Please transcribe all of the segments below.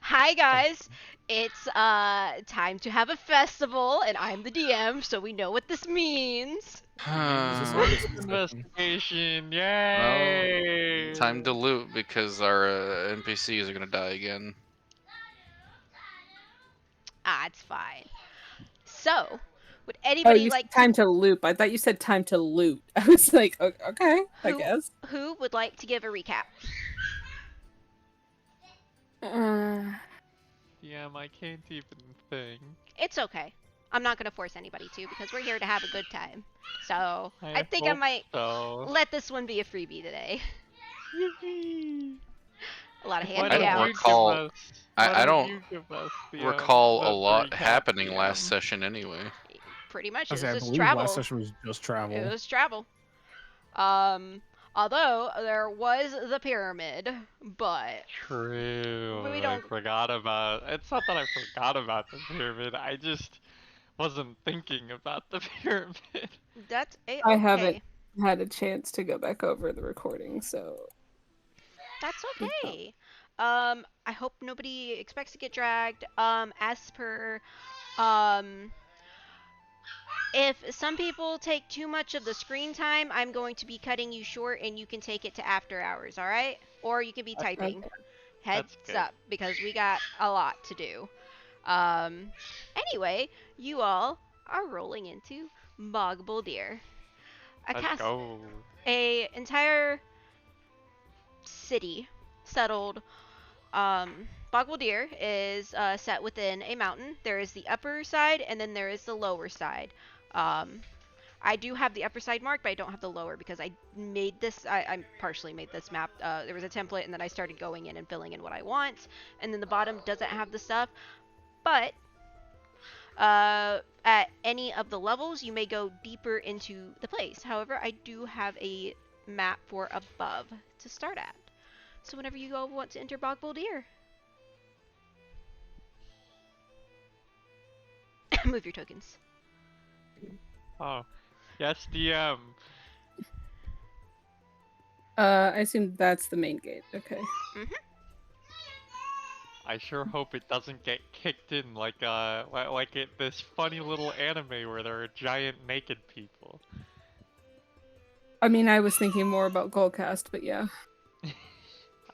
Hi guys, it's time to have a festival, and I'm the DM, so we know what this means. Is this Well, our Citizen session? investigation, yay! time to loot because our NPCs are gonna die again. It's fine. So, would Oh, anybody you like said time to loop. I thought you said time to loot. I was like, okay, I who guess. who would like to give a recap? Uh, DM, I can't even think. It's okay. I'm not gonna force anybody to because we're here to have a good time. So I I think I hope might so. let this one be a freebie today. Yippee! A lot of Why I don't don't you handouts. give recall. us? Why I don't don't you give us recall a the lot recap, happening last DM? session anyway. Pretty much, I it say, was I just believe last travel. session was just It travel. was travel. Um, although there was the pyramid, but True. we I don't. forgot about. It's not that I forgot about the pyramid. I just wasn't thinking about the pyramid. That's a I haven't okay. had a chance to go back over the recording, so That's it's not- okay. I hope nobody expects to get dragged. As per, um, if some people take too much of the screen time, I'm going to be cutting you short, and you can take it to after hours. All right? Or you can be typing. okay. Heads That's good. up, because we got a lot to do. Um, anyway, you all are rolling into Bogboldir. Let's go. A entire city settled. Bogboldir is set within a mountain. There is the upper side, and then there is the lower side. Um, I do have the upper side marked, but I don't have the lower because I made this. I partially made this map. There was a template, and then I started going in and filling in what I want. And then the bottom doesn't have the stuff, but at any of the levels, you may go deeper into the place. However, I do have a map for above to start at. So whenever you all want to enter Bogboldir, move your tokens. Oh, yes, DM. I assume that's the main gate. Okay. Mm-hmm. I sure hope it doesn't get kicked in like this funny little anime where there are giant naked people. I mean, I was thinking more about Goldcast, but yeah.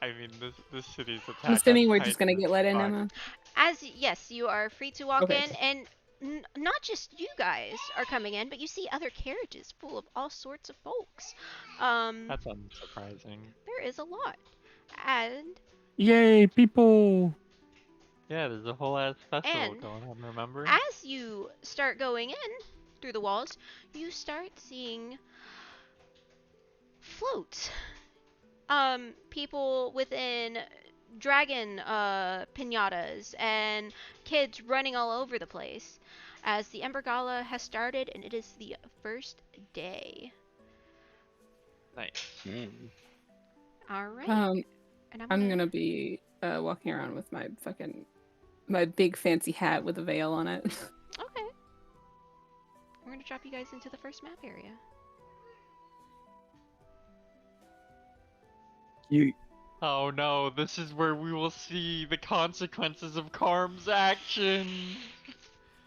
I mean, this city's attack I'm on assuming we're just Titan gonna is get let in, fine. Emma. Yes, you are free to walk Okay. in, and not just you guys are coming in, but you see other carriages full of all sorts of folks. That's unsurprising. There is a lot, and Yay, people! Yeah, there's a whole ass festival and going on, remember? as you start going in through the walls, you start seeing floats. People within dragon pinatas and kids running all over the place as the Ember Gala has started, and it is the first day. Nice. Hmm. All right. And I'm gonna be walking around with my big fancy hat with a veil on it. Okay. We're gonna drop you guys into the first map area. You Oh no, this is where we will see the consequences of Karm's action.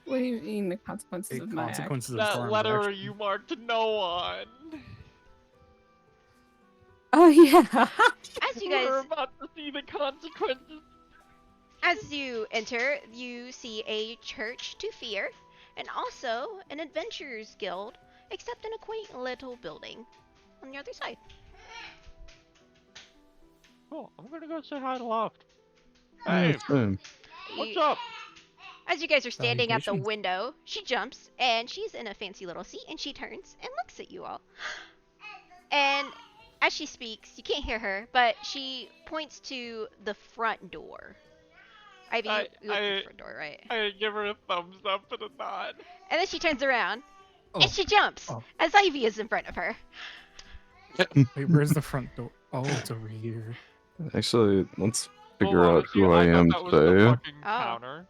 What do you mean the consequences big of my act? consequences of That Karm's letter action. you marked no on. Oh yeah. As you We're guys, about to see the consequences. as you enter, you see a church to fear, and also an adventurers guild, except in a quaint little building on the other side. Oh, I'm gonna go say hi to Loft. Yeah, Hey, same. what's You, up? as you guys are standing at the Salutations. window, she jumps and she's in a fancy little seat and she turns and looks at you all. And as she speaks, you can't hear her, but she points to the front door. Ivy, you look at the front door, right? I give her a thumbs up and a nod. And then she turns around Oh, and she jumps oh. as Ivy is in front of her. Wait, where's the front door? Oh, it's over here. Actually, let's figure Well, out honestly, who I I thought am that was the today. fucking Oh. counter.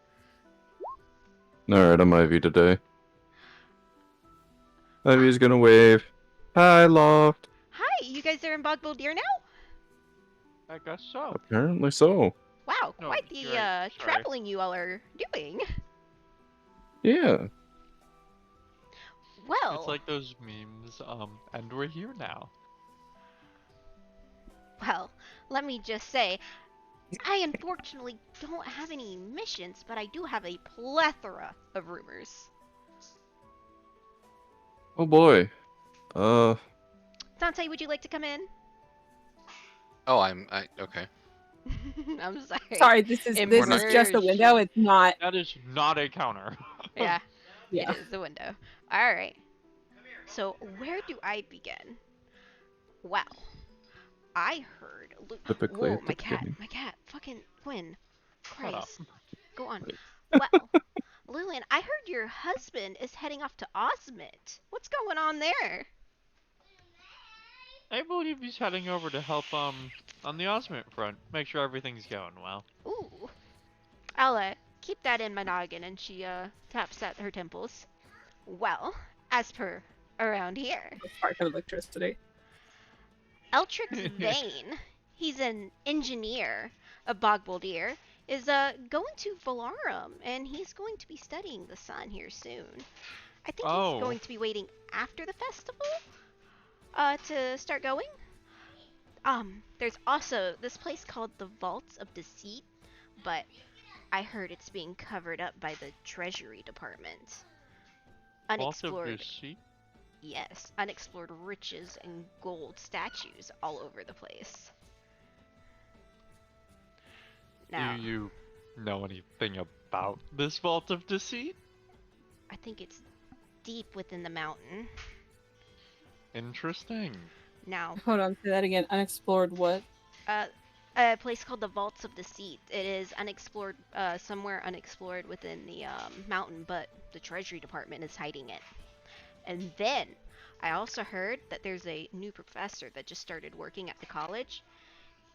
Alright, I'm Ivy today. Ivy's gonna wave. Hi, Loft. Hi, you guys are in Bogboldir now? I guess so. Apparently so. Wow, No, quite the you're right, sorry. traveling you all are doing. Yeah. Well, It's like those memes, and we're here now. well, let me just say, I unfortunately don't have any missions, but I do have a plethora of rumors. Oh boy. Dante, would you like to come in? Oh, okay. I'm sorry. Sorry, this is just a window. Immersion. It's not. That is not a counter. Yeah, Yeah. it is the window. Alright. So, where do I begin? Well, I heard. Typically Whoa, at the beginning. my cat. Fucking Quinn. Shut up. Christ. Go on. Wait. Well, Lillian, I heard your husband is heading off to Osmond. What's going on there? I believe he's heading over to help, on the Osmond front. Make sure everything's going well. Ooh. I'll keep that in my noggin, and she taps at her temples. Well, as per around here, Spark of electricity. Eltrix Vane, he's an engineer of Bogboldir, is going to Valarum, and he's going to be studying the sun here soon. I think Oh. he's going to be waiting after the festival to start going. There's also this place called the Vaults of Deceit, but I heard it's being covered up by the Treasury Department. Also, Unexplored, deceit. yes, unexplored riches and gold statues all over the place. Now, Do you know anything about this Vault of Deceit? I think it's deep within the mountain. Interesting. Now, Hold on, say that again. Unexplored what? a place called the Vaults of Deceit. It is unexplored, somewhere unexplored within the mountain, but the Treasury Department is hiding it. And then, I also heard that there's a new professor that just started working at the college.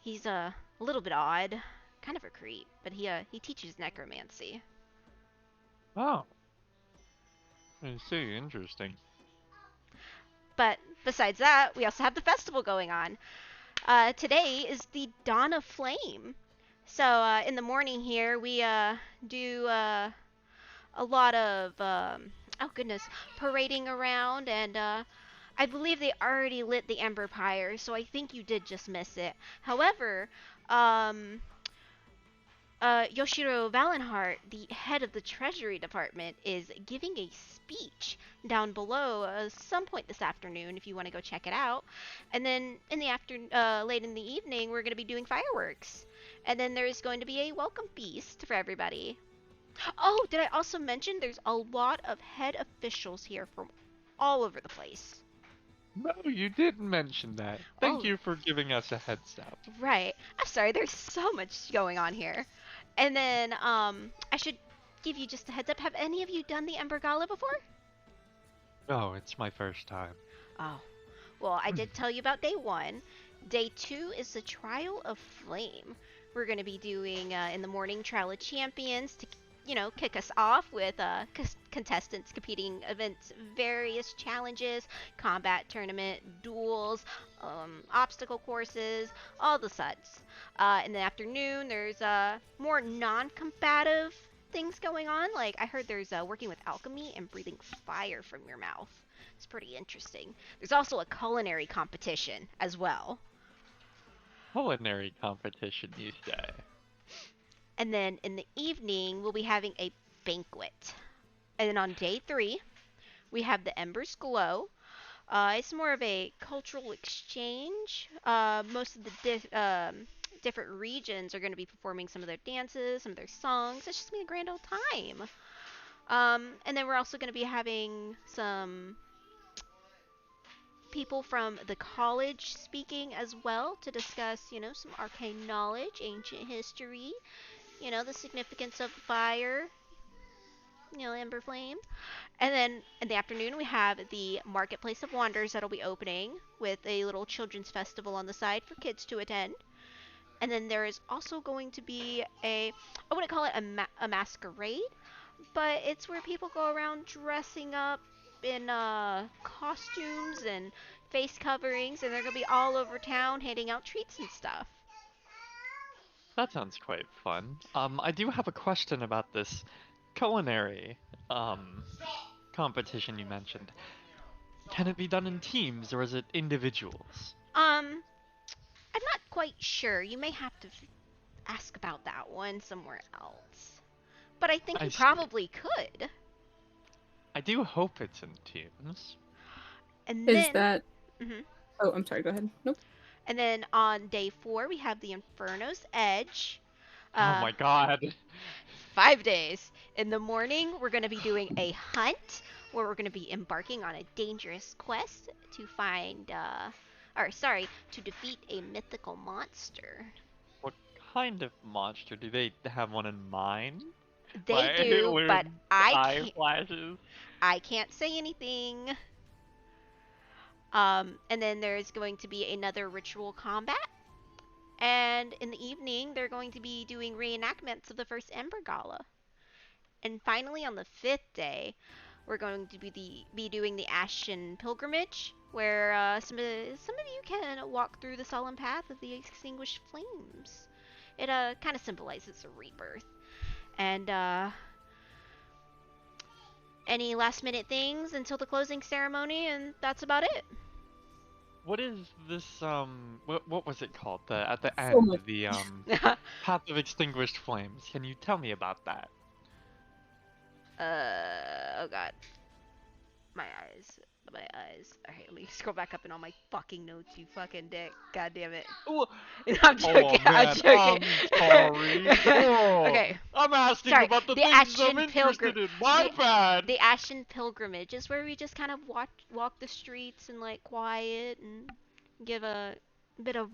He's a little bit odd, kind of a creep, but he teaches necromancy. Oh. I see, interesting. But besides that, we also have the festival going on. Today is the Dawn of Flame. So in the morning here, we do a lot of oh goodness, parading around, and I believe they already lit the Ember Pyre, so I think you did just miss it. However, Yoshiro Valenhart, the head of the Treasury Department, is giving a speech down below some point this afternoon if you want to go check it out. And then in the late in the evening, we're going to be doing fireworks. And then there's going to be a welcome feast for everybody. Oh, did I also mention there's a lot of head officials here from all over the place. No, you didn't mention that. Thank Oh. you for giving us a heads up. Right. I'm sorry, there's so much going on here. And then, I should give you just a heads up. Have any of you done the Ember Gala before? No, it's my first time. Oh. Well, I did tell you about day 1. Day 2 is the Trial of Flame. We're going to be doing, in the morning, Trial of Champions to, kick us off with contestants competing against various challenges, combat tournament, duels, obstacle courses, all the such. In the afternoon, there's more non-combative things going on. Like, I heard there's working with alchemy and breathing fire from your mouth. It's pretty interesting. There's also a culinary competition as well. Culinary competition, you say? And then in the evening, we'll be having a banquet. And then on day 3, we have the Embers Glow. It's more of a cultural exchange. Most of the different regions are going to be performing some of their dances, some of their songs. It's just going to be a grand old time. And then we're also going to be having some people from the college speaking as well to discuss, some arcane knowledge, ancient history, the significance of fire, Ember Flame. And then in the afternoon, we have the Marketplace of Wonders that'll be opening with a little children's festival on the side for kids to attend. And then there is also going to be I wouldn't call it a masquerade, but it's where people go around dressing up in costumes and face coverings, and they're going to be all over town handing out treats and stuff. That sounds quite fun. I do have a question about this culinary competition you mentioned. Can it be done in teams or is it individuals? I'm not quite sure. You may have to ask about that one somewhere else. But I think I you see. probably could. I do hope it's in teams. And Is then, that? Mhm. Oh, I'm sorry. Go ahead. Nope. And then on day 4 we have the Inferno's Edge. Oh my god. 5 days. In the morning, we're going to be doing a hunt where we're going to be embarking on a dangerous quest to find, to defeat a mythical monster. What kind of monster? Do they have one in mind? They Like, do, but loons, I eye flashes. can't say anything. And then there's going to be another ritual combat. And in the evening, they're going to be doing reenactments of the first Ember Gala. And finally, on the 5th day, we're going to be doing the Ashen Pilgrimage, where some of you can walk through the solemn path of the extinguished flames. It kind of symbolizes a rebirth. And any last minute things until the closing ceremony, and that's about it. What is this, what was it called? At the So end, much- the, Path of Extinguished Flames. Can you tell me about that? Oh god. My eyes. Alright, let me scroll back up in all my fucking notes, you fucking dick. God damn it. Oh, I'm joking, I'm man, joking. I'm sorry. Oh, Okay. I'm asking Sorry, about the the things Ashen I'm interested in. My bad. The Ashen Pilgrimage is where we just kind of walk the streets and like quiet and give a bit of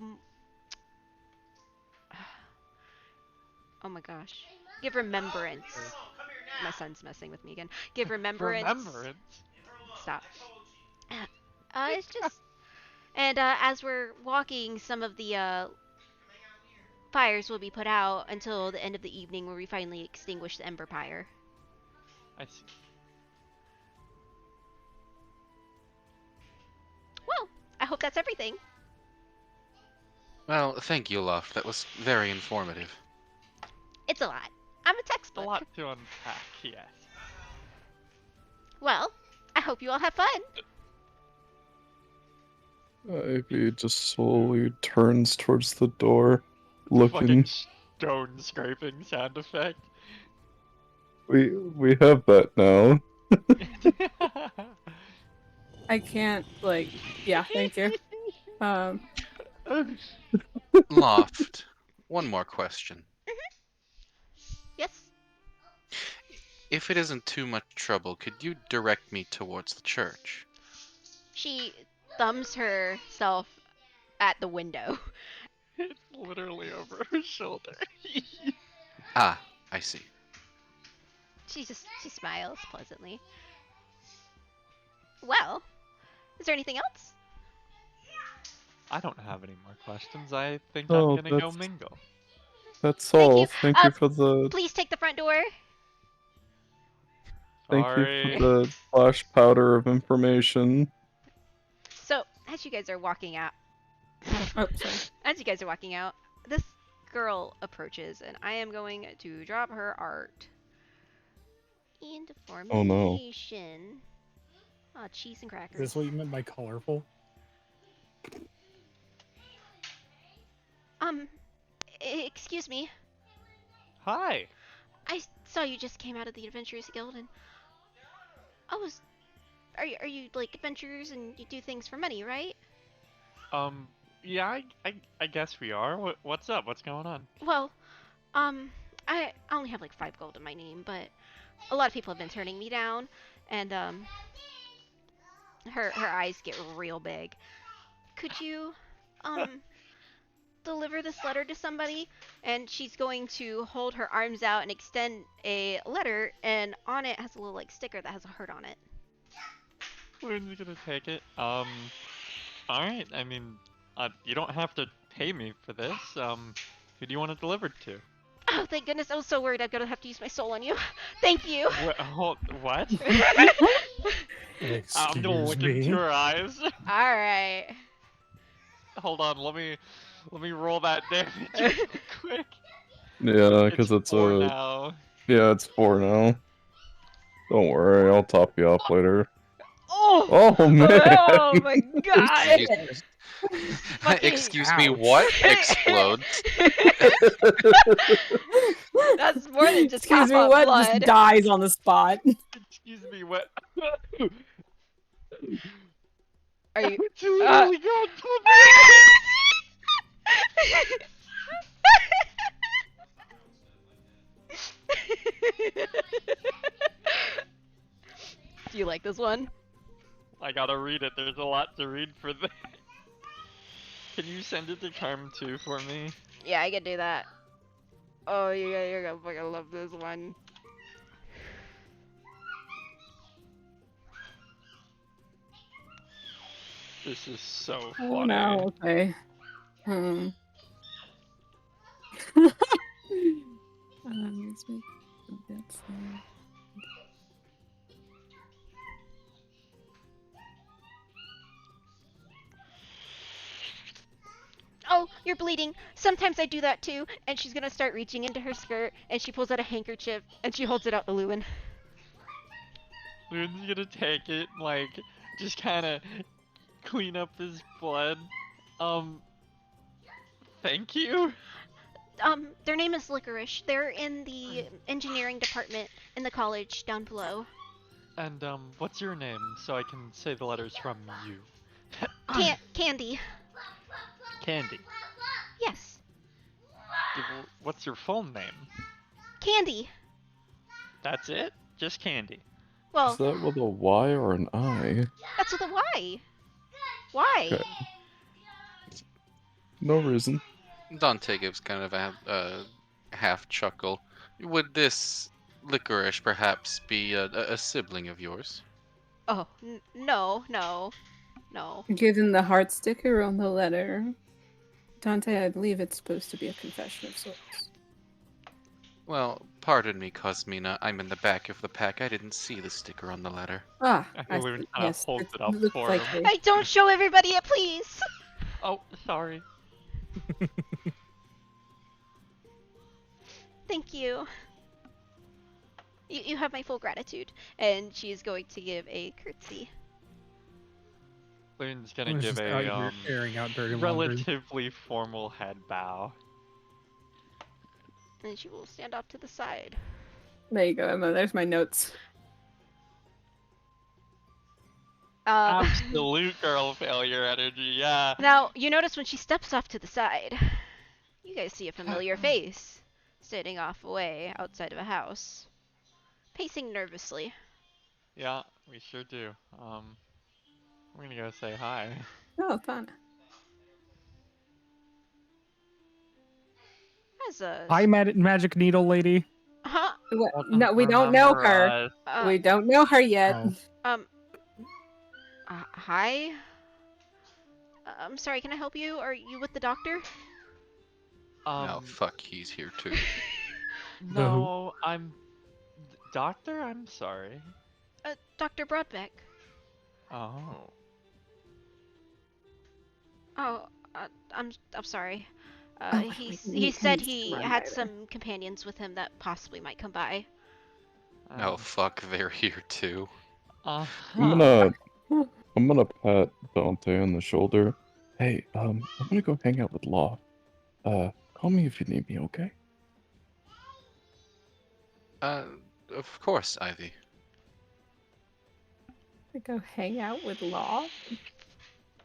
oh my gosh. Give remembrance. My son's messing with me again. Give remembrance. Remembrance. Stop. It's just and as we're walking, some of the fires will be put out until the end of the evening where we finally extinguish the Ember Pyre. I see. Well, I hope that's everything. Well, thank you, Loft. That was very informative. It's a lot. I'm a It's a textbook. lot to unpack, yes. Well, I hope you all have fun. Ivy just slowly turns towards the door, looking. Fucking stone scraping sound effect. We have that now. I can't like. Yeah. Thank you. Loft, one more question. Yes. If it isn't too much trouble, could you direct me towards the church? She thumbs herself at the window. It's literally over her shoulder. Ah, I see. She smiles pleasantly. Well, is there anything else? I don't have any more questions. I think Oh, I'm gonna go that's- mingle. That's Thank all. you. Thank you for the Please take the front door. thank you Sorry. for the flash powder of information. So, as you guys are walking out, Oh, sorry. as you guys are walking out, this girl approaches, and I am going to drop her art into Oh, no. formation. Oh, cheese and Is crackers. this what you meant by colorful? Excuse me. Hi. I saw you just came out of the Adventurers Guild, and I was. Are you like adventurers and you do things for money, right? Yeah, I guess we are. What's up? What's going on? Well, I only have like 5 gold in my name, but a lot of people have been turning me down, and her eyes get real big. Could you deliver this letter to somebody? And she's going to hold her arms out and extend a letter, and on it has a little like sticker that has a heart on it. Who's gonna take it? Alright, I mean, you don't have to pay me for this. Who do you want it delivered to? Oh, thank goodness! I was so worried I'm gonna have to use my soul on you. Thank you. What? I'm Excuse gonna look me. into your eyes. All right. Hold on, let me roll that damage real quick. Yeah, because it's four a now. yeah, it's 4 now. Don't worry, I'll top you up later. Oh! Oh man! Oh my god! Jesus. Fucking- Excuse me, Ouch. what? Explodes. That's more than just Excuse cough me, up what? blood. Just dies on the spot. Excuse me, what? Are you? It's literally gone. Do you like this one? I gotta read it. There's a lot to read for this. Can you send it to Carm too for me? Yeah, I can do that. Oh, you're gonna fucking love this one. This is so funny. Oh no, okay. Let's make that's there. Oh, you're bleeding. Sometimes I do that too. And she's gonna start reaching into her skirt, and she pulls out a handkerchief, and she holds it out to Lewin. Loon's gonna take it, like, just kinda clean up his blood. Thank you? Their name is Licorice. They're in the engineering department in the college down below. And, what's your name, so I can say the letters from you? Candy. Candy. Yes. What's your full name? Candy. That's it? Just Candy. Well, Is that with a Y or an I? that's with a Y. Why? Okay. No reason. Dante gives kind of a half chuckle. Would this licorice perhaps be a sibling of yours? Oh, no. Give them the heart sticker on the letter. Dante, I believe it's supposed to be a confession of sorts. Well, pardon me, Cosmina. I'm in the back of the pack. I didn't see the sticker on the letter. Ah, I believe it kinda holds it up looks for like him. a- Hey, don't show everybody it, please. Oh, sorry. Thank you. You have my full gratitude. And she's going to give a curtsy. Loon's I gonna was give just out a, here airing out dirty laundry. relatively formal head bow. And she will stand off to the side. There you go, Emma. There's my notes. Absolute girl failure energy, yeah. Now, you notice when she steps off to the side, you guys see a familiar face standing off away outside of a house, pacing nervously. Yeah, we sure do. We're gonna go say hi. Oh, fun. As a Hi, magic needle lady. huh? Welcome No, we to don't know remember her. us. We don't know her yet. Oh. Hi. I'm sorry. Can I help you? Are you with the doctor? Oh, fuck, he's here too. No, I'm... Doctor? I'm sorry. Dr. Broadbeck. Oh. Oh, I'm sorry. Oh, He we said need he to run had by some companions with him that possibly might come by. Oh, fuck, they're here too. Uh-huh. I'm gonna pat Dante on the shoulder. Hey, I'm gonna go hang out with Law. Call me if you need me, okay? Of course, Ivy. To go hang out with Law.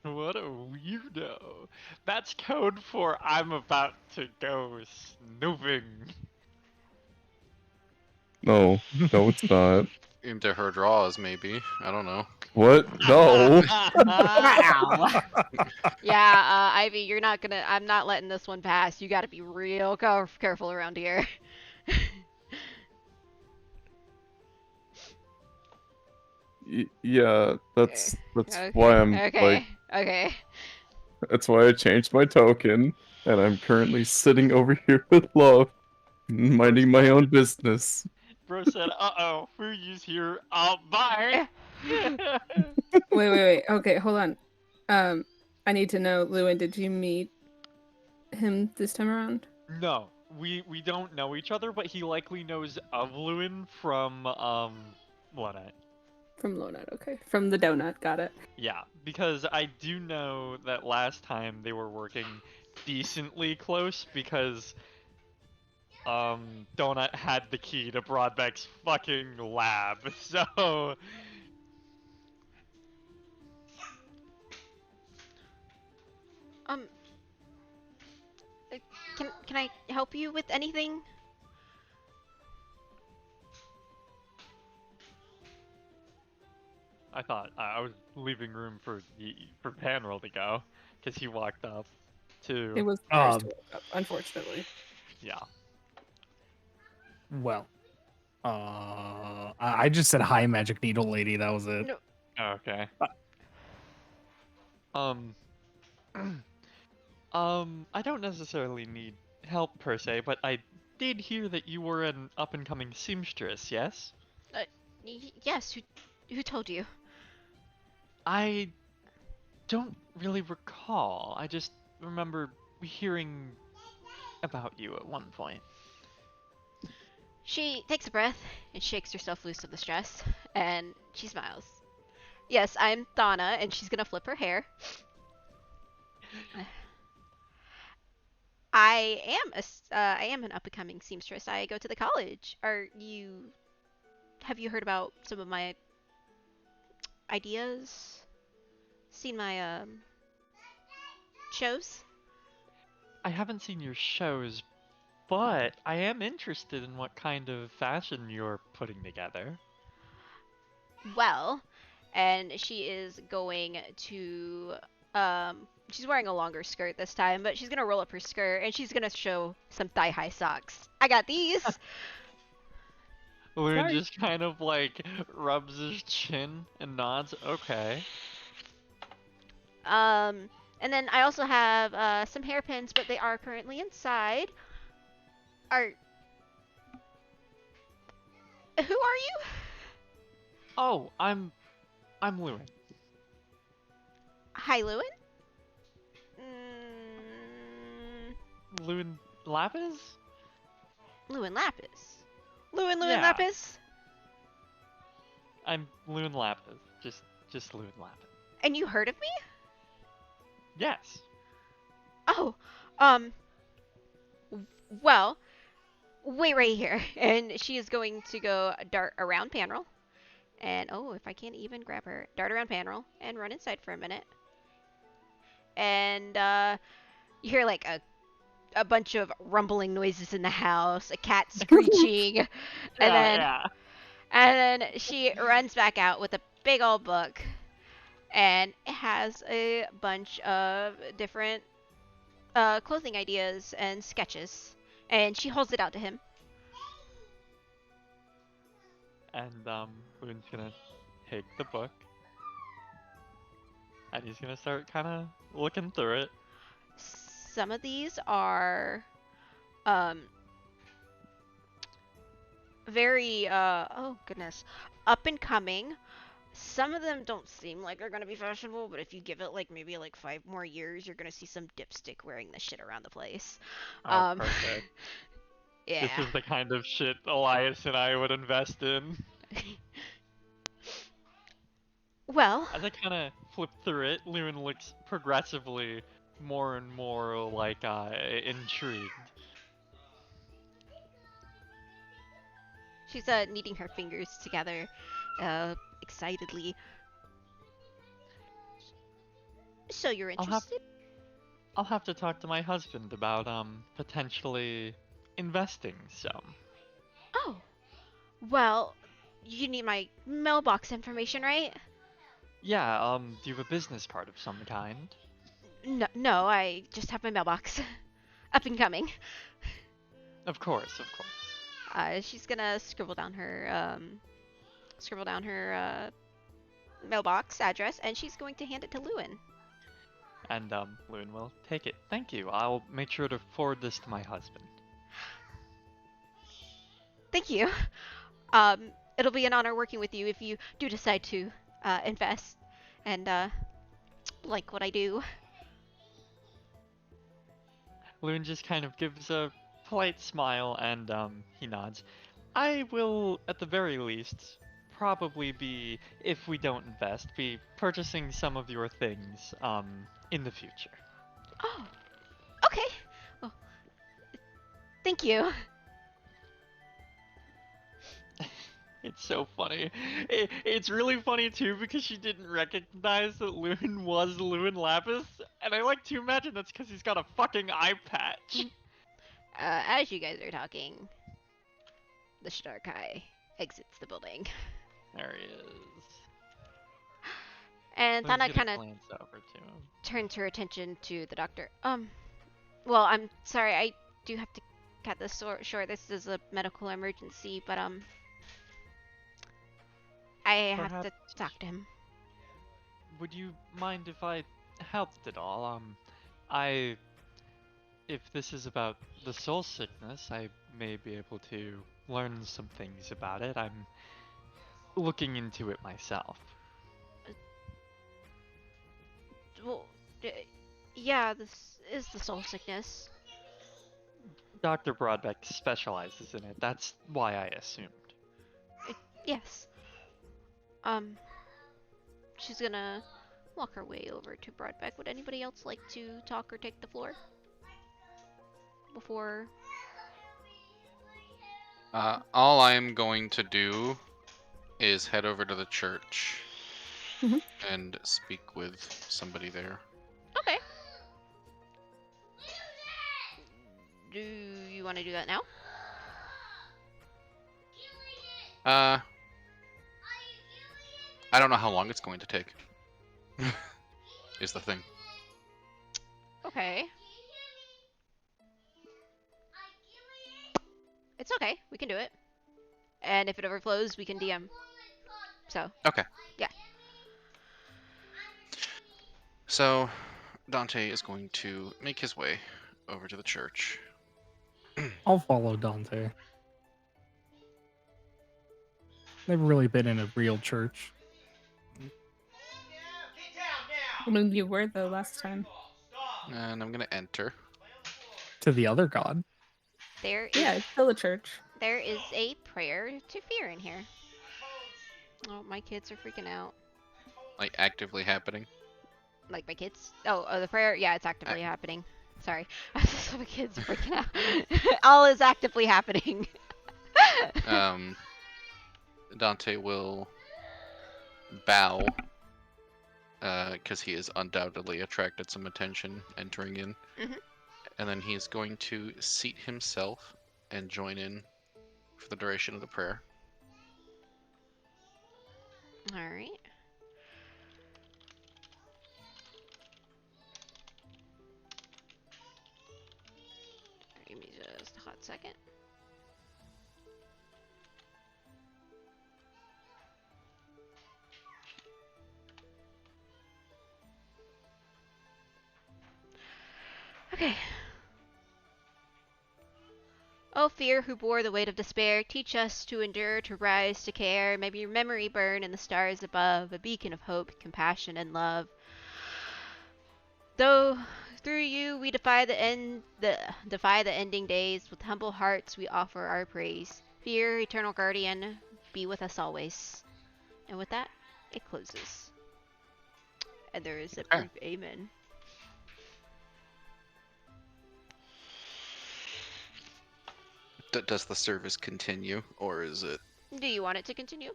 What a weirdo. That's code for I'm about to go snooping. No, it's not. Into her drawers, maybe. I don't know. What? No. Wow. Yeah, Ivy, you're not gonna. I'm not letting this one pass. You gotta be real careful around here. Yeah, that's Okay, why I'm okay. Okay. that's why I changed my token, and I'm currently sitting over here with Love, minding my own business. Bro said, uh-oh, Fuyu's here. Bye! Wait. Okay, hold on. I need to know, Lewin, did you meet him this time around? No. we don't know each other, but he likely knows of Lewin from Lonut. From Lonut, okay. From the donut, got it. Yeah, because I do know that last time they were working decently close because Donut had the key to Broadbeck's fucking lab. So Um, can I help you with anything? I thought I was leaving room for Panrel to go because he walked up too. It was the first to wake up, unfortunately. Yeah. Well, I just said hi, Magic Needle Lady. That was it. No. Okay. I don't necessarily need help per se, but I did hear that you were an up-and-coming seamstress, yes? Yes. Who told you? I don't really recall. I just remember hearing about you at one point. She takes a breath and shakes herself loose of the stress, and she smiles. Yes, I'm Donna, and she's gonna flip her hair. I am an up-and-coming seamstress. I go to the college. Have you heard about some of my ideas? Seen my shows? I haven't seen your shows, but I am interested in what kind of fashion you're putting together. Well, and she is going to she's wearing a longer skirt this time, but she's gonna roll up her skirt and she's gonna show some thigh-high socks. I got these. Loon Sorry. just kind of like rubs his chin and nods. Okay. And then I also have some hairpins, but they are currently inside. Who are you? Oh, I'm Lewin. Hi, Lewin. Lewin Lapis? Lewin Lapis. Lewin Yeah. Lapis. I'm Lewin Lapis. Just Lewin Lapis. And you heard of me? Yes. Oh, well, wait right here. And she is going to go dart around Panrel. And, oh, if I can't even grab her, dart around Panrel and run inside for a minute. And, you hear, like, a bunch of rumbling noises in the house, a cat screeching, and then she runs back out with a big old book. And it has a bunch of different clothing ideas and sketches. And she holds it out to him. And Lewin's gonna take the book. And he's gonna start kind of looking through it. Some of these are very oh goodness, up and coming. Some of them don't seem like they're gonna be fashionable, but if you give it like maybe like 5 more years, you're gonna see some dipstick wearing this shit around the place. Oh, perfect. Yeah. This is the kind of shit Elias and I would invest in. Well, As I kind of flip through it, Lewin looks progressively more and more like intrigued. she's kneading her fingers together excitedly. So you're interested? I'll have to talk to my husband about potentially investing some. Oh. Well, you need my mailbox information, right? Yeah, do you have a business card of some kind? No, I just have my mailbox. Up and coming. Of course, of course. She's gonna scribble down her mailbox address, and she's going to hand it to Lewin. And Lewin will take it. Thank you. I'll make sure to forward this to my husband. Thank you. It'll be an honor working with you if you do decide to invest and like what I do. Lewin just kind of gives a polite smile, and he nods. I will, at the very least, probably be, if we don't invest, be purchasing some of your things in the future. Oh, okay. Well, thank you. It's so funny. It's really funny too because she didn't recognize that Loon was Loon Lapis, and I like to imagine that's because he's got a fucking eye patch. As you guys are talking, the Shidarkai exits the building. There he is. And Loon's Thana gonna kind of glance over to him. turns her attention to the doctor. Well, I'm sorry, I do have to cut this short. This is a medical emergency, but I have to Perhaps- talk to him. Would you mind if I helped at all? If this is about the soul sickness, I may be able to learn some things about it. I'm looking into it myself. Well, yeah, this is the soul sickness. Dr. Broadbeck specializes in it. That's why I assumed. Yes. She's gonna walk her way over to Broadbeck. Would anybody else like to talk or take the floor? Before... All I'm going to do is head over to the church Mhm. and speak with somebody there. Okay. Do you want to do that now? I don't know how long it's going to take. Is the thing. Okay. It's okay. We can do it. And if it overflows, we can DM. So. Okay. Yeah. So, Dante is going to make his way over to the church. I'll follow Dante. Never really been in a real church. I mean, you were though last time. And I'm going to enter. To the other god. There is Yeah, it's still a church. there is a prayer to fear in here. Oh, my kids are freaking out. Like, actively happening. Like my kids? Oh, the prayer? Yeah, it's actively happening. Sorry. My kids are freaking out. All is actively happening. Dante will bow, because he has undoubtedly attracted some attention entering in. Mhm. And then he's going to seat himself and join in for the duration of the prayer. Alright. Give me just a hot second. Okay. O fear who bore the weight of despair, teach us to endure, to rise, to care. May your memory burn in the stars above, a beacon of hope, compassion, and love. Though through you we defy the ending days, with humble hearts we offer our praise. Fear, eternal guardian, be with us always. And with that, it closes. And there is a Okay. brief amen. Does the service continue, or is it... Do you want it to continue?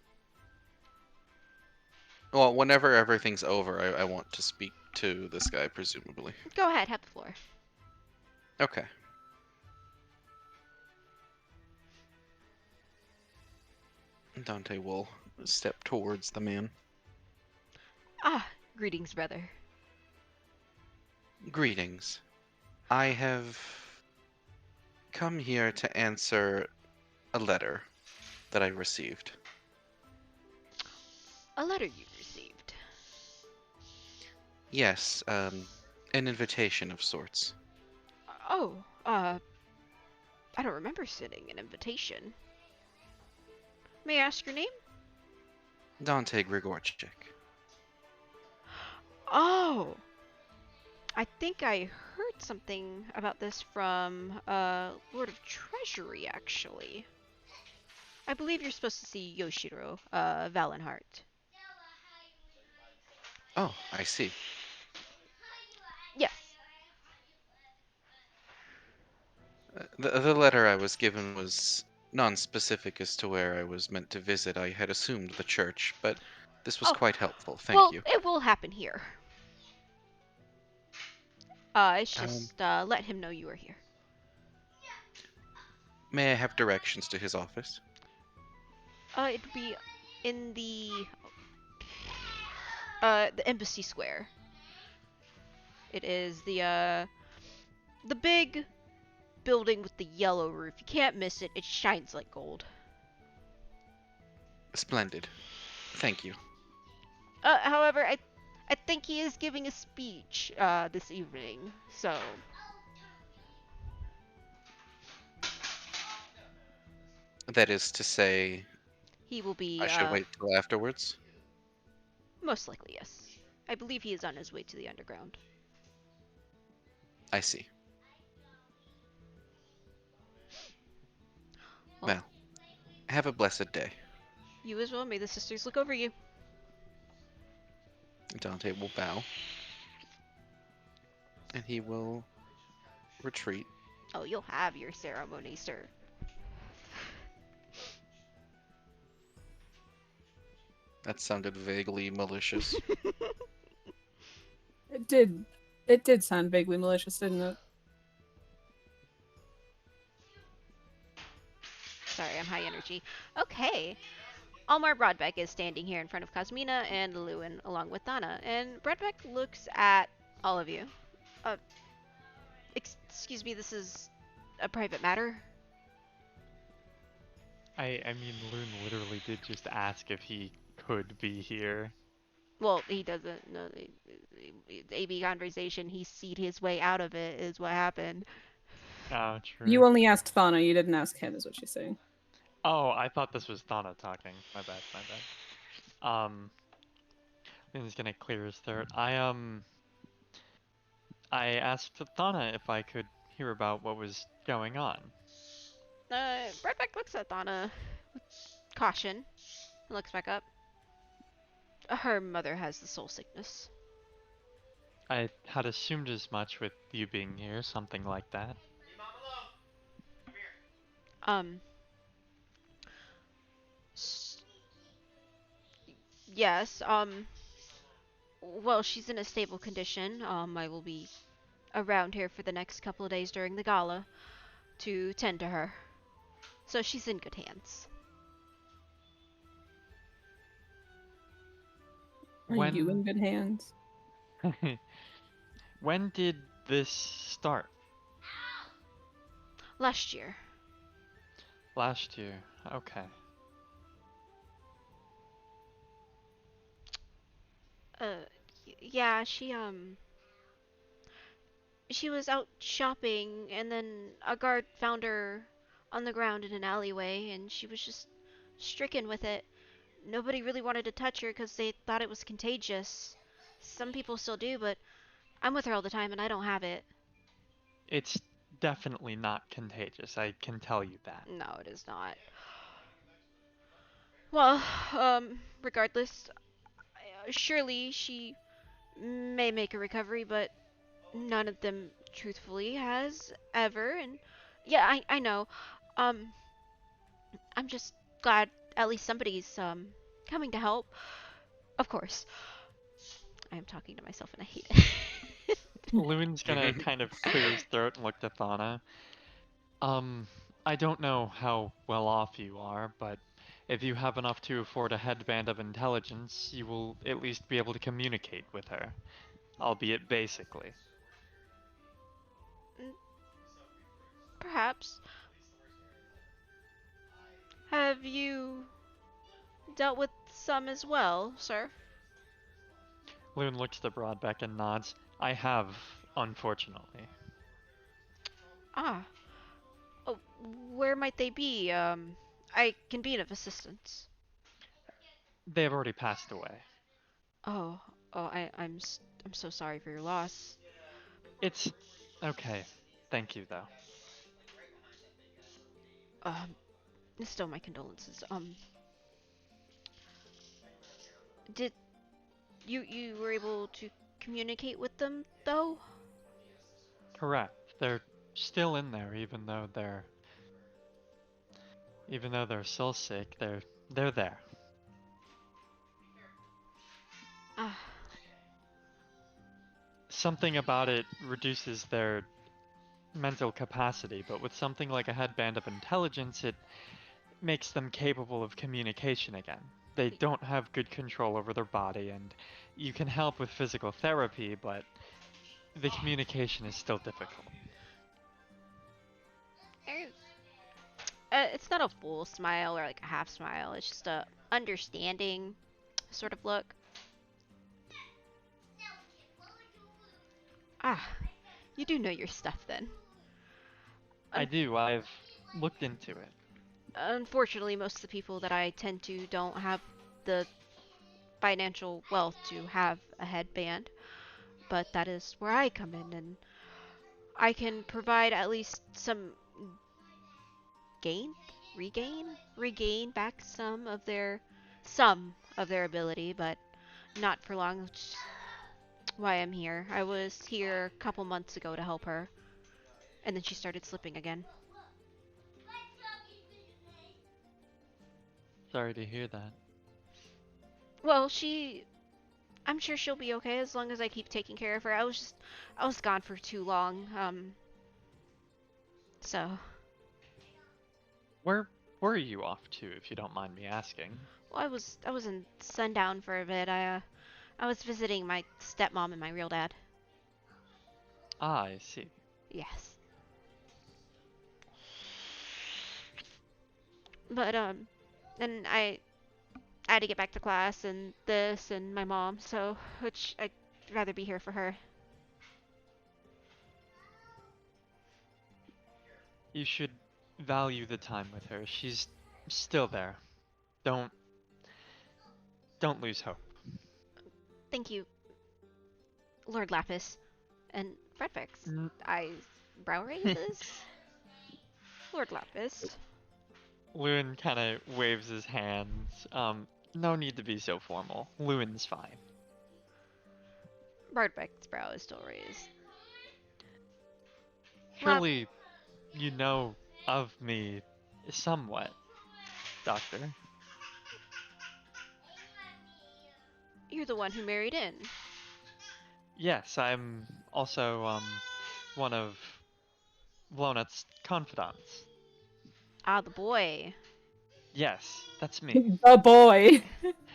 Well, whenever everything's over, I want to speak to this guy, presumably. Go ahead, have the floor. Okay. Dante will step towards the man. Ah, greetings, brother. Greetings. I have come here to answer a letter that I received. A letter you received. Yes, an invitation of sorts. Oh, I don't remember sending an invitation. May I ask your name? Dante Grigorchik. Oh, I think I heard something about this from Lord of Treasury, actually. I believe you're supposed to see Yoshiro, Valenhart. Oh, I see. Yes. The letter I was given was non-specific as to where I was meant to visit. I had assumed the church, but this was Oh, quite helpful. Thank well, you. it will happen here. It's Um, just, let him know you are here. May I have directions to his office? It'd be in the Embassy Square. It is the big building with the yellow roof. You can't miss it. It shines like gold. Splendid. Thank you. However, I think he is giving a speech, this evening, so... That is to say, He will be, I should wait till afterwards. most likely, yes. I believe he is on his way to the underground. I see. Well, Well, have a blessed day. you as well. May the sisters look over you. Dante will bow. And he will retreat. Oh, you'll have your ceremony, sir. That sounded vaguely malicious. It did. It did sound vaguely malicious, didn't it? Sorry, I'm high energy. Okay. Almar Broadbeck is standing here in front of Cosmina and Lewin along with Donna, and Broadbeck looks at all of you. Excuse me, this is a private matter? I mean, Loon literally did just ask if he could be here. Well, he doesn't know. AB conversation, he seed his way out of it is what happened. Oh, true. You only asked Fauna, you didn't ask him, is what she's saying. Oh, I thought this was Thana talking. My bad, my bad. Loon's gonna clear his throat. I asked Thana if I could hear about what was going on. Broadbeck looks at Donna with caution and looks back up. Her mother has the soul sickness. I had assumed as much with you being here, something like that. S- yes, well, she's in a stable condition. I will be around here for the next couple of days during the gala to tend to her. So she's in good hands. Are you in good hands? When did this start? Last year. Last year. Okay. Yeah, she was out shopping, and then a guard found her on the ground in an alleyway, and she was just stricken with it. Nobody really wanted to touch her because they thought it was contagious. Some people still do, but I'm with her all the time, and I don't have it. It's definitely not contagious, I can tell you that. No, it is not. Well, regardless, surely she may make a recovery, but none of them truthfully has ever. And yeah, I know. Um, I'm just glad at least somebody's coming to help. Of course. I am talking to myself and I hate it. Loon's gonna kind of clear his throat and look at Thana. I don't know how well off you are, but if you have enough to afford a headband of intelligence, you will at least be able to communicate with her, albeit basically. Perhaps. Have you dealt with some as well, sir? Loon looks to Broadbeck and nods. I have, unfortunately. Ah. Oh, where might they be? I can be of assistance. They have already passed away. Oh, I'm so sorry for your loss. It's Okay, thank you though. Still my condolences. Did you were able to communicate with them though? Correct. They're still in there, even though they're still sick. They're there. Ah, Something about it reduces their mental capacity, but with something like a headband of intelligence, it makes them capable of communication again. They don't have good control over their body, and you can help with physical therapy, but the communication is still difficult. er, it's not a full smile or like a half smile. It's just a understanding sort of look. Ah, you do know your stuff then. I do, I've looked into it. Unfortunately, most of the people that I tend to don't have the financial wealth to have a headband, but that is where I come in, and I can provide at least some regain back some of their ability, but not for long, which is why I'm here. I was here a couple months ago to help her, and then she started slipping again. Sorry to hear that. Well, I'm sure she'll be okay as long as I keep taking care of her. I was gone for too long, so. Where were you off to, if you don't mind me asking? Well, I was in Sundown for a bit. I was visiting my stepmom and my real dad. Ah, I see. Yes. But and I had to get back to class and this and my mom, so which I'd rather be here for her. You should value the time with her. She's still there. Don't lose hope. Thank you, Lord Lapis and Fredfix. Mm. I brow raises. Lord Lapis. Lewin kind of waves his hands. No need to be so formal. Lewin's fine. Bardbeck's brow is still raised. Surely you know of me somewhat, Doctor. You're the one who married in. Yes, I'm also one of Lonet's confidants. Ah, the boy. Yes, that's me. The boy.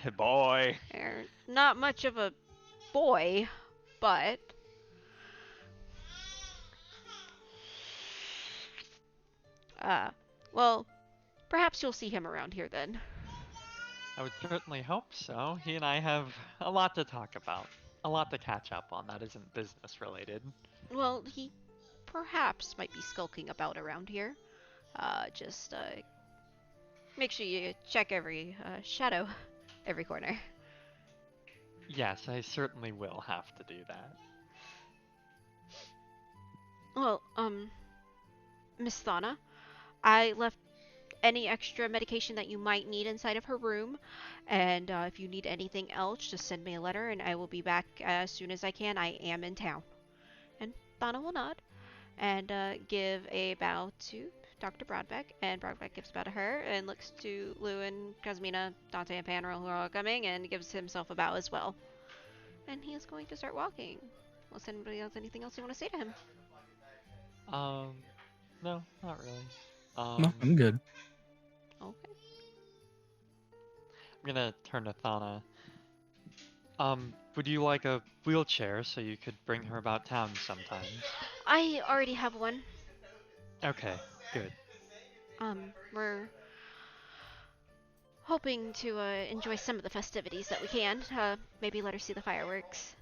Hey, boy. Not much of a boy, but well, perhaps you'll see him around here then. I would certainly hope so. He and I have a lot to talk about. A lot to catch up on that isn't business related. Well, he perhaps might be skulking about around here. Just make sure you check every shadow, every corner. Yes, I certainly will have to do that. Well, Miss Thana, I left any extra medication that you might need inside of her room, and if you need anything else, just send me a letter and I will be back as soon as I can. I am in town. And Thana will nod and give a bow to Dr. Broadbeck, and Broadbeck gives a bow to her and looks to Lewin, Cosmina, Dante, and Panrel, who are all coming, and gives himself a bow as well. And he is going to start walking. Unless anybody else anything else you want to say to him? No, not really. No, I'm good. Okay. I'm gonna turn to Thana. Would you like a wheelchair so you could bring her about town sometimes? I already have one. Okay, good. We're hoping to enjoy some of the festivities that we can. Maybe let her see the fireworks.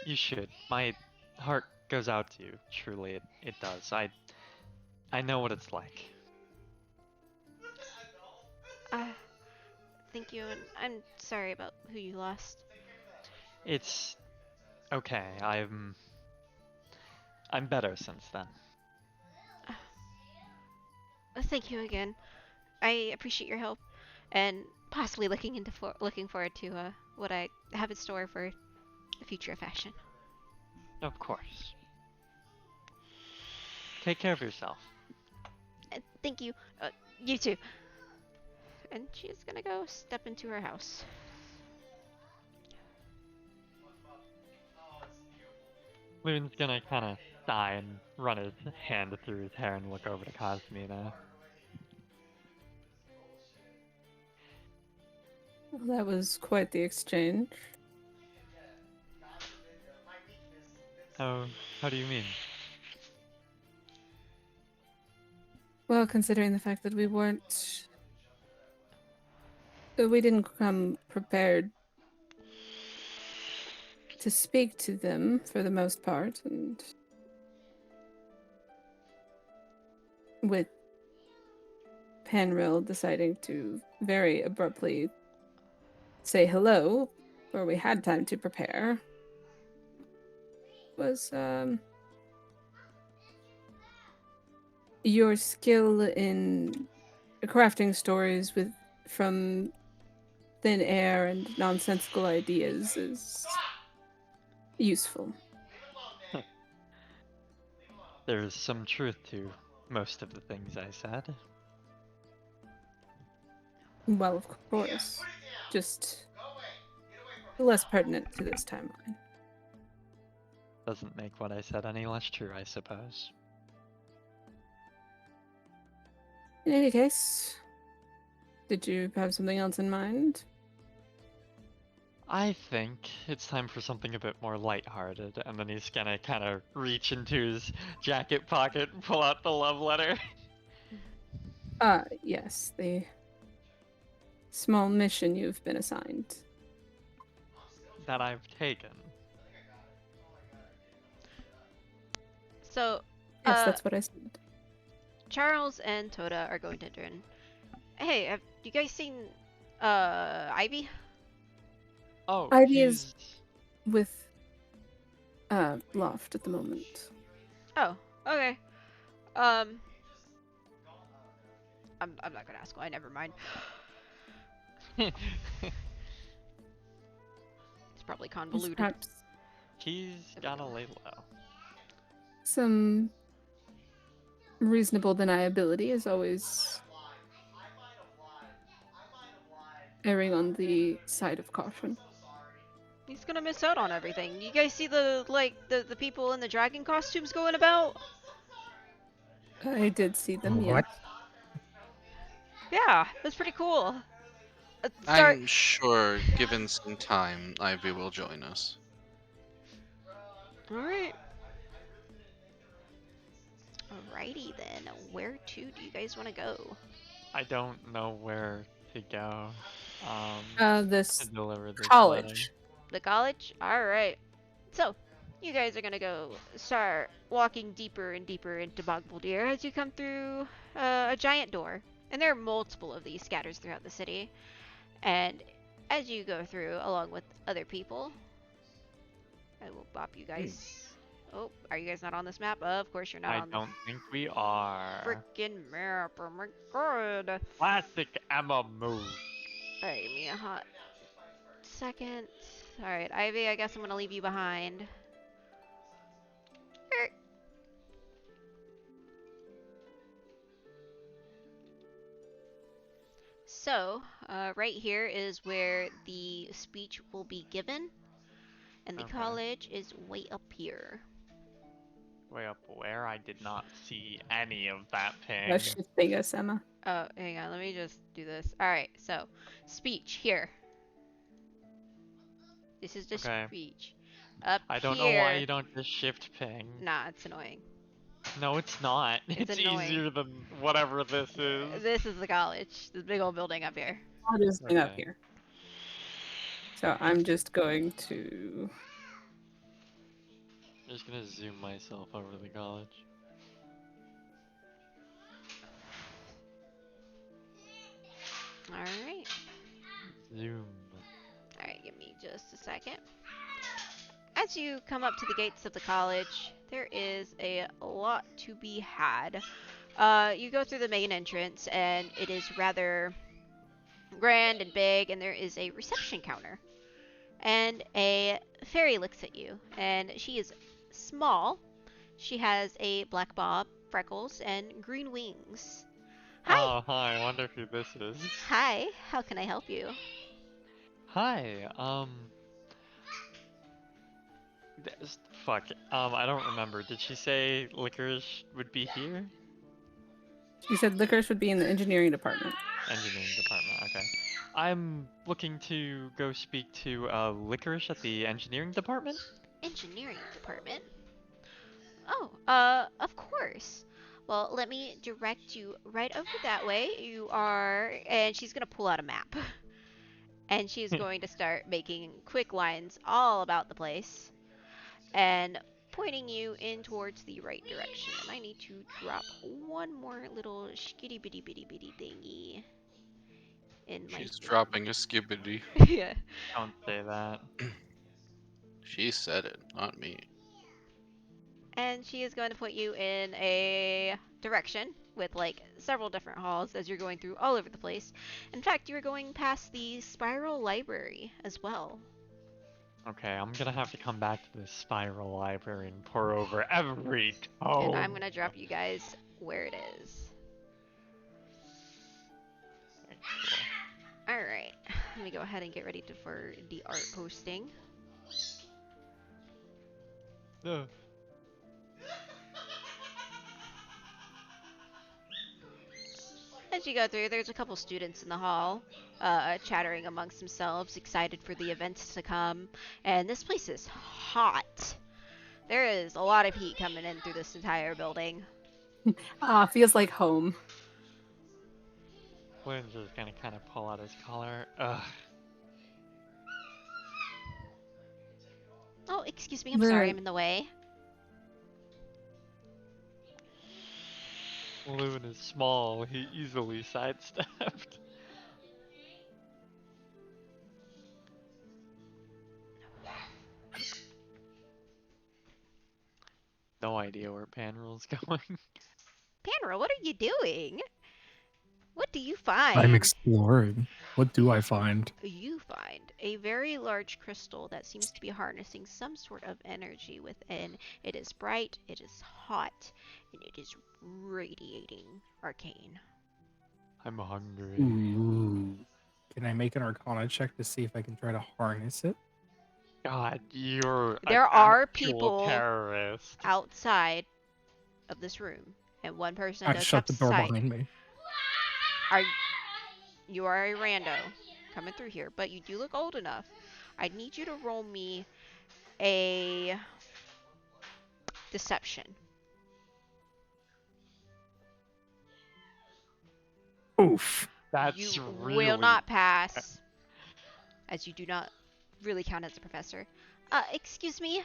You should. My heart goes out to you. Truly, it does. I know what it's like. Thank you, and I'm sorry about who you lost. It's okay. I'm better since then. Thank you again. I appreciate your help, and possibly looking forward to what I have in store for the future of fashion. Of course. Take care of yourself. Thank you. You too. And she's gonna go step into her house. Loon's gonna kind of sigh and run his hand through his hair and look over to Cosmina. Well, that was quite the exchange. How do you mean? Well, considering the fact that we didn't come prepared to speak to them for the most part, and with Penrill deciding to very abruptly say hello, where we had time to prepare, was your skill in crafting stories from thin air and nonsensical ideas is useful. There's some truth to most of the things I said. Well, of course, just less pertinent to this timeline. Doesn't make what I said any less true, I suppose. In any case, did you have something else in mind? I think it's time for something a bit more lighthearted, and then he's gonna kind of reach into his jacket pocket and pull out the love letter. Yes, the small mission you've been assigned. That I've taken. So, Yes, that's what I said. Charles and Toda are going to enter in. Hey, have you guys seen Ivy? Oh, Ivy is with Loft at the moment. Oh, okay. I'm not gonna ask why. Never mind. It's probably convoluted. Perhaps He's gotta lay low. some reasonable deniability is always erring on the side of caution. He's gonna miss out on everything. You guys see the people in the dragon costumes going about? I did see them, What? yes. Yeah, that's pretty cool. Sorry. I'm sure, given some time, Ivy will join us. Alright. Alrighty then. Where to do you guys want to go? I don't know where to go. This To deliver this college. The college? Alright. So, you guys are gonna go start walking deeper and deeper into Bogbuldir as you come through a giant door. And there are multiple of these scattered throughout the city. And as you go through, along with other people, I will bop you guys. Oh, are you guys not on this map? Of course you're not I on don't think we are. the frickin' map. Oh my god. Classic Emma move. Alright, give me a hot second. Alright, Ivy, I guess I'm gonna leave you behind. Er. So, right here is where the speech will be given. And the Okay. college is way up here. Way up where? I did not see any of that ping. That's shifting us, Emma. Oh, hang on, let me just do this. Alright, so, speech, here. This is the Okay. speech. Up I don't here. know why you don't just shift ping. Nah, it's annoying. No, it's not. It's It's annoying. easier than whatever this is. This is the college. This big old building up here. I'll just hang up Okay. here. So I'm just going to... I'm just gonna zoom myself over the college. Alright. Zoom. Alright, give me just a second. As you come up to the gates of the college, there is a lot to be had. You go through the main entrance, and it is rather grand and big, and there is a reception counter. And a fairy looks at you, and she is small. She has a black bob, freckles, and green wings. Hi. Oh, hi. I wonder who this is. Hi. How can I help you? Hi. Fuck. I don't remember. Did she say Licorice would be here? She said Licorice would be in the engineering department. Engineering department. Okay. I'm looking to go speak to Licorice at the engineering department. Engineering department? Oh, of course. Well, let me direct you right over that way. You are, and she's gonna pull out a map. And she's going to start making quick lines all about the place. And pointing you in towards the right direction. And I need to drop one more little skitty bitty bitty bitty thingy in my She's thing. dropping a skibbity. Yeah. Don't say that. She said it, not me. And she is going to put you in a direction with like several different halls as you're going through all over the place. In fact, you're going past the Spiral Library as well. Okay, I'm gonna have to come back to this spiral library and pour over every tome. And I'm going to drop you guys where it is. Okay, cool. Alright, let me go ahead and get ready for the art posting. Ugh. As you go through, there's a couple students in the hall, chattering amongst themselves, excited for the events to come. And this place is hot. There is a lot of heat coming in through this entire building. Feels like home. Lynn's just gonna kind of pull out his collar. Ugh. Oh, excuse me, I'm sorry, Right. I'm in the way. Lewin is small. He easily sidestepped. No idea where Panrul's going. Panra, what are you doing? What do you find? I'm exploring. What do I find? You find a very large crystal that seems to be harnessing some sort of energy within. It is bright, it is hot, and it is radiating arcane. I'm hungry. Ooh. Can I make an Arcana check to see if I can try to harness it? God, you're There an are actual people terrorist. outside of this room, and one person I does shut have the door sight. behind me. You are a rando coming through here, but you do look old enough. I need you to roll me a deception. Oof. That's You really will not pass, as you do not really count as a professor. Excuse me?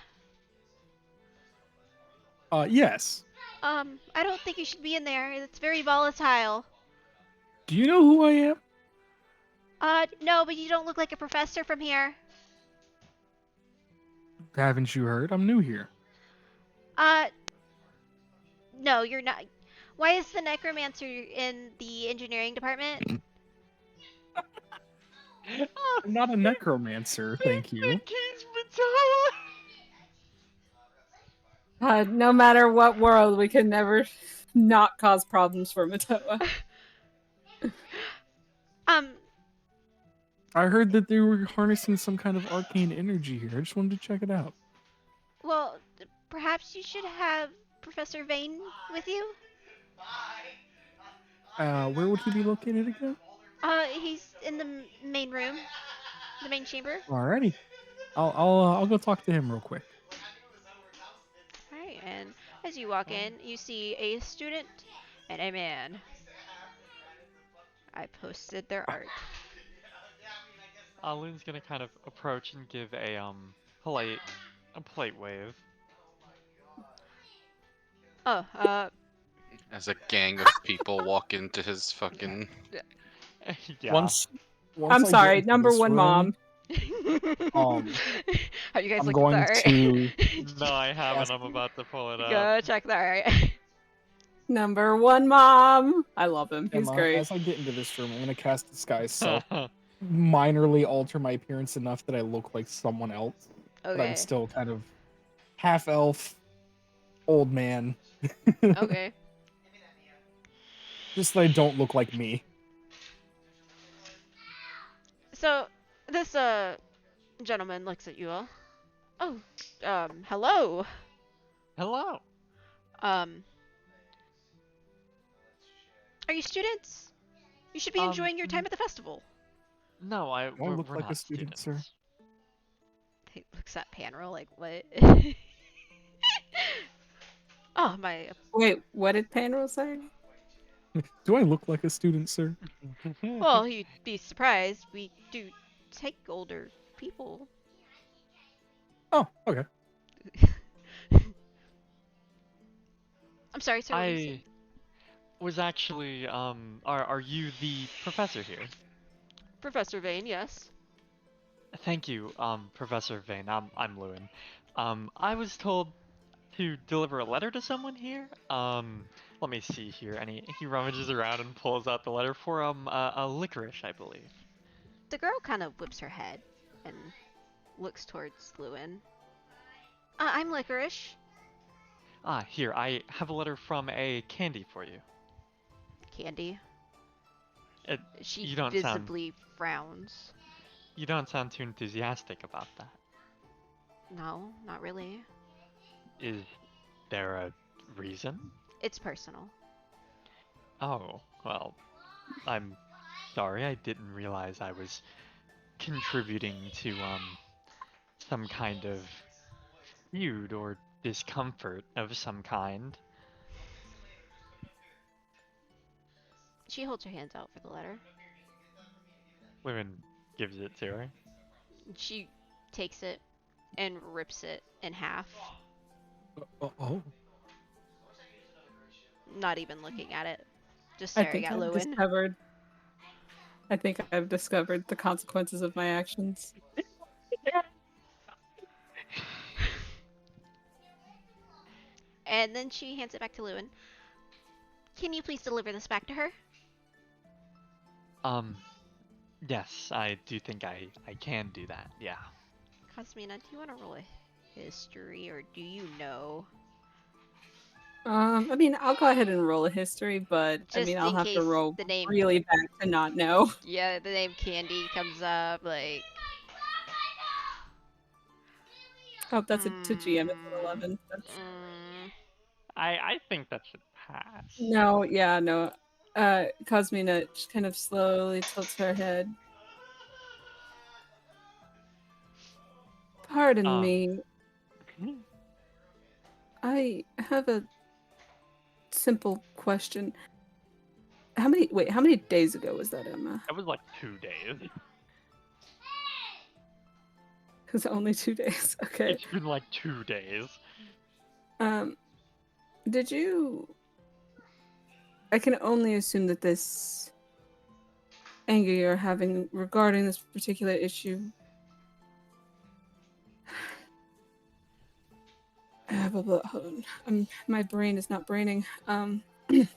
Yes. I don't think you should be in there. It's very volatile. Do you know who I am? No, but you don't look like a professor from here. Haven't you heard? I'm new here. No, you're not. Why is the necromancer in the engineering department? I'm not a necromancer, thank you. Keith No matter what world, we can never not cause problems for Matoa. I heard that they were harnessing some kind of arcane energy here. I just wanted to check it out. Well, perhaps you should have Professor Vane with you? Where would he be located again? He's in the main room, the main chamber. Alrighty. I'll go talk to him real quick. Alright, and as you walk in, you see a student and a man. I posted their art. Lynn's gonna kind of approach and give a polite wave. Oh, As a gang of people walk into his fucking. Yeah. Once I'm I sorry, get into number this one room, mom. How you guys I'm looking? going Alright. to. No, I haven't. I'm about to pull it up. Go check that. Alright. Number one, mom. I love him. He's Emma, great. as I get into this room, I'm gonna cast Disguise Self. Minorly alter my appearance enough that I look like someone else, but I'm Okay. still kind of half elf, old man. Okay. Just that I don't look like me. So this gentleman looks at you all. Oh, hello. Hello. Um, are you students? You should be enjoying your time at the festival. No, Do I look we're like a not student, sir? students. He looks at Panro like, what? Oh, my. Wait, what did Panro say? Do I look like a student, sir? Well, you'd be surprised. We do take older people. Oh, okay. I'm sorry, sir. What were you saying? I was actually are you the professor here? Professor Vane, yes. Thank you, Professor Vane. I'm Lewin. I was told to deliver a letter to someone here. Let me see here. And he rummages around and pulls out the letter for a licorice, I believe. The girl kind of whips her head and looks towards Lewin. I'm Licorice. Ah, here, I have a letter from a Candy for you. Candy. It, She you don't sound- visibly frowns. You don't sound too enthusiastic about that. No, not really. Is there a reason? It's personal. Oh, well, I'm sorry, I didn't realize I was contributing to, some kind of feud or discomfort of some kind. She holds her hands out for the letter. Lewin gives it to her. She takes it and rips it in half, Oh. not even looking at it, just I staring think at I've Lewin. discovered. I think I've discovered the consequences of my actions. And then she hands it back to Lewin. Can you please deliver this back to her? Yes, I do think I can do that, yeah. Cosmina, do you want to roll a history, or do you know? I mean, I'll go ahead and roll a history, but Just I mean, I'll in have case to roll the name, really bad to not know. yeah, the name Candy comes up, like, Oh, that's to GM. It's an 11. That's... I think that should pass. No, yeah, no. Cosmina just kind of slowly tilts her head. Pardon me. I have a simple question. How many days ago was that, Emma? That was like 2 days. It was only 2 days. Okay. It's been like 2 days. Did you... I can only assume that this anger you're having regarding this particular issue... hold on. My brain is not braining. Let me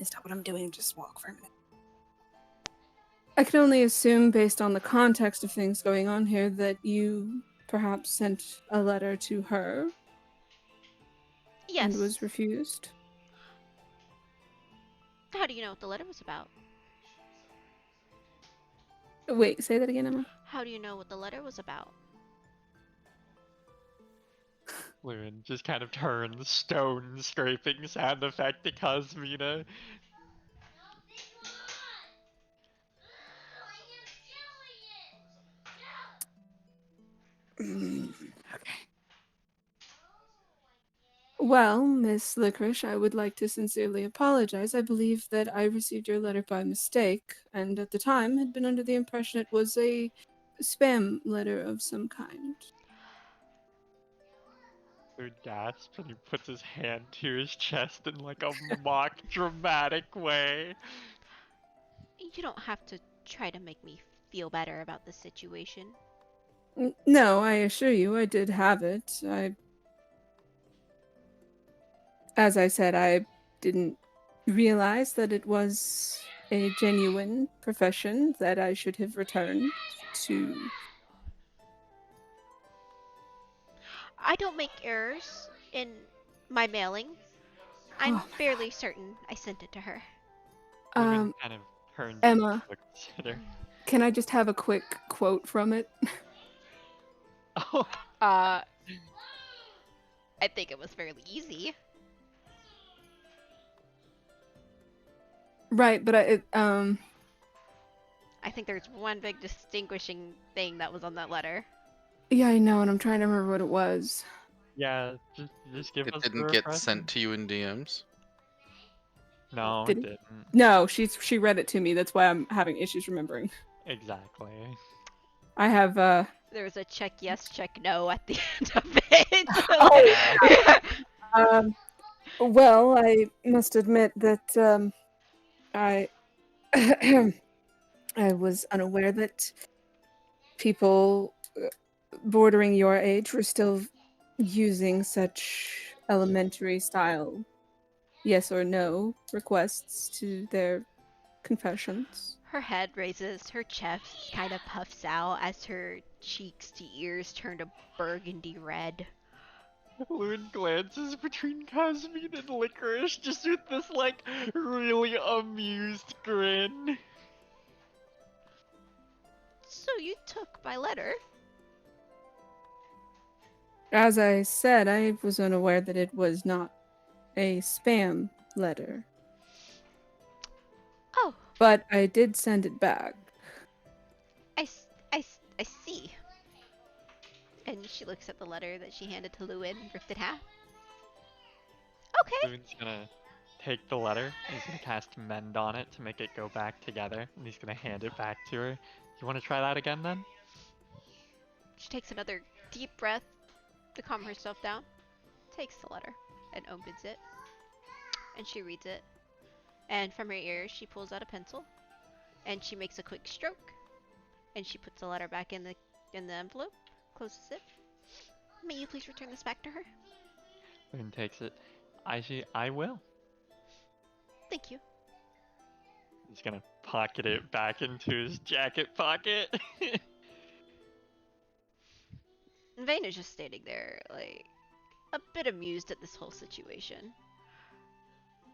stop what I'm doing and just walk for a minute. I can only assume, based on the context of things going on here, that you perhaps sent a letter to her yes. and was refused. How do you know what the letter was about? Wait, say that again, Emma. How do you know what the letter was about? Lewin just kind of turns, stone scraping sound effect to Cosmina. Okay. Well, Miss Licorice, I would like to sincerely apologize. I believe that I received your letter by mistake, and at the time had been under the impression it was a spam letter of some kind. Lewin gasps and he puts his hand to his chest in like a mock dramatic way. You don't have to try to make me feel better about the situation. No, I assure you, I did have it. As I said, I didn't realize that it was a genuine profession that I should have returned to. I don't make errors in my mailing. I'm Oh, fairly certain I sent it to her. Lewin kind of turns Emma. and looks at her. Can I just have a quick quote from it? Oh, I think it was fairly easy. Right, but I think there's one big distinguishing thing that was on that letter. yeah, I know, and I'm trying to remember what it was. yeah, just give It us the didn't get refresher. sent to you in DMs. No, Did it it? didn't. No, she read it to me. That's why I'm having issues remembering. Exactly. I have There was a check yes, check no at the end of it. Oh, well, I must admit that I I was unaware that people bordering your age were still using such elementary style yes or no requests to their confessions. Her head raises, her chest kind of puffs out as her cheeks to ears turn a burgundy red. Lewin glances between Casmine and Licorice just with this, like, really amused grin. So you took my letter? As I said, I was unaware that it was not a spam letter, Oh, but I did send it back. I see. And she looks at the letter that she handed to Lewin, ripped it half. Okay. Lewin's gonna take the letter, he's gonna cast Mend on it to make it go back together, and he's gonna hand it back to her. You wanna try that again then? She takes another deep breath to calm herself down, takes the letter, and opens it. And she reads it. And from her ears, she pulls out a pencil, and she makes a quick stroke, and she puts the letter back in the envelope, closes it. May you please return this back to her? Lewin takes it. I will. Thank you. He's gonna pocket it back into his jacket pocket. Vane is just standing there, like, a bit amused at this whole situation.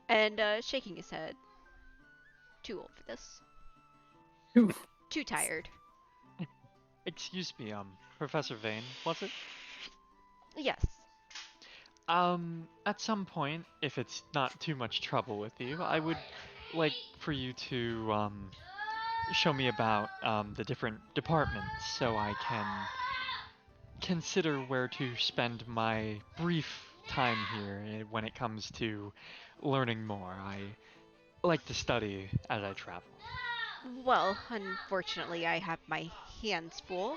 And shaking his head. Too old for this. Too tired. Excuse me, Professor Vane, was it? Yes. At some point, if it's not too much trouble with you, I would like for you to, show me about, the different departments so I can consider where to spend my brief time here when it comes to learning more. I like to study as I travel. Well, unfortunately, I have my hands full,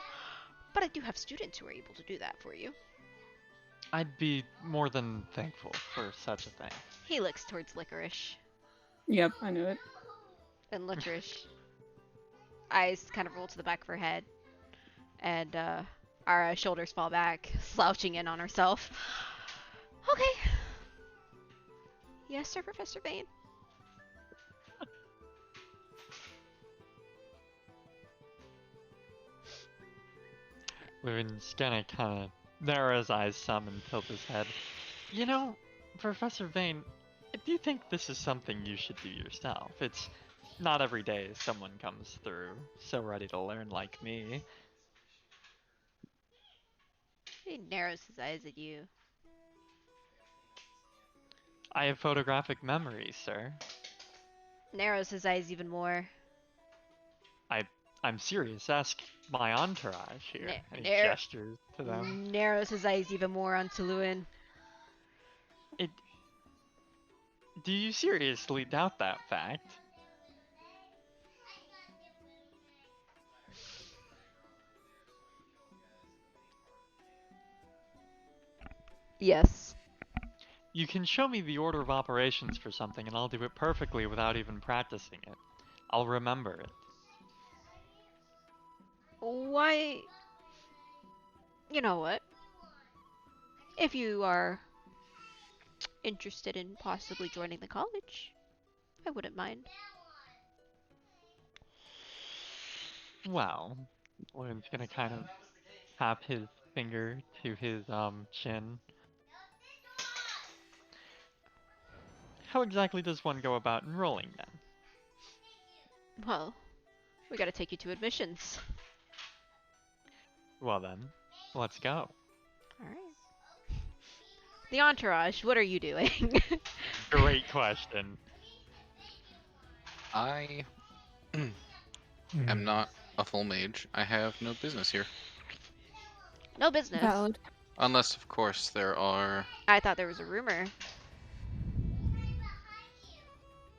but I do have students who are able to do that for you. I'd be more than thankful for such a thing. He looks towards Licorice, Yep, I knew it. and Licorice eyes kind of roll to the back of her head, and our shoulders fall back, slouching in on herself. Okay. Yes, sir, Professor Vane. Lewin's gonna kind of narrow his eyes some and tilt his head. You know, Professor Vane, do you think this is something you should do yourself? It's not every day someone comes through so ready to learn like me. He narrows his eyes at you. I have photographic memory, sir. Narrows his eyes even more. I'm serious. Ask my entourage here. And he Nar- gestures to them. Narrows his eyes even more onto Lewin. Do you seriously doubt that fact? Yes. You can show me the order of operations for something and I'll do it perfectly without even practicing it. I'll remember it. Why You know what? If you are interested in possibly joining the college, I wouldn't mind. Well, Loon's gonna kind of tap his finger to his chin. How exactly does one go about enrolling then? Well, we gotta take you to admissions. Well then, let's go. Alright. The entourage, what are you doing? Great question. I am not a full mage. I have no business here. No business. Valid. Unless, of course, there are. I thought there was a rumor.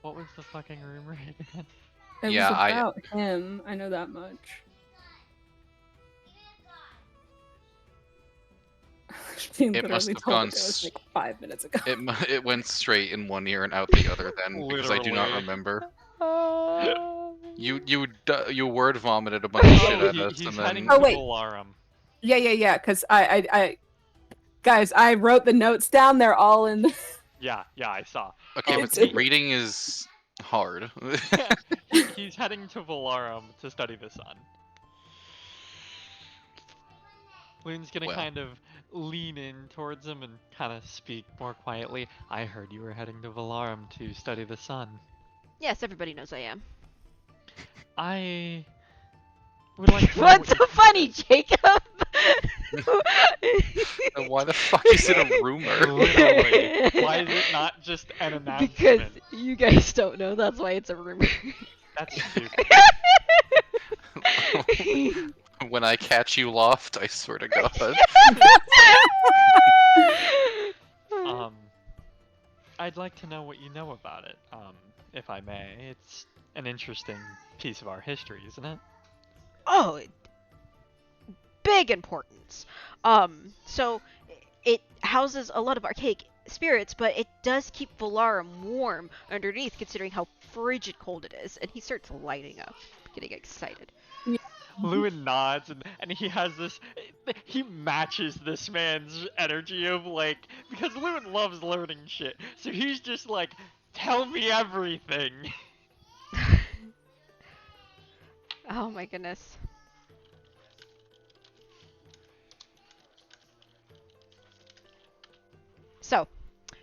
What was the fucking rumor again? It Yeah, was about him. I know that much. She It must literally have told gone me that was s- like 5 minutes ago. It went straight in one ear and out the other then because I do not Literally. remember. Oh. You word vomited a bunch of shit Oh, at us he's and heading then Oh, to wait. Volarum. Yeah, because I guys, I wrote the notes down. They're all in the... Yeah, I saw. okay, but It's- reading is hard. He's heading to Volarum to study the sun. Loon's gonna Well. kind of lean in towards him and kind of speak more quietly. I heard you were heading to Volarum to study the sun. Yes, everybody knows I am. I would like to know What's what so funny, Jacob? Then why the fuck is it a rumor? Literally. Why is it not just an announcement? Because you guys don't know, that's why it's a rumor. That's stupid. When I catch you loft, I swear to God. I'd like to know what you know about it, if I may. It's an interesting piece of our history, isn't it? Oh, big importance. So it houses a lot of archaic spirits, but it does keep Volarum warm underneath, considering how frigid cold it is. And he starts lighting up, getting excited. Lewin nods and he has this, he matches this man's energy of like, because Lewin loves learning shit, so he's just like, tell me everything. Oh my goodness. So,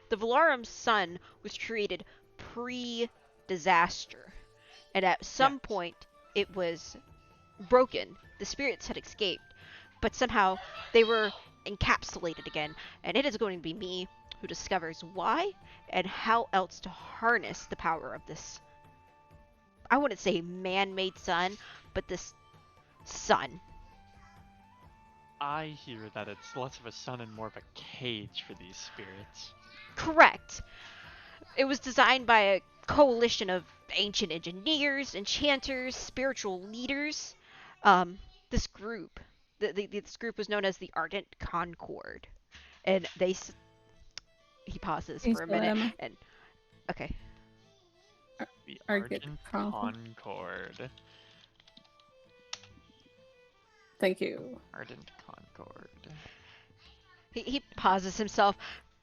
the Volarum sun was created pre-disaster, and at some Yes. point it was broken. The spirits had escaped, but somehow they were encapsulated again, and it is going to be me who discovers why and how else to harness the power of this, I wouldn't say man-made sun, but this sun. I hear that it's less of a sun and more of a cage for these spirits. Correct. It was designed by a coalition of ancient engineers, enchanters, spiritual leaders. This group, this group was known as the Ardent Concord, and he pauses for a minute, and okay. The Argent Argent Concord. Concord. Thank you. Ardent Concord. He pauses himself,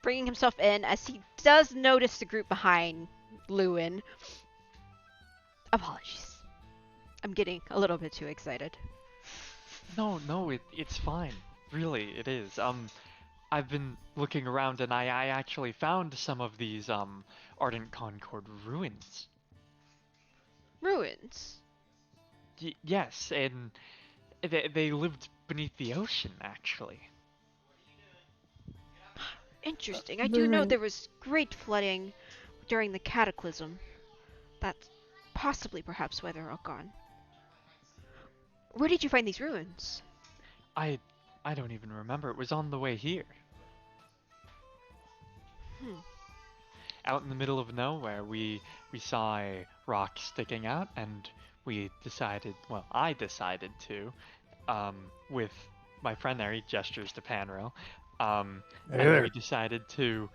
bringing himself in as he does notice the group behind Lewin. Apologies. I'm getting a little bit too excited. No, it's fine. Really, it is. I've been looking around and I actually found some of these, Ardent Concord ruins. Ruins. Yes, and they lived beneath the ocean, actually. Interesting. I do know Ruin. there was great flooding during the cataclysm. That's possibly perhaps why they're all gone. Where did you find these ruins? I don't even remember. It was on the way here. Out in the middle of nowhere, we saw a rock sticking out, and we decided, well, I decided to, with my friend there, he gestures to Panro, and there. we decided to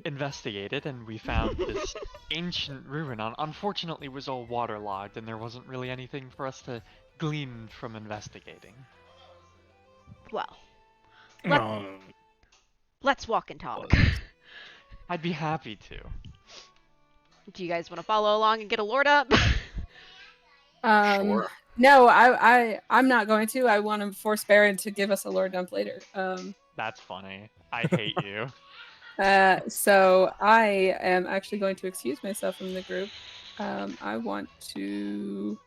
investigate it, and we found this ancient ruin. Unfortunately, it was all waterlogged, and there wasn't really anything for us to glean from investigating. Well, Let- Oh, Let's walk and talk. I'd be happy to. Do you guys want to follow along and get a lord up? Sure. No, I'm not going to. I want to force Baron to give us a lore dump later. That's funny. I hate you. So I am actually going to excuse myself from the group. I want to.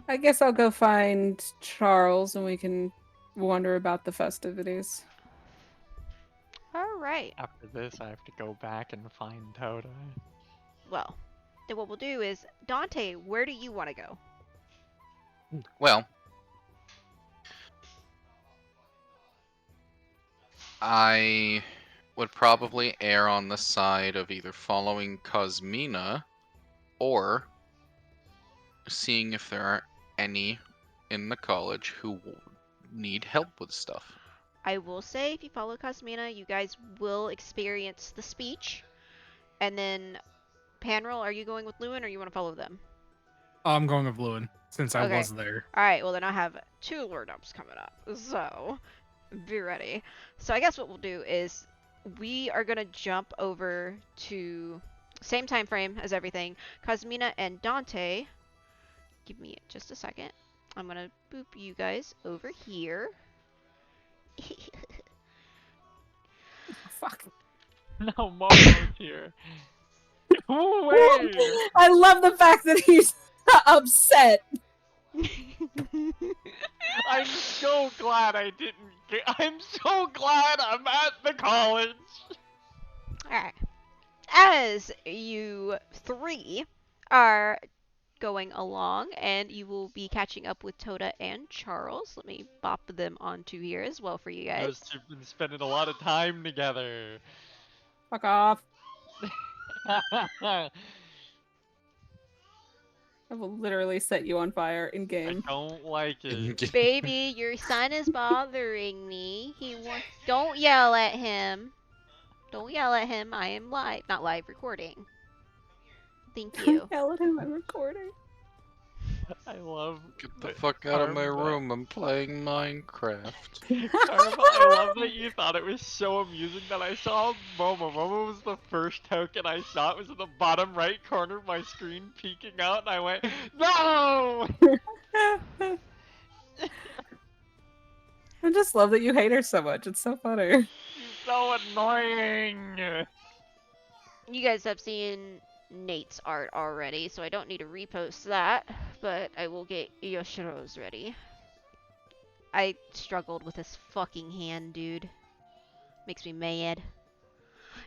I guess I'll go find Charles and we can wander about the festivities. All right. After this, I have to go back and find Toda. Well, then what we'll do is, Dante, where do you want to go? Well, I would probably err on the side of either following Cosmina or seeing if there are any in the college who need help with stuff. I will say, if you follow Cosmina, you guys will experience the speech. And then, Panrel, are you going with Lewin or you want to follow them? I'm going with Lewin since I Okay. was there. Alright, well then I have 2 lore dumps coming up, so be ready. So I guess what we'll do is we are gonna jump over to same time frame as everything. Cosmina and Dante. Give me just a second. I'm gonna boop you guys over here. Fuck. No, Momo's here. Wait! I love the fact that he's upset. I'm so glad I didn't get. I'm so glad I'm at the college. Alright. As you 3 are going along, and you will be catching up with Toda and Charles. Let me bop them onto here as well for you guys. Those two have been spending a lot of time together. Fuck off. I I will literally set you on fire in game. don't like it. Baby, your son is bothering me. Don't yell at him. Don't yell at him. I am live, not live, recording. Thank you. Hell at him, I'm recording. I love. Get the fuck out of my Karma. room, I'm playing Minecraft. Karma, I love that you thought it was so amusing that I saw Momo. Momo was the first token I saw. It was in the bottom right corner of my screen peeking out, and I went, no! I just love that you hate her so much. It's so funny. She's so annoying! You guys have seen Nate's art already, so I don't need to repost that, but I will get Yoshiro's ready. I struggled with this fucking hand, dude. Makes me mad.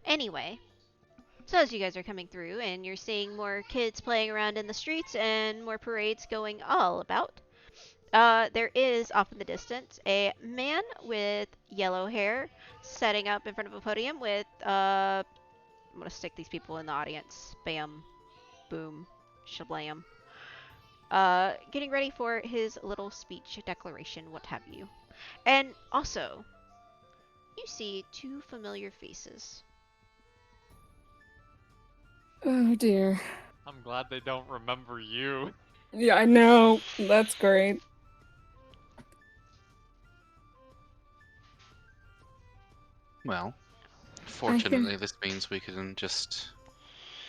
Anyway, so as you guys are coming through and you're seeing more kids playing around in the streets and more parades going all about, there is off in the distance a man with yellow hair setting up in front of a podium with I'm gonna stick these people in the audience. Bam, boom, shablam. Getting ready for his little speech, declaration, what have you. And also, you see 2 familiar faces. Oh dear. I'm glad they don't remember you. Yeah, I know. That's great. Well, fortunately, this means we can just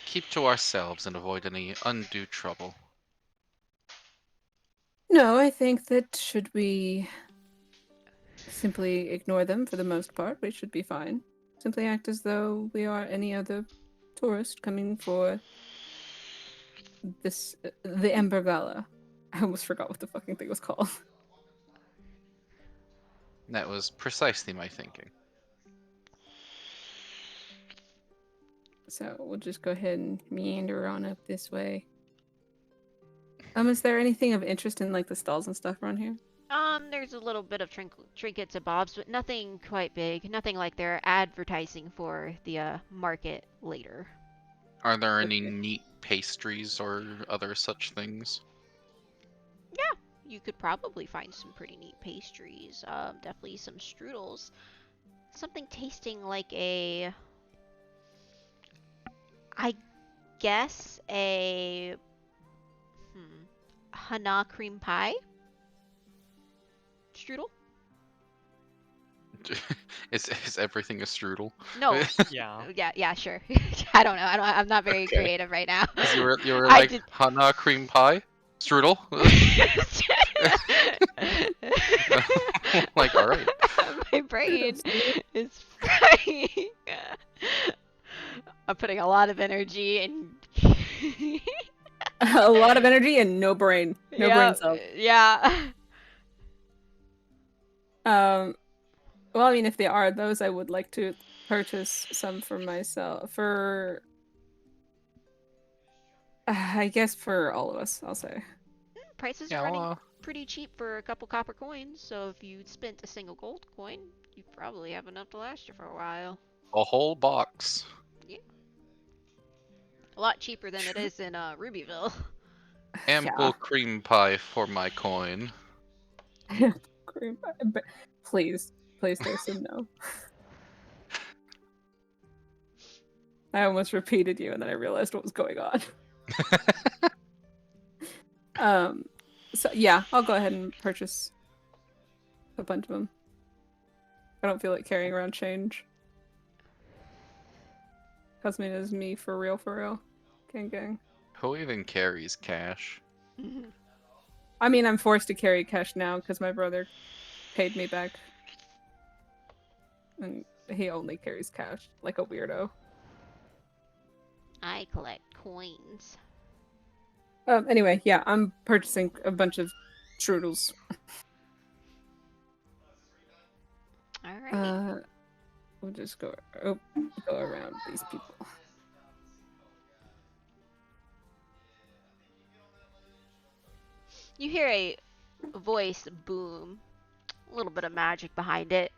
keep to ourselves and avoid any undue trouble. No, I think that should we simply ignore them for the most part, we should be fine. Simply act as though we are any other tourist coming for this, the Ember Gala. I almost forgot what the fucking thing was called. That was precisely my thinking. So we'll just go ahead and meander on up this way. Is there anything of interest in like the stalls and stuff around here? There's a little bit of trinkets and bobs, but nothing quite big. Nothing like they're advertising for the market later. Are there any Okay. neat pastries or other such things? Yeah, you could probably find some pretty neat pastries. Definitely some strudels. Something tasting like I guess a Hana cream pie strudel. Is everything a strudel? No. Yeah. Yeah, sure. I don't know. I'm not very Okay. creative right now. 'Cause you were I like did. Hana cream pie strudel. Like, all right. My brain is frying. I'm putting a lot of energy and A lot of energy and no brain. No brain cells. Yeah. Well, I mean, if they are those, I would like to purchase some for myself. For, I guess for all of us, I'll say. Prices Yeah, are running well, pretty cheap for a couple copper coins, so if you spent a single gold coin, you probably have enough to last you for a while. a whole box. A lot cheaper than it is in Rubyville. Ample cream pie for my coin. Cream pie, but please, Thurston, no. I almost repeated you, and then I realized what was going on. So yeah, I'll go ahead and purchase a bunch of them. I don't feel like carrying around change. Cosmina is me for real, gang. Who even carries cash? I mean, I'm forced to carry cash now because my brother paid me back, and he only carries cash like a weirdo. I collect coins. Anyway, yeah, I'm purchasing a bunch of strudels. Alright. We'll just go around these people. You hear a voice boom. A little bit of magic behind it.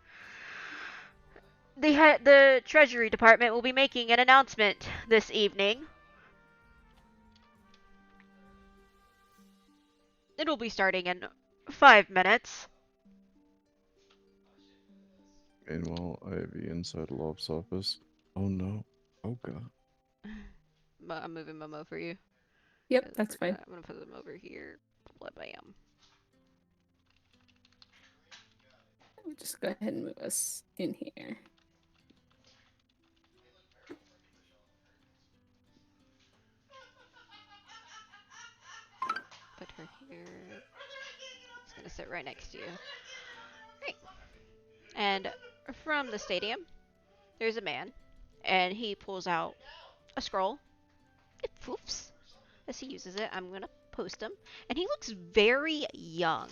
The Treasury Department will be making an announcement this evening. It'll be starting in 5 minutes. Meanwhile, Ivy inside Lob's office. Oh no. Oh god. I'm moving Momo for you. Yep, that's fine. I'm gonna put them over here. Bam. We'll just go ahead and move us in here. Put her here. It's gonna sit right next to you. Great. And from the stadium, there's a man, and he pulls out a scroll. It poofs as he uses it. I'm gonna post him, and he looks very young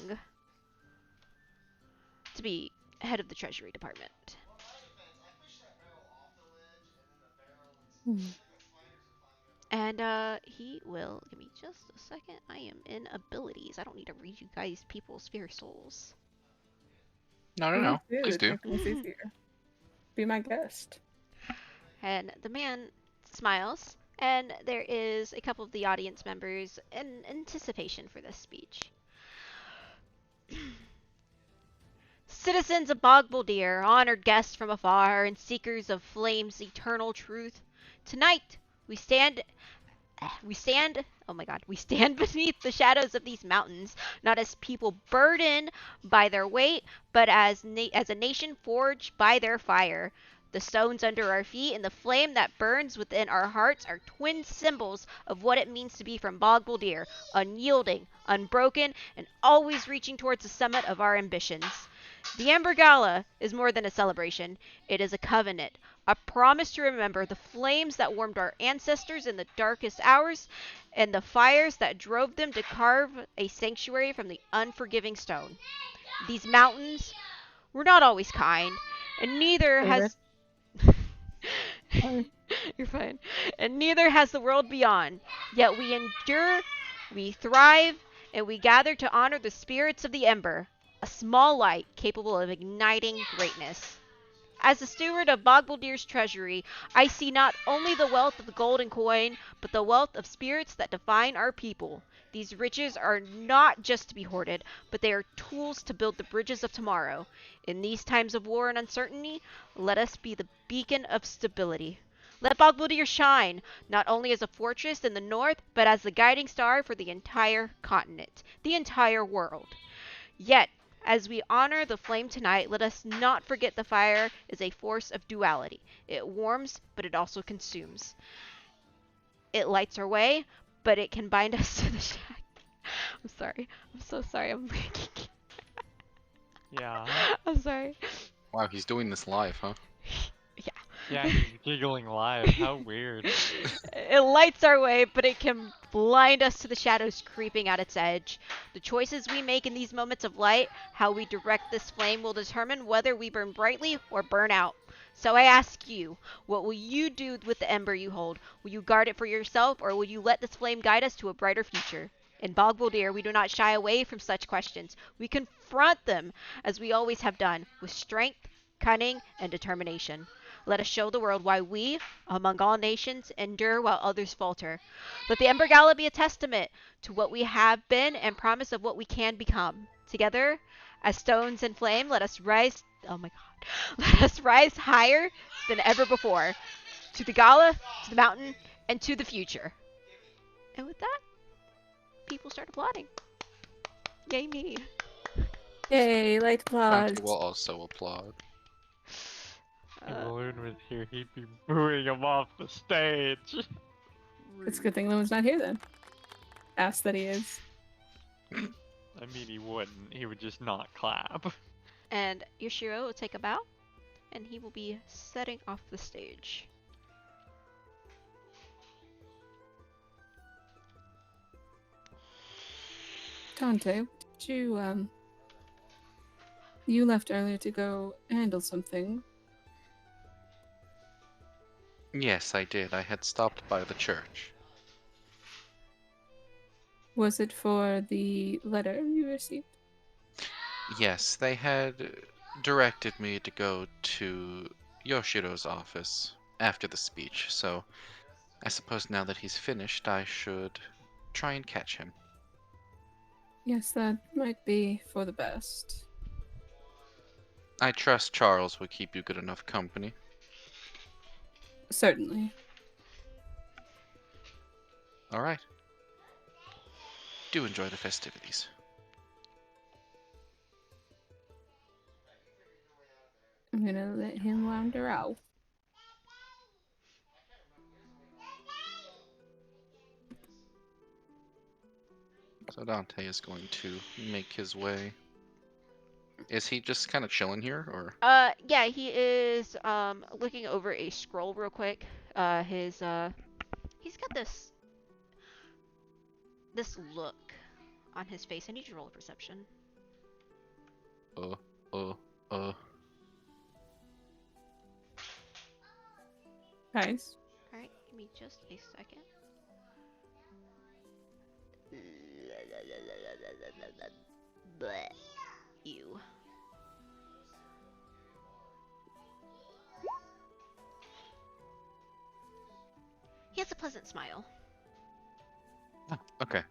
to be head of the Treasury Department. And he will give me just a second. I am in abilities. I don't need to read you guys people's fear souls. No. Please do. Be my guest. And the man smiles, and there is a couple of the audience members in anticipation for this speech. Citizens of Bog Buldir, honored guests from afar, and seekers of flame's eternal truth, tonight we stand beneath the shadows of these mountains, not as people burdened by their weight, but as a nation forged by their fire. The stones under our feet and the flame that burns within our hearts are twin symbols of what it means to be from Bog Buldir, unyielding, unbroken, and always reaching towards the summit of our ambitions. The Ember Gala is more than a celebration. It is a covenant, a promise to remember the flames that warmed our ancestors in the darkest hours and the fires that drove them to carve a sanctuary from the unforgiving stone. These mountains were not always kind, and neither has... You're fine. And neither has the world beyond. Yet we endure, we thrive, and we gather to honor the spirits of the Ember, a small light capable of igniting greatness. As the steward of Bog Buldir's treasury, I see not only the wealth of the golden coin, but the wealth of spirits that define our people. These riches are not just to be hoarded, but they are tools to build the bridges of tomorrow. In these times of war and uncertainty, let us be the beacon of stability. Let Bog Buldir shine, not only as a fortress in the north, but as the guiding star for the entire continent, the entire world. Yet, As we honor the flame tonight, let us not forget the fire is a force of duality. It warms, but it also consumes. It lights our way, but it can bind us to the shack. I'm sorry. I'm so sorry. I'm leaking. Yeah. I'm sorry. Wow, he's doing this live, huh? Yeah, he's giggling live. How weird. It lights our way, but it can blind us to the shadows creeping at its edge. The choices we make in these moments of light, how we direct this flame, will determine whether we burn brightly or burn out. So I ask you, what will you do with the ember you hold? Will you guard it for yourself, or will you let this flame guide us to a brighter future? In Bog Voldir, we do not shy away from such questions. We confront them, as we always have done, with strength, cunning, and determination. Let us show the world why we, among all nations, endure while others falter. Let the Ember Gala be a testament to what we have been and promise of what we can become. Together, as stones in flame, let us rise. Oh my god. Let us rise higher than ever before. To the gala, to the mountain, and to the future. And with that, people start applauding. Yay me. Yay, light applause. Dante will also applaud. If Loon was here, he'd be booing him off the stage. It's a good thing Lowen's not here then. Ass that he is. I mean, he wouldn't. He would just not clap. And Yoshiro will take a bow, and he will be setting off the stage. Dante, did you, you left earlier to go handle something. Yes, I did. I had stopped by the church. Was it for the letter you received? Yes, they had directed me to go to Yoshiro's office after the speech, so I suppose now that he's finished, I should try and catch him. Yes, that might be for the best. I trust Charles will keep you good enough company. Certainly. Alright. Do enjoy the festivities. I'm gonna let him wander out. So Dante is going to make his way. Is he just kind of chilling here, or? Yeah, he is looking over a scroll real quick. He's got this look on his face. I need you to roll a perception. Guys. All right, give me just a second. Bleh. Ew. He has a pleasant smile. Oh, okay.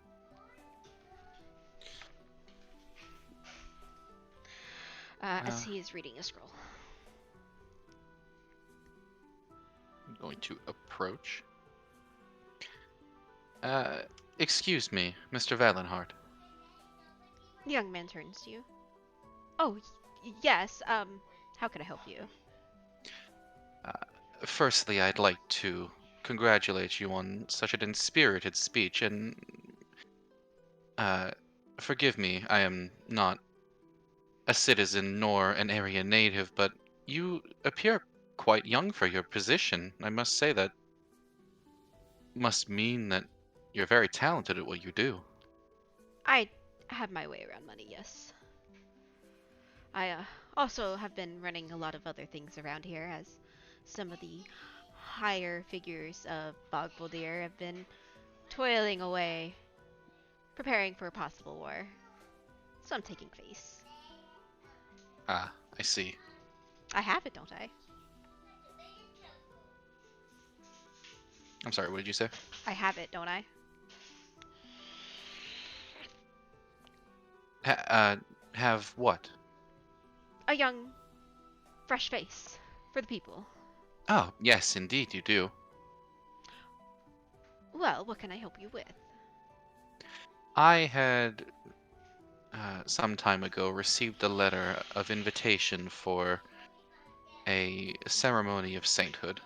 As he is reading a scroll. I'm going to approach. Excuse me, Mr. Valenhart. The young man turns to you. Oh, yes. How can I help you? Firstly, I'd like to congratulate you on such an inspirited speech, and forgive me, I am not a citizen nor an area native, but you appear quite young for your position. I must say that must mean that you're very talented at what you do. I have my way around money, yes. I also have been running a lot of other things around here, as some of the higher figures of Bog Voldir have been toiling away, preparing for a possible war. So I'm taking face. Ah, I see. I have it, don't I? I'm sorry, what did you say? I have it, don't I? Have what? A young, fresh face for the people. Oh, yes, indeed you do. Well, what can I help you with? I had some time ago, received a letter of invitation for a ceremony of sainthood.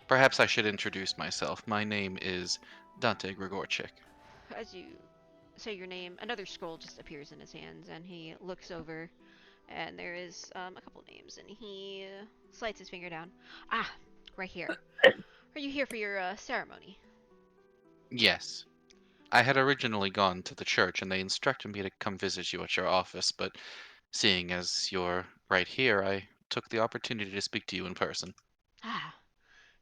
Perhaps I should introduce myself. My name is Dante Grigorchik. As you say your name, another scroll just appears in his hands, and he looks over, and there is a couple names, and he slides his finger down. Ah, right here. Are you here for your ceremony? Yes. I had originally gone to the church, and they instructed me to come visit you at your office, but seeing as you're right here, I took the opportunity to speak to you in person. Ah,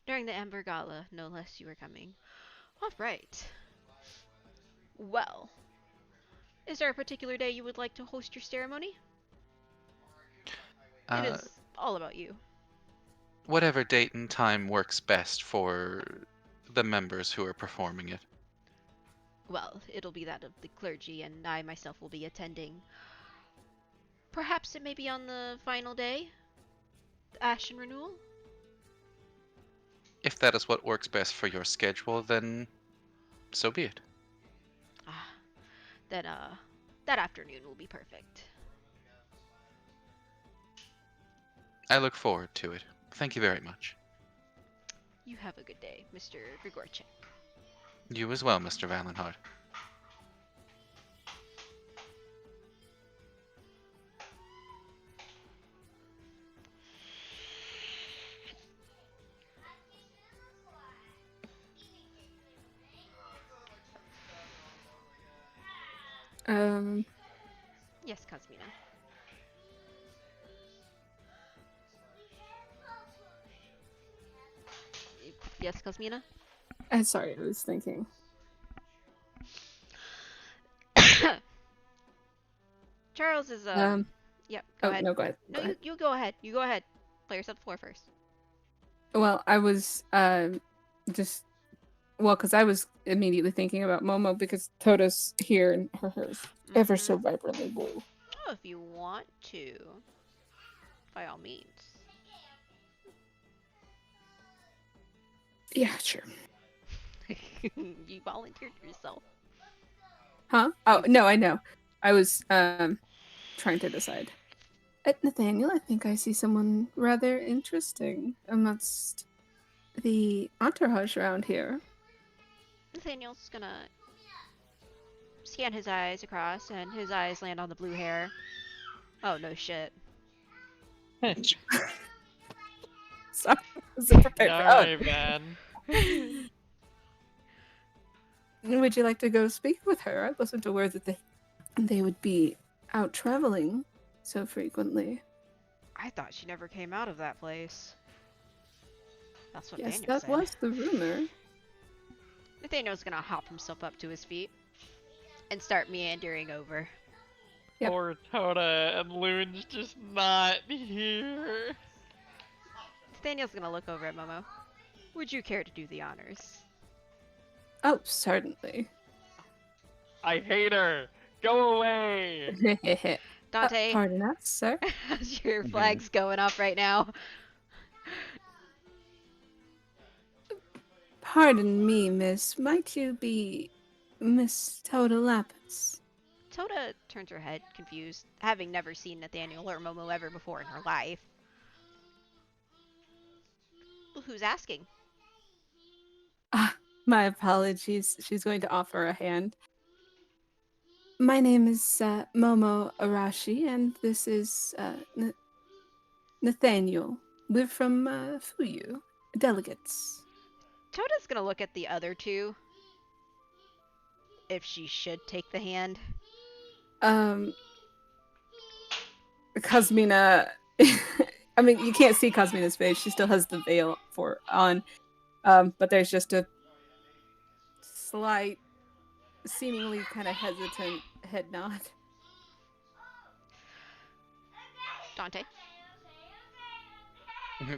during the Amber Gala, no less, you were coming. All right. Well, is there a particular day you would like to host your ceremony? It Uh, is all about you. whatever date and time works best for the members who are performing it. Well, it'll be that of the clergy, and I myself will be attending. Perhaps it may be on the final day? The Ashen Renewal? If that is what works best for your schedule, then so be it. Ah, then, that afternoon will be perfect. I look forward to it. Thank you very much. You have a good day, Mr. Grigorchik. You as well, Mr. Valenhart. Yes, Cosmina. Yes, Cosmina? Sorry, I was thinking. Charles is, yep, go Oh, ahead. no, go ahead. No, Go ahead. you go ahead. You go ahead. Play yourself the floor first. Well, I was just because I was immediately thinking about Momo because Toto's here and her hair is ever so Mhm. vibrantly blue. Oh, if you want to, by all means. Yeah, sure. You volunteered yourself. Huh? Oh no, I know. I was trying to decide. Nathaniel, I think I see someone rather interesting amongst the entourage around here. Nathaniel's gonna scan his eyes across, and his eyes land on the blue hair. Oh, no shit. Sorry, I wasn't prepared for. Alright, man. Would you like to go speak with her? I wasn't aware that they would be out traveling so frequently. I thought she never came out of that place. That's what Yes, Daniel that said. was the rumor. Nathaniel's gonna hop himself up to his feet and start meandering over. Yep. Poor Toda, and Loon's just not here. Nathaniel's gonna look over at Momo. Would you care to do the honors? Oh, certainly. I hate her. Go away. Dante, Pardon us, sir. how's your flags going off right now? Pardon me, miss. Might you be Miss Toda Lapis? Toda turns her head, confused, having never seen Nathaniel or Momo ever before in her life. Well, who's asking? Ah, my apologies. She's going to offer a hand. My name is Momo Arashi, and this is Nathaniel. We're from Fuyu, delegates. Toda's gonna look at the other two. If she should take the hand. Cosmina. I mean, you can't see Cosmina's face. She still has the veil on. But there's just a slight, seemingly kind of hesitant head nod. Dante.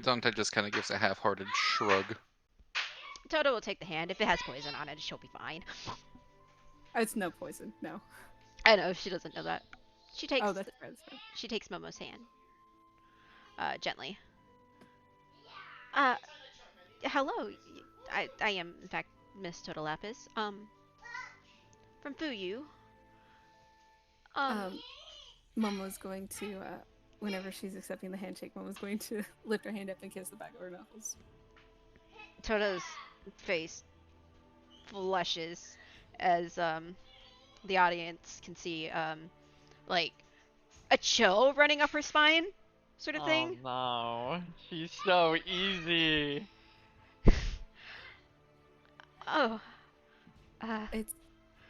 Dante just kind of gives a half-hearted shrug. Toda will take the hand. If it has poison on it, she'll be fine. It's no poison, no. I know, she doesn't know that. She takes Oh, that's fair. That's fair. she takes Momo's hand. Gently. Hello. I am, in fact, Miss Toda Lapis. From Fuyu. Momo's going to, whenever she's accepting the handshake, Momo's going to lift her hand up and kiss the back of her knuckles. Toto's face flushes as the audience can see like a chill running up her spine, sort of thing. Oh no, she's so easy. Oh, It's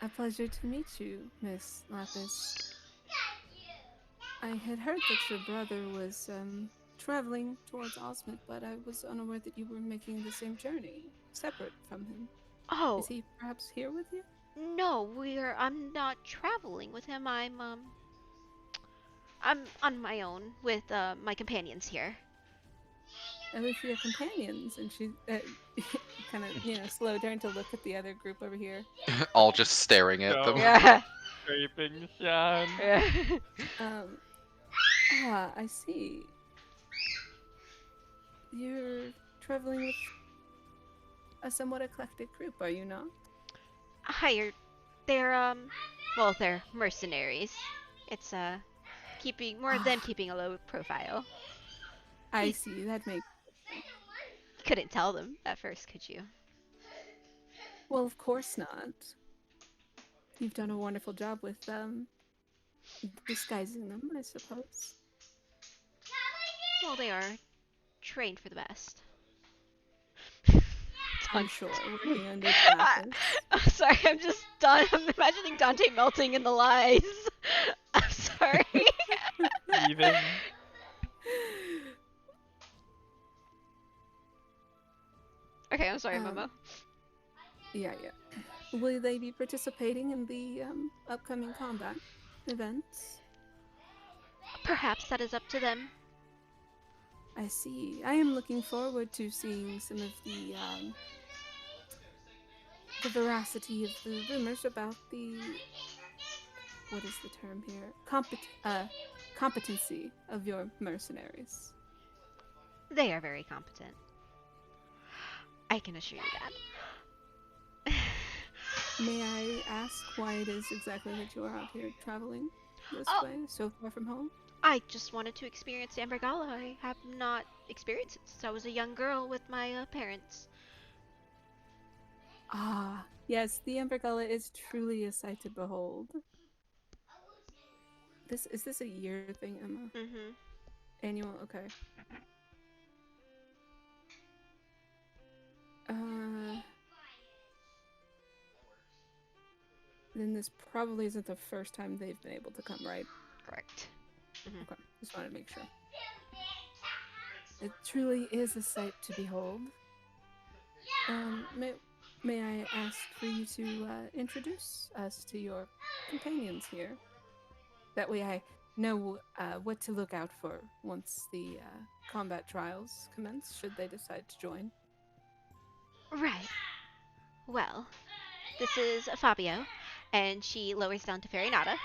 a pleasure to meet you, Miss Lapis. I had heard that your brother was traveling towards Osmond, but I was unaware that you were making the same journey, separate from him. oh Is he perhaps here with you? no, I'm not traveling with him. I'm on my own with my companions here. And with your companions, and she kind of, slow turn to look at the other group over here. All just staring at No. them. Yeah. Scraping sound. I see. You're traveling with a somewhat eclectic group, are you not? Hired. They're mercenaries. It's keeping more of them keeping a low profile. I see. That makes. You couldn't tell them at first, could you? Well, of course not. You've done a wonderful job with disguising them, I suppose. Well, they are trained for the best. I'm sure. Working under I'm practice. sorry, I'm just done. I'm imagining Dante melting in the lies. I'm sorry. Even. Okay, I'm sorry, Um, Momo. Yeah. Will they be participating in the upcoming combat events? Perhaps that is up to them. I see. I am looking forward to seeing some of the veracity of the rumors about the what is the term here? Competency of your mercenaries. They are very competent. I can assure you that. May I ask why it is exactly that you are out here traveling this Oh. way, so far from home? I just wanted to experience Amber Gala. I have not experienced it since I was a young girl with my parents. Ah, yes, the Amber Gala is truly a sight to behold. Is this a year thing, Emma? Mm-hmm. Annual, okay. Then this probably isn't the first time they've been able to come, right? Correct. Okay, just wanted to make sure. It truly is a sight to behold. May I ask for you to introduce us to your companions here? That way I know what to look out for once the combat trials commence, should they decide to join. Right. Well, this is Fabio, and she lowers down to Farinata.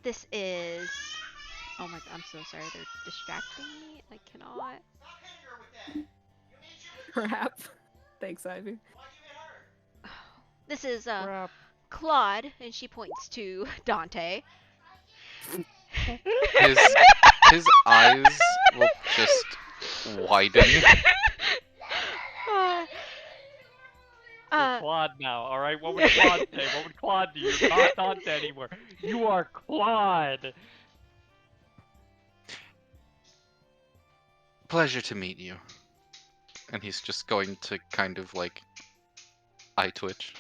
This is... Oh my god, I'm so sorry. They're distracting me. I cannot... Crap. Thanks, Ivy. This is Crap. Claude, and she points to Dante. His eyes will just widen. You're Claude now, alright? What would Claude say? What would Claude do? You're not Dante anymore. You are Claude! Pleasure to meet you. And he's just going to kind of like eye twitch.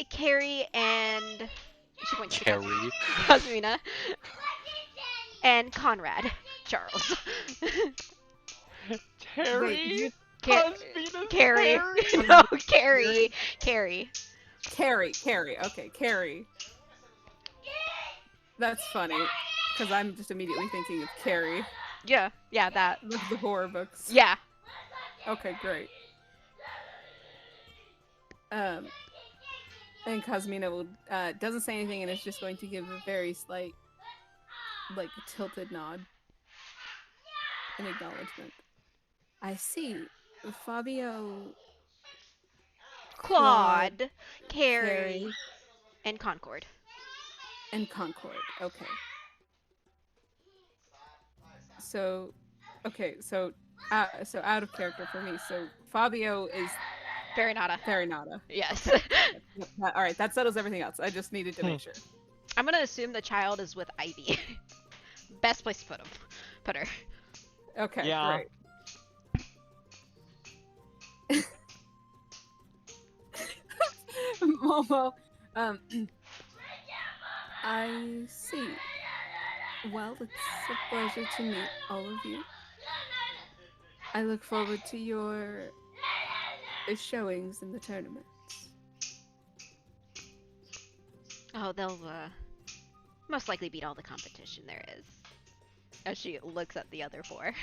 Carrie and... She points to Carrie. Cosmina. And Conrad. Charles. Terry? Car- Cosmina's Carrie. Terry? No, Carrie. Carrie. Carrie. Okay, Carrie. That's funny, because I'm just immediately thinking of Carrie, Yeah, that. the horror books. Yeah. Okay, great. And Cosmina will doesn't say anything and is just going to give a very slight, like, tilted nod in acknowledgement. I see. Fabio Claude, Carrie, Carrie, and Concord. and Concord. Okay. So, okay, so out of character for me. So Fabio is Farinata. Farinata. Yes. All right, that settles everything else. I just needed to make sure. I'm gonna assume the child is with Ivy. Best place to put her. Okay, Yeah. great. Well, I see. Well, it's a pleasure to meet all of you. I look forward to your showings in the tournaments. Oh, they'll most likely beat all the competition there is. As she looks at the other four.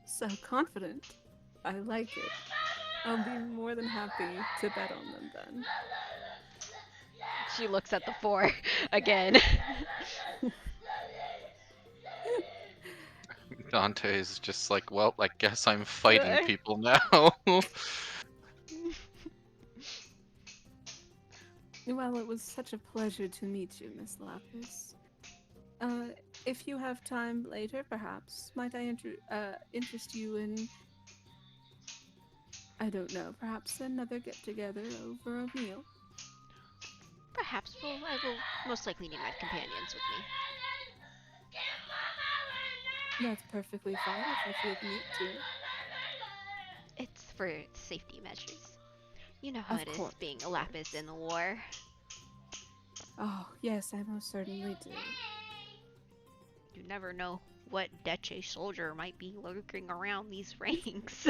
So confident. I like it. I'll be more than happy to bet on them then. She looks at the four again. Dante is just like, well, I guess I'm fighting people now. Well, it was such a pleasure to meet you, Miss Lapis. If you have time later, perhaps, might I interest you in, I don't know, perhaps another get-together over a meal? Perhaps I will most likely need my companions with me. That's perfectly fine if you feel the need to. It's for safety measures. You know how Of it is course, being a of Lapis course. in the war. Oh, yes, I most certainly do. You never know what Deche soldier might be lurking around these ranks.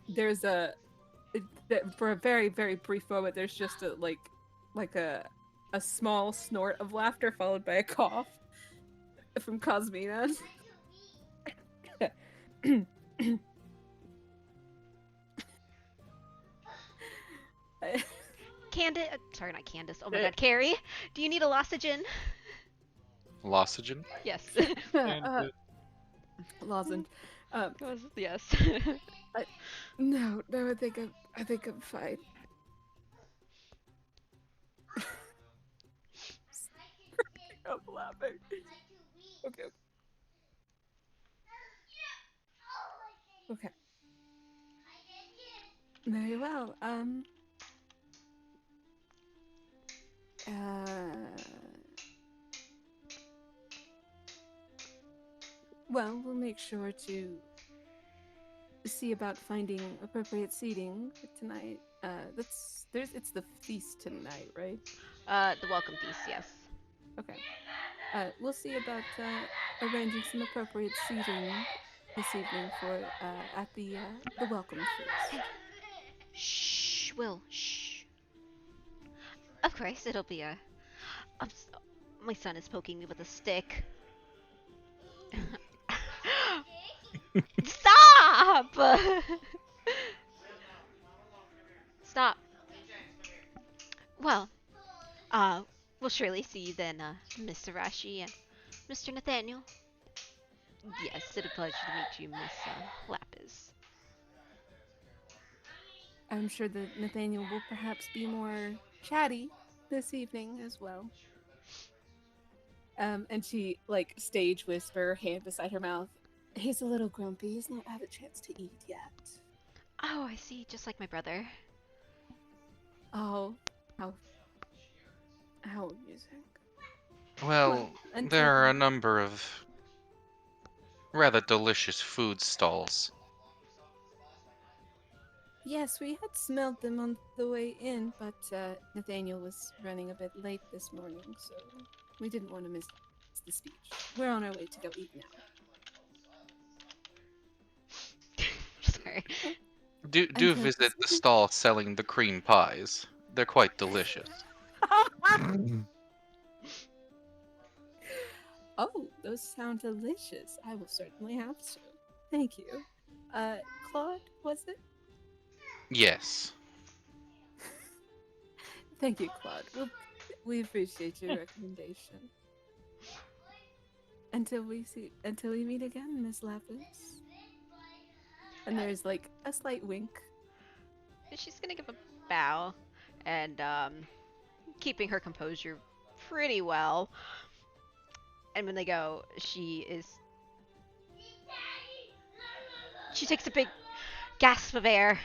There's for a very, very brief moment, there's just a a small snort of laughter followed by a cough from Cosmina. Sorry, not Candace. Oh my god, Carrie, do you need a losagen? Losagen? Yes. Lozenge. Yes. No, I think I'm fine. I'm laughing. Okay. Okay. Very well. Well, we'll make sure to see about finding appropriate seating tonight. It's the feast tonight, right? The welcome feast, yes. Okay. We'll see about arranging some appropriate seating this evening for at the welcome feast. Shh, Will, shh. Of course, it'll be my son is poking me with a stick. Stop! Stop. Well, we'll surely see you then, Mr. Rashi and Mr. Nathaniel. Yes, it's a pleasure to meet you, Miss Lapis. I'm sure that Nathaniel will perhaps be more chatty this evening as well. And she, like, stage whisper, hand beside her mouth. He's a little grumpy. He's not had a chance to eat yet. Oh, I see. Just like my brother. Oh, how amusing. Well, until there are a then- number of rather delicious food stalls. Yes, we had smelled them on the way in, but Nathaniel was running a bit late this morning, so we didn't want to miss the speech. We're on our way to go eat now. Sorry. Do Until visit this the evening. stall selling the cream pies. They're quite delicious. Oh, those sound delicious. I will certainly have some. Thank you. Claude, was it? Yes. Thank you, Claude. We appreciate your recommendation. until we meet again, Miss Lapis. And there's like a slight wink. She's gonna give a bow, and keeping her composure pretty well. And when they go, she takes a big gasp of air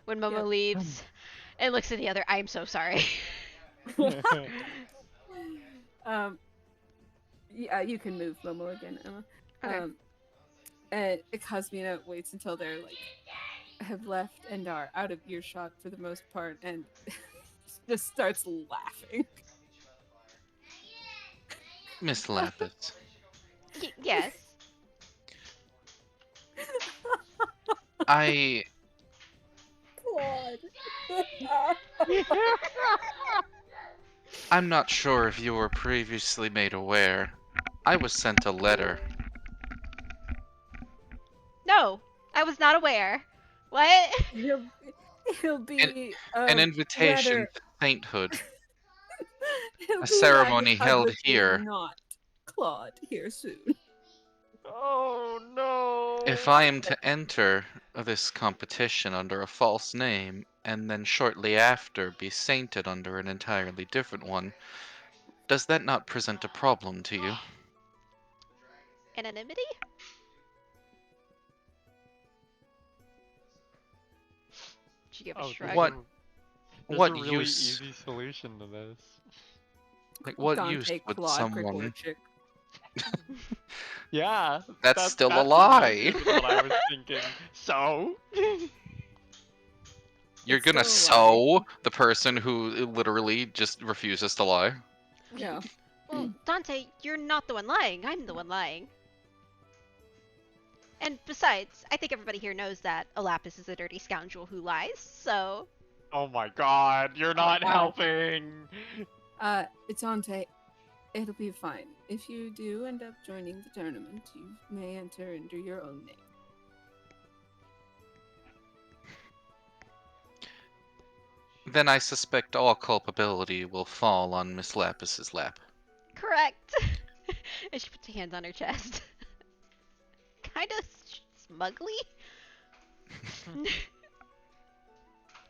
when Momo Yep. leaves, and looks at the other. I am so sorry. Yeah, you can move Momo again, Emma. Okay. And Cosmina waits until they're like have left and are out of earshot for the most part, and just starts laughing. Miss Lapis. Yes. I I'm not sure if you were previously made aware. I was sent a letter. No, I was not aware. What? He'll be An invitation rather- to sainthood. he'll A be ceremony rather held publicly here. Not Claude here soon. Oh no! If I am to enter this competition under a false name, and then shortly after be sainted under an entirely different one, does that not present a problem to you? Anonymity? She gave a shrug. What- There's what a really use- easy solution to this. Like, what Dante, use would Claude, someone... Grigorchik. That's Yeah, still a that's lie. exactly what I was thinking. So, You're It's gonna still a sew the person who literally just refuses to lie? Yeah. Well, Dante, you're not the one lying. I'm the one lying. And besides, I think everybody here knows that Elapis is a dirty scoundrel who lies, so... oh my god, you're not wow. helping. It's Dante. It'll be fine. If you do end up joining the tournament, you may enter under your own name. Then I suspect all culpability will fall on Miss Lapis's lap. Correct! And she puts her hands on her chest. Kinda smugly?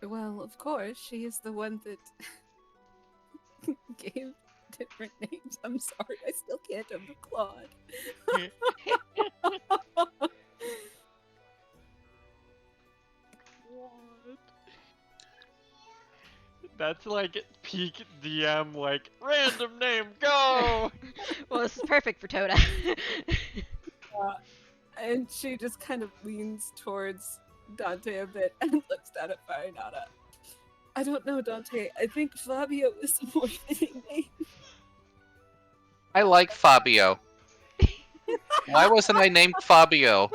Well, of course, she is the one that gave different names. I'm sorry, I still can't over Claude. That's like peak DM, like, random name, go! Well, this is perfect for Toda. And she just kind of leans towards Dante a bit and looks down at Farinata. I don't know, Dante. I think Fabio is a more fitting name. I like Fabio. Why wasn't I named Fabio?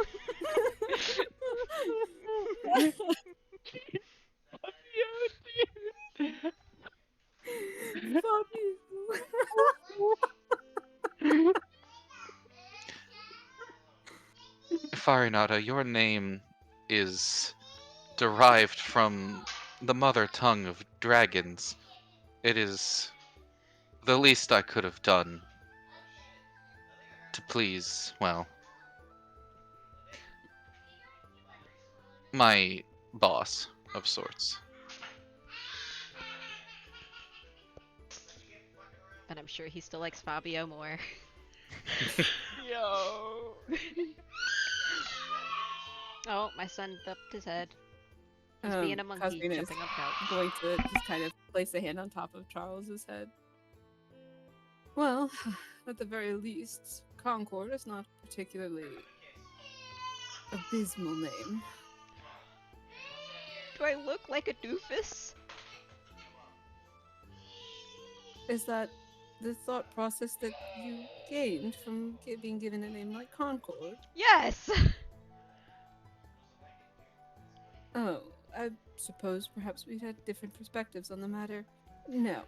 Farinata, your name is derived from the mother tongue of dragons. It is the least I could have done to please, well, my boss of sorts. But I'm sure he still likes Fabio more. Yo! Oh, my son bumped his head. He's being a monkey, Cosmina is jumping on couch. going to just kind of place a hand on top of Charles's head. Well, at the very least, Concord is not particularly abysmal name. Do I look like a doofus? Is that the thought process that you gained from being given a name like Concord? Yes! Oh, I suppose perhaps we'd had different perspectives on the matter. No.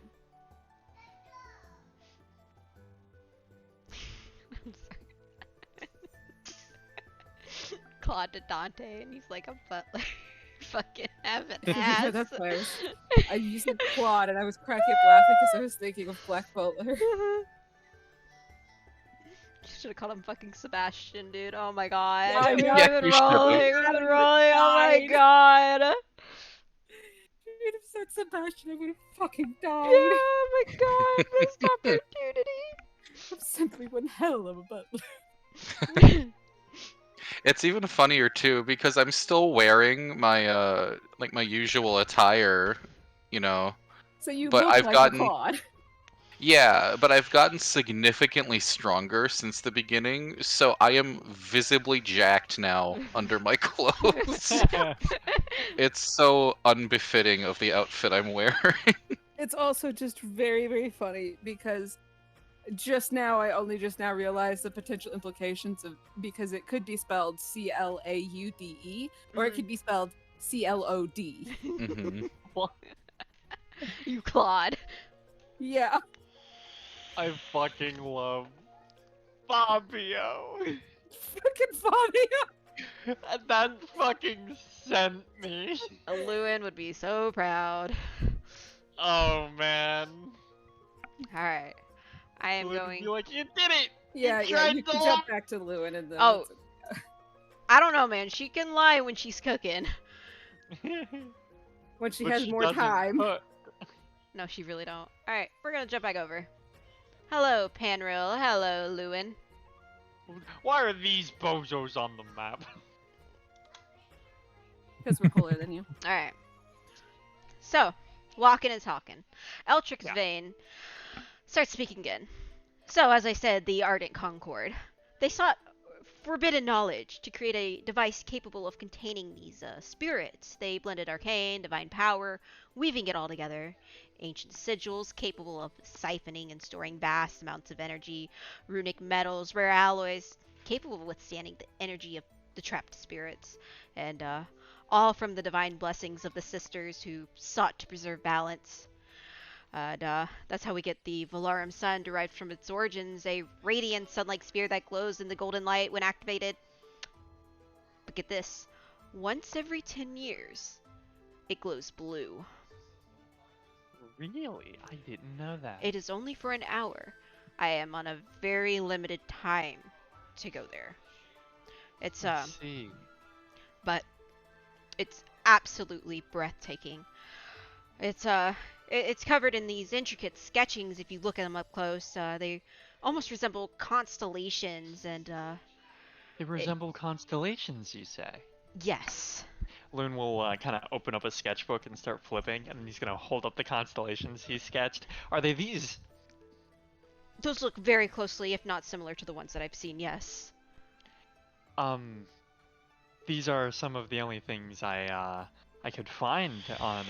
I'm sorry. Claude to Dante, and he's like a butler. Fucking have an ass. That's why I used Claude and I was cracking up laughing because I was thinking of Black Butler. Just should have called him fucking Sebastian, dude. Oh my god. Yeah, I know. Yeah, you should've. We've been I would've rolling. Oh my died. god. If you'd have said Sebastian, I would have fucking Yeah, died. oh my god. Missed opportunity. I'm simply one hell of a butler. It's even funnier too because I'm still wearing my like my usual attire, you know. So you But look I've like gotten a Claude. Yeah, but I've gotten significantly stronger since the beginning, so I am visibly jacked now under my clothes. It's so unbefitting of the outfit I'm wearing. It's also just very, very funny because just now I only just now realized the potential implications of because it could be spelled Claude or it Mhm. could be spelled Clod. hmm What? You Claude. Yeah. I fucking love Fabio. Fucking Fabio. That fucking sent me. Lewin would be so proud. Oh man. Alright. I am Would going. be like, you did it. Yeah, You yeah, tried you to can jump back to Lewin and then Oh. that's I don't know, man. She can lie when she's cooking. it. When she But has she more doesn't time. cook. No, she really don't. Alright, we're gonna jump back over. Hello, Panril. Hello, Lewin. Why are these bozos on the map? Because we're cooler than you. Alright. So, walking and talking. Eltric's Yeah. vein starts speaking again. So, as I said, the Ardent Concord. They sought forbidden knowledge to create a device capable of containing these spirits. They blended arcane, divine power, weaving it all together. Ancient sigils capable of siphoning and storing vast amounts of energy. Runic metals, rare alloys capable of withstanding the energy of the trapped spirits. And all from the divine blessings of the sisters who sought to preserve balance. And that's how we get the Valarum Sun derived from its origins, a radiant sun-like sphere that glows in the golden light when activated. But get this, once every 10 years, it glows blue. Really? I didn't know that. It is only for an hour. I am on a very limited time to go there. It's I see. but it's absolutely breathtaking. It's covered in these intricate sketchings. If you look at them up close, they almost resemble constellations. And They resemble constellations, you say? yes, Loon will kind of open up a sketchbook and start flipping, and he's gonna hold up the constellations he sketched. Are they these? those look very closely, if not similar, to the ones that I've seen. Yes. These are some of the only things I could find on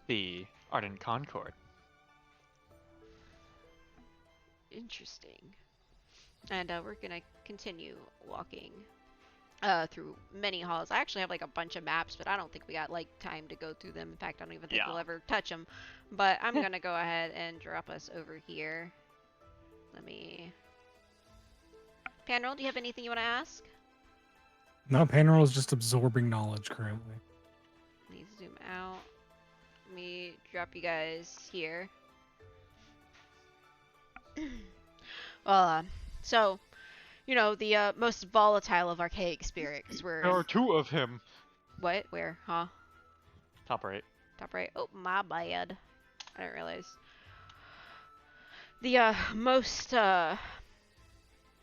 the Ardent Concord. Interesting. And we're gonna continue walking through many halls. I actually have like a bunch of maps, but I don't think we got like time to go through them. In fact, I don't even think Yeah. we'll ever touch them. But I'm gonna go ahead and drop us over here. Let me. Panril, do you have anything you want to ask? No, Panril is just absorbing knowledge currently. Let me zoom out. Let me drop you guys here. Well, so, you know, the most volatile of archaic spirits were. There are two of him. What? Where? Huh? Top right. Top right. Oh, my bad. I didn't realize. The most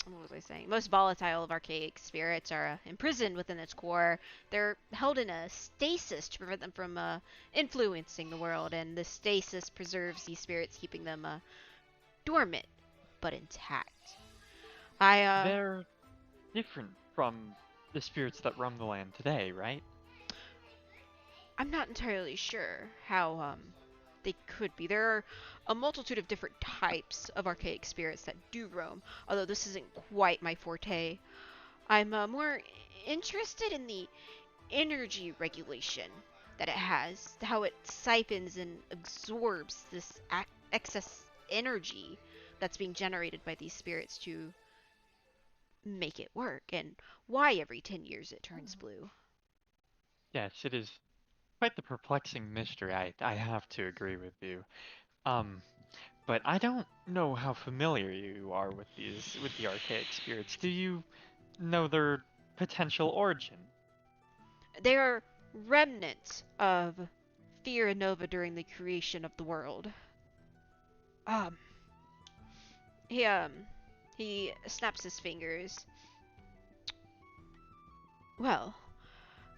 what was I saying? Most volatile of archaic spirits are imprisoned within its core. They're held in a stasis to prevent them from influencing the world, and the stasis preserves these spirits, keeping them dormant but intact. They're different from the spirits that roam the land today, right? I'm not entirely sure how they could be. There are a multitude of different types of archaic spirits that do roam, although this isn't quite my forte. I'm more interested in the energy regulation that it has, how it siphons and absorbs this excess energy that's being generated by these spirits to make it work, and why every 10 years it turns blue. Yes, it is quite the perplexing mystery. I have to agree with you. But I don't know how familiar you are with the archaic spirits. Do you know their potential origin? They are remnants of Fear Nova during the creation of the world. Um, he he snaps his fingers. Well,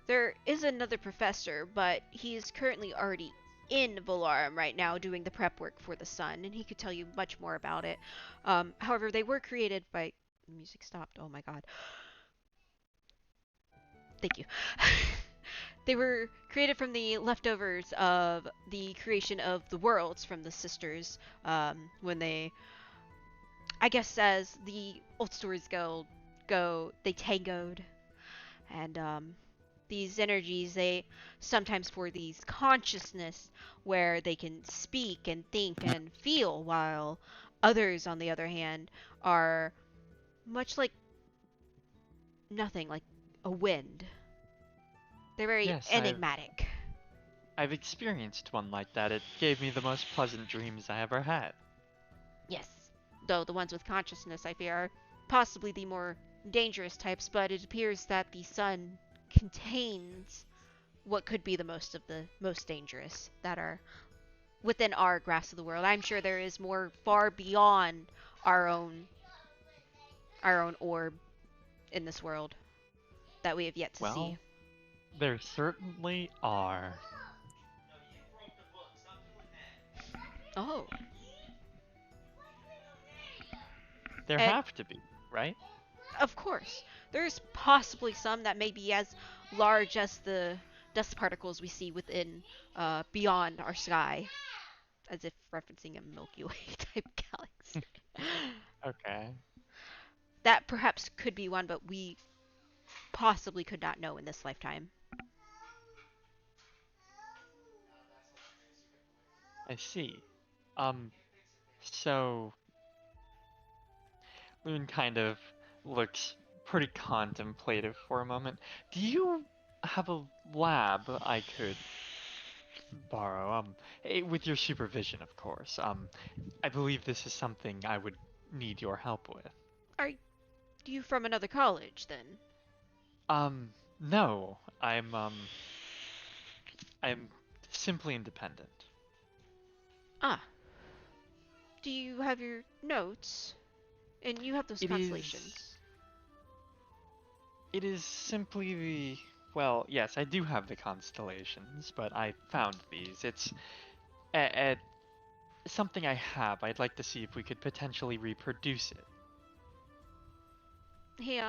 there is another professor, but he's currently already in Volarum right now doing the prep work for the sun, and he could tell you much more about it. However, they were created by... Music stopped. Oh my god. Thank you. They were created from the leftovers of the creation of the worlds from the sisters, when they... I guess as the old stories go, they tangoed, and these energies, they sometimes for these consciousness where they can speak and think and feel, while others on the other hand are much like nothing, like a wind. They're very Yes, enigmatic. I've experienced one like that. It gave me the most pleasant dreams I ever had. Yes, though the ones with consciousness I fear are possibly the more dangerous types, but it appears that the sun contains what could be the most dangerous that are within our grasp of the world. I'm sure there is more far beyond our own orb in this world that we have yet to Well, see. there certainly are. Oh, There And- have to be, right? of course. There's possibly some that may be as large as the dust particles we see within beyond our sky, as if referencing a Milky Way type galaxy. Okay. That perhaps could be one, but we possibly could not know in this lifetime. I see. So Loon kind of looks pretty contemplative for a moment. Do you have a lab I could borrow? With your supervision, of course. I believe this is something I would need your help with. Are you from another college then? No. I'm simply independent. Ah. Do you have your notes? And you have those It constellations. It is simply the... Well, yes, I do have the constellations, but I found these. It's something I have. I'd like to see if we could potentially reproduce it. He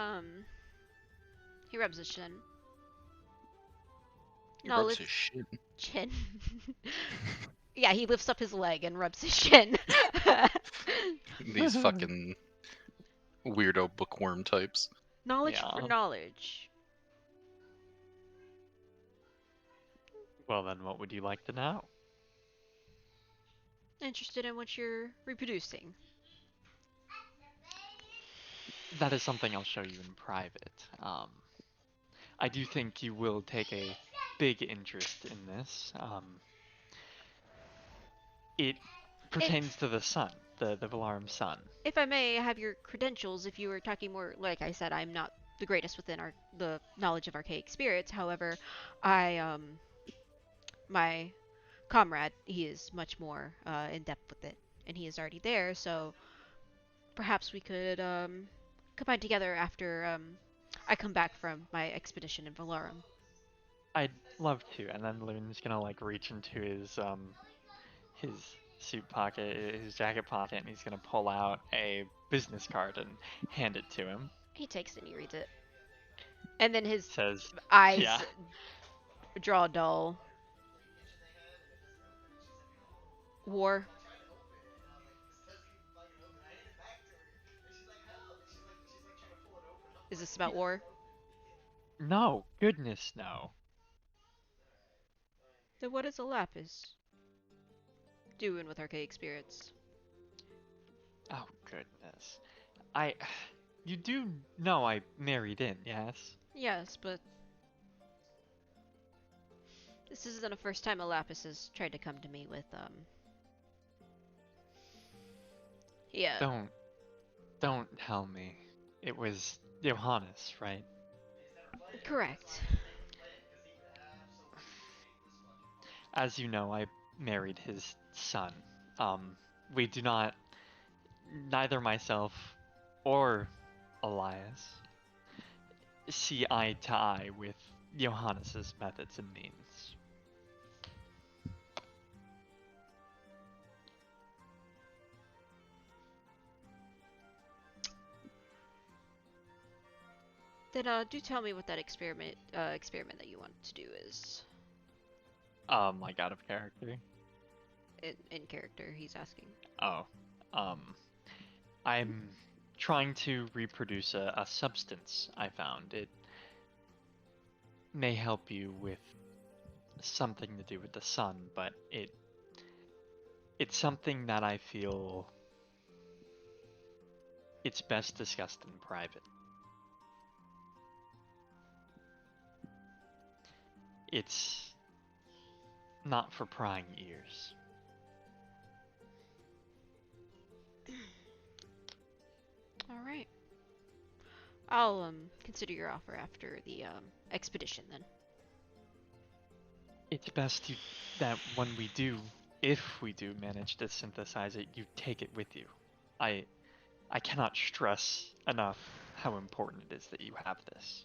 rubs his chin. He No, rubs let's his shit. chin. Yeah, he lifts up his leg and rubs his shin. These fucking weirdo bookworm types. Knowledge Yeah. for knowledge. Well, then what would you like to know? Interested in what you're reproducing. That is something I'll show you in private. I do think you will take a big interest in this. It pertains to the sun, the Valarum sun. If I may have your credentials, if you were talking more, like I said, I'm not the greatest within the knowledge of archaic spirits. However, my comrade, he is much more in depth with it, and he is already there. So perhaps we could combine together after I come back from my expedition in Valarum. I'd love to. And then Loon's gonna like reach into his suit pocket, his jacket pocket, and he's gonna pull out a business card and hand it to him. He takes it and he reads it, and then his Says, eyes yeah. draw dull. War. Is this about war? No, goodness no. Then what is a lapis doing with archaic spirits? Oh goodness. You do know I married in, yes? Yes, but this isn't the first time a lapis has tried to come to me with Yeah. Don't tell me. It was Johannes, right? Correct. As you know, I married his son. We do not, neither myself or Elias, see eye to eye with Johannes's methods and means. Then do tell me what that experiment that you want to do is. Like out of character. In character, he's asking. Oh, I'm trying to reproduce a substance I found. It may help you with something to do with the sun, but it's something that I feel it's best discussed in private. It's not for prying ears. All right. I'll consider your offer after the expedition then. It's best that when we do, if we do manage to synthesize it, you take it with you. I cannot stress enough how important it is that you have this.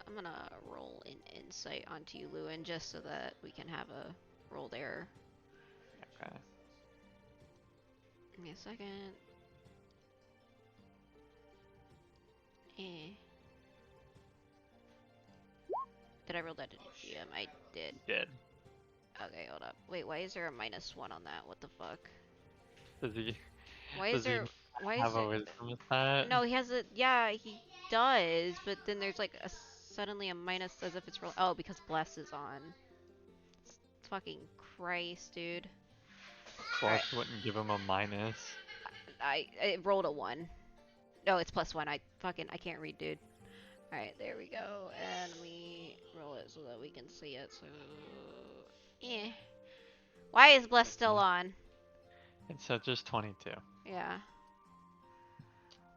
I'm gonna roll an insight onto you, Lewin, just so that we can have a roll there. Okay. Give me a second. Did I roll that in GM? I did. Did. Okay, hold up. Wait, why is there a -1 on that? What the fuck? Does he? Why Does is there? Why is have a there? wisdom with that? No, he has a. Yeah, he does, but then there's like a suddenly a minus as if it's roll. Oh, because bless is on. It's fucking Christ, dude. Plus wouldn't give him a minus. I rolled a 1. No, it's +1. I can't read, dude. All right, there we go, and we roll it so that we can see it. So, why is bless still on? It said just 22. Yeah.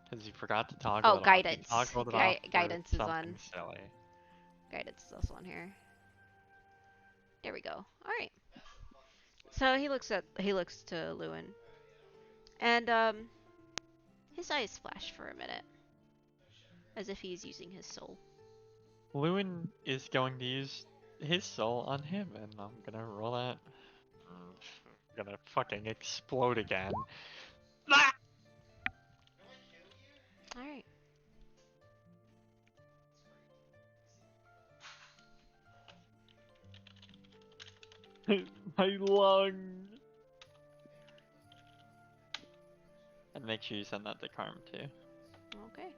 Because you forgot to toggle Oh, it off. You guidance. toggled it off for Guidance is on. something silly. Guidance is also on here. There we go. All right. So he looks to Lewin, and his eyes flash for a minute, as if he's using his soul. Lewin is going to use his soul on him, and I'm gonna roll that. I'm gonna fucking explode again. Ah! All right. My lung. And make sure you send that to Carm too. Okay.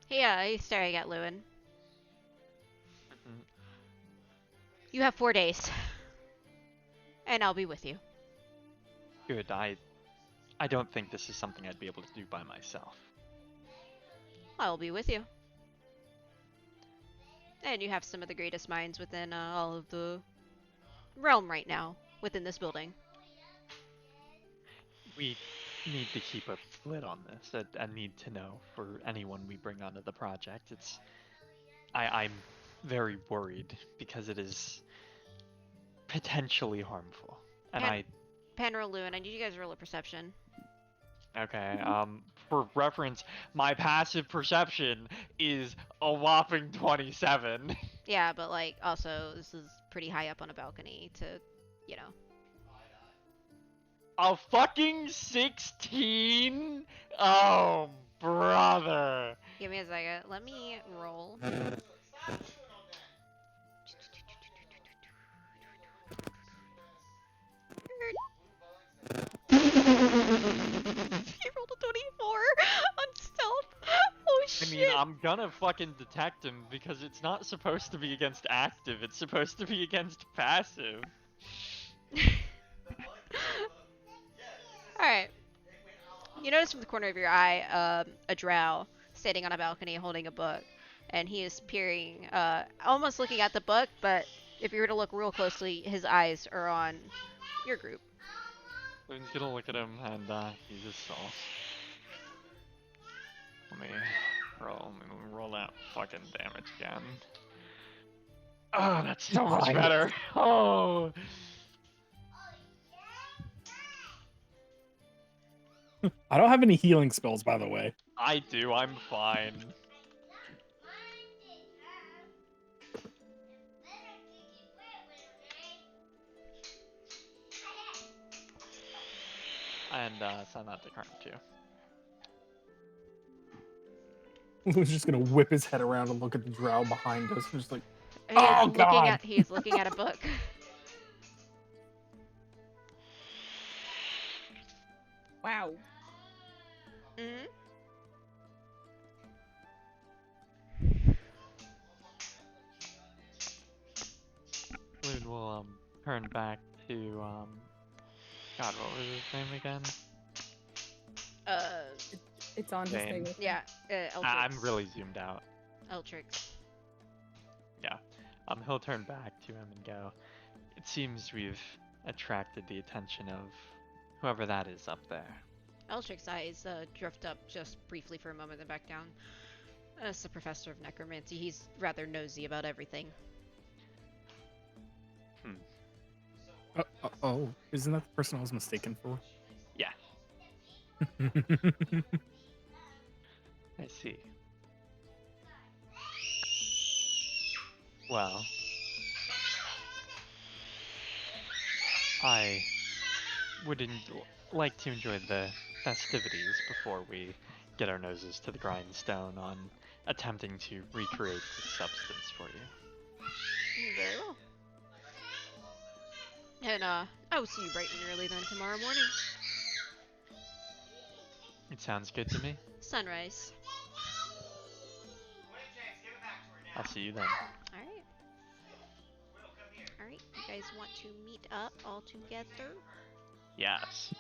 Yeah, he's staring at Lewin. You have 4 days. And I'll be with you. Good. I don't think this is something I'd be able to do by myself. I'll be with you. And you have some of the greatest minds within all of the realm right now, within this building. We need to keep a lid on this. I need to know for anyone we bring onto the project. I'm very worried because it is potentially harmful. And Panro, Lewin, I need you guys to roll a perception. Okay, for reference, my passive perception is a whopping 27. Yeah, but like, also, this is pretty high up on a balcony to, you know. A fucking 16? Oh, brother. Give me a second. Let me roll. He rolled a 24 on stealth. Oh shit. I mean, I'm gonna fucking detect him because it's not supposed to be against active, it's supposed to be against passive. Alright. You notice from the corner of your eye a drow sitting on a balcony holding a book. And he is peering, almost looking at the book, but if you were to look real closely, his eyes are on your group. Lune's gonna look at him and he just saw. Let me roll that fucking damage again. Oh, that's so much Fine. better. Oh. I don't have any healing spells, by the way. I do, I'm fine. And send that to Karn too. Who's just gonna whip his head around and look at the drow behind us, and just like, He is Oh, looking God. at he is looking at a book. Wow. Mm-hmm. Lune will turn back to God, what was his name again? It's on his Dane. thing. Yeah, Eltrix. I'm really zoomed out. Eltrix. He'll turn back to him and go, it seems we've attracted the attention of whoever that is up there. Eltrix's eyes drift up just briefly for a moment, then back down. As the professor of necromancy, he's rather nosy about everything. oh, isn't that the person I was mistaken for? Yeah, I see. Well, I would like to enjoy the festivities before we get our noses to the grindstone on attempting to recreate this substance for you. Very well. And I will see you bright and early then tomorrow morning. It sounds good to me. Sunrise. I'll see you then. Alright. Alright, you guys want to meet up all together? Yes.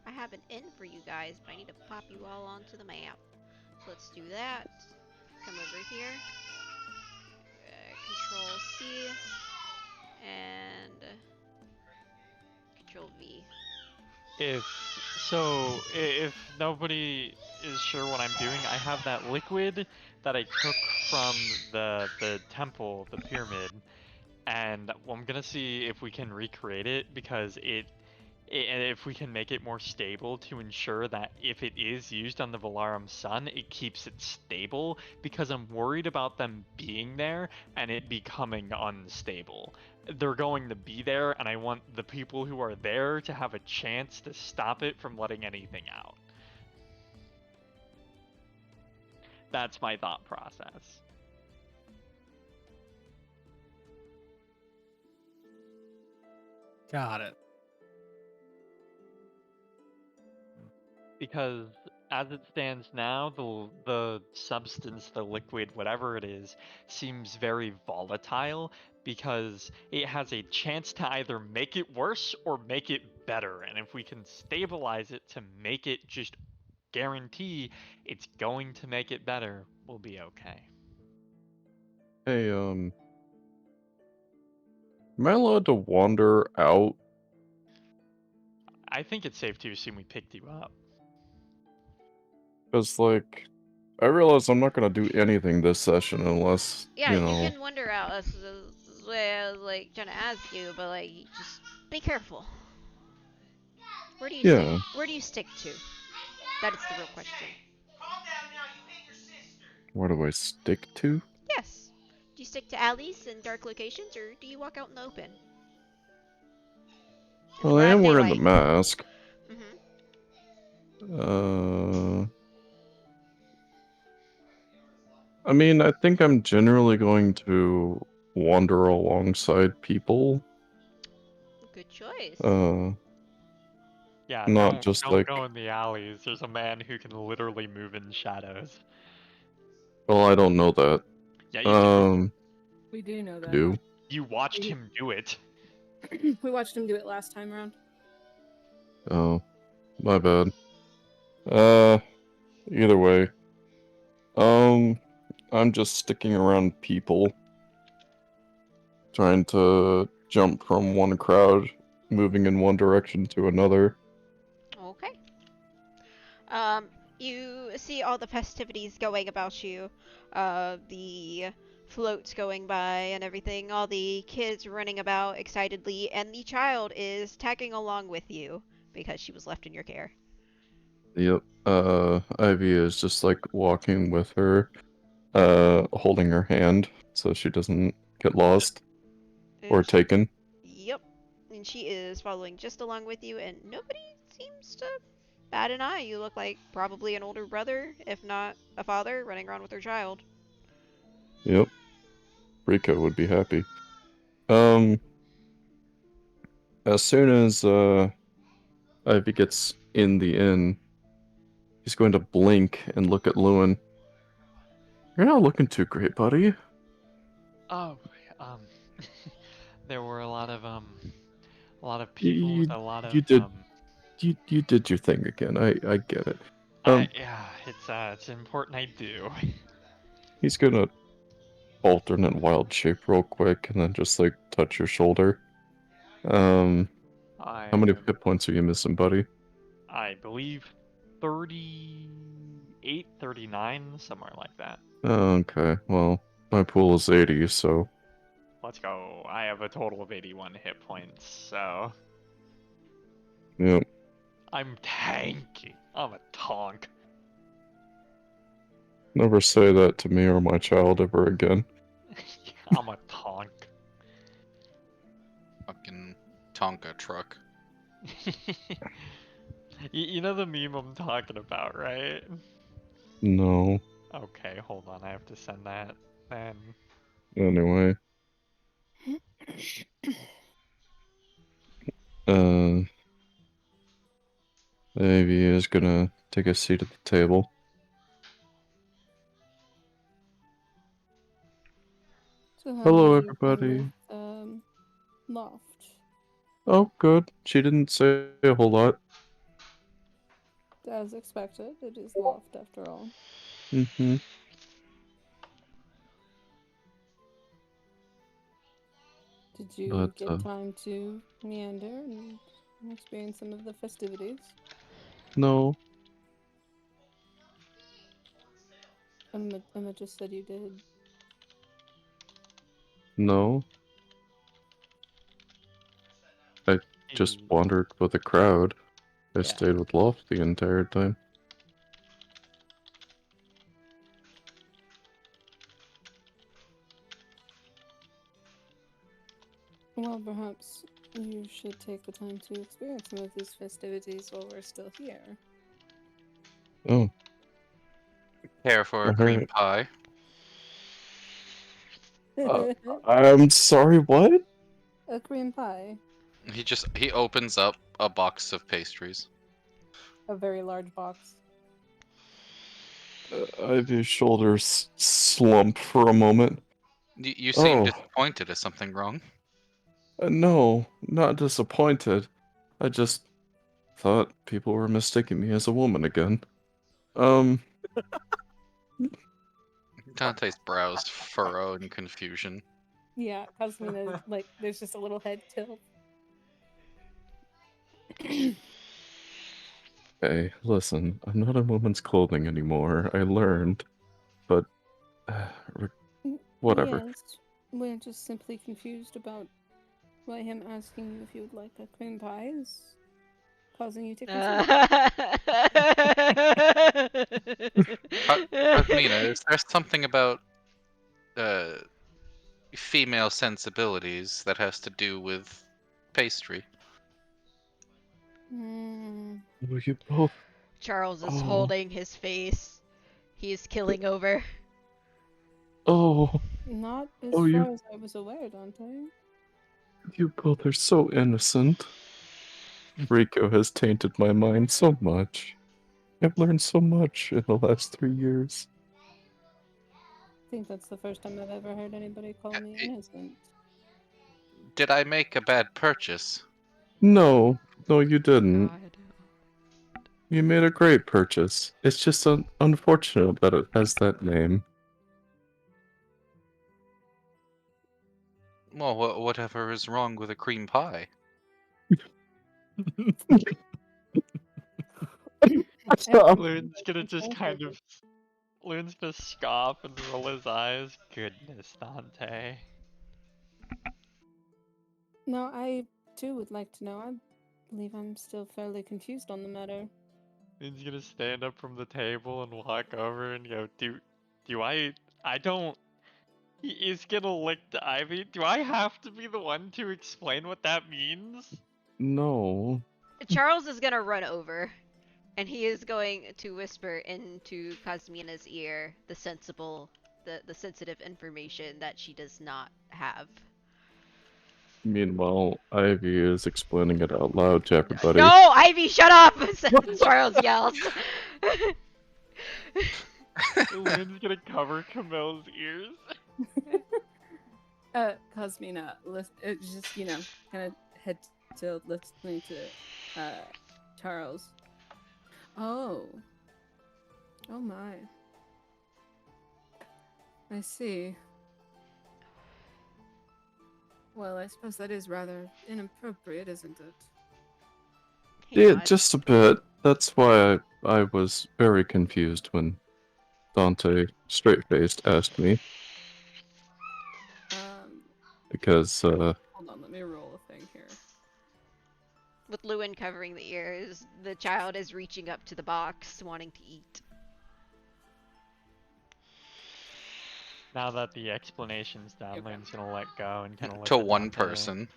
I have an inn for you guys, but I need to pop you all onto the map. So let's do that. Come over here. Control C. And Control V. If nobody is sure what I'm doing, I have that liquid that I took from the temple, the pyramid, and I'm gonna see if we can recreate it because and if we can make it more stable to ensure that if it is used on the Valarum Sun, it keeps it stable, because I'm worried about them being there and it becoming unstable. They're going to be there, and I want the people who are there to have a chance to stop it from letting anything out. That's my thought process. Got it. Because as it stands now, the substance, the liquid, whatever it is, seems very volatile because it has a chance to either make it worse or make it better. And if we can stabilize it to make it just guarantee it's going to make it better, we'll be okay. Hey, am I allowed to wander out? I think it's safe to assume we picked you up. Because, like, I realize I'm not gonna do anything this session unless, Yeah, you you know... can wander out. That's the way I was like trying to ask you, but like, just be careful. Where do you Yeah. stick? Where do you stick to? That is the real question. Where do I stick to? Yes. Do you stick to alleys and dark locations, or do you walk out in the open? In the Well, I am broad wearing the daylight? mask. Mm-hmm. I mean, I think I'm generally going to wander alongside people. Good choice. Yeah, Not just don't like... go in the alleys. There's a man who can literally move in shadows. Well, I don't know that. Yeah, you do. We do know I that. do. You watched him do it. We watched him do it last time around. Oh, my bad. Either way. I'm just sticking around people. Trying to jump from one crowd, moving in one direction to another. Okay. You see all the festivities going about you, the floats going by and everything, all the kids running about excitedly, and the child is tagging along with you because she was left in your care. Yep. Ivy is just like walking with her, holding her hand so she doesn't get lost or And she, taken. yep. And she is following just along with you, and nobody seems to bat an eye. You look like probably an older brother, if not a father, running around with her child. Yep. Rico would be happy. As soon as Ivy gets in the inn, he's going to blink and look at Lewin. You're not looking too great, buddy. Oh, there were a lot of people You, with a lot of you did you did your thing again. I get it. yeah, it's important I do. He's gonna alternate wild shape real quick and then just like touch your shoulder. How many hit points are you missing, buddy? I believe 38, 39, somewhere like that. Okay, well, my pool is 80, so Let's go. I have a total of 81 hit points, so yep. I'm tanky. I'm a tonk. Never say that to me or my child ever again. I'm a tonk. Fucking Tonka truck. You know the meme I'm talking about, right? No. Okay, hold on. I have to send that then. Anyway. Ivy is gonna take a seat at the table. So how Hello, did you go everybody. with, Loft? Oh, good. She didn't say a whole lot. As expected, it is Loft after all. Mm-hmm. Did you But, get time to meander and experience some of the festivities? no. Emma just said you did. No. I just wandered with the crowd. I Yeah. stayed with Loft the entire time. Well, perhaps you should take the time to experience some of these festivities while we're still here. Oh. Care for a Alright. cream pie? I'm sorry, what? A cream pie. He opens up a box of pastries. A very large box. Ivy's shoulders slump for a moment. You seem Oh. disappointed. Is something wrong? No, not disappointed. I just thought people were mistaking me as a woman again. Dante's brows furrow in confusion. Yeah, Cosmina, like, there's just a little head tilt. Hey, listen, I'm not in women's clothing anymore. I learned. But, whatever. Yes, we're just simply confused about why him asking you if you would like a cream pie is causing you to consider. Mina, is there something about female sensibilities that has to do with pastry? Well, you both. Charles is Oh. holding his face. He is killing over. Oh, Not as Oh, far you- as I was aware, Dante. you both are so innocent. Rico has tainted my mind so much. I've learned so much in the last 3 years. think that's the first time I've ever heard anybody call me innocent. Did I make a bad purchase? No, no, you didn't. God. You made a great purchase. It's just unfortunate that it has that name. Well, whatever is wrong with a cream pie? Loon's gonna just kind of. Loon's gonna scoff and roll his eyes. Goodness, Dante. No, I too would like to know. I believe I'm still fairly confused on the matter. Loon's gonna stand up from the table and walk over and go, do I don't. He is gonna lick the ivy. Do I have to be the one to explain what that means? No. Charles is gonna run over, and he is going to whisper into Cosmina's ear the sensitive information that she does not have. Meanwhile, Ivy is explaining it out loud to everybody. No, Ivy, shut up! Charles yells. Loon's gonna cover Camille's ears. Cosmina, just, kind of head to listening to, Charles. Oh. Oh my. I see. Well, I suppose that is rather inappropriate, isn't it? He Yeah, nods. just a bit. That's why I was very confused when Dante, straight-faced, asked me. Because, Hold on, let me roll a thing here. With Lewin covering the ears, the child is reaching up to the box, wanting to eat. Now that the explanation's done, Okay. Loon's gonna let go and kind of look To at one Dante. person.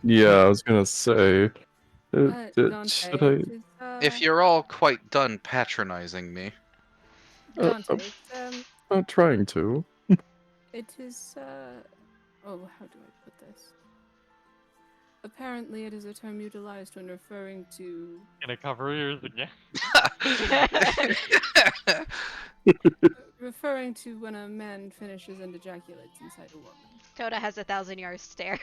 yeah, I was gonna say... Dante, should I... it is, If you're all quite done patronizing me. Dante, I'm not trying to. it is, oh, how do I put this? Apparently it is a term utilized when referring to... Gonna cover ears again. referring to when a man finishes and ejaculates inside a woman. Toda has 1,000-yard stare.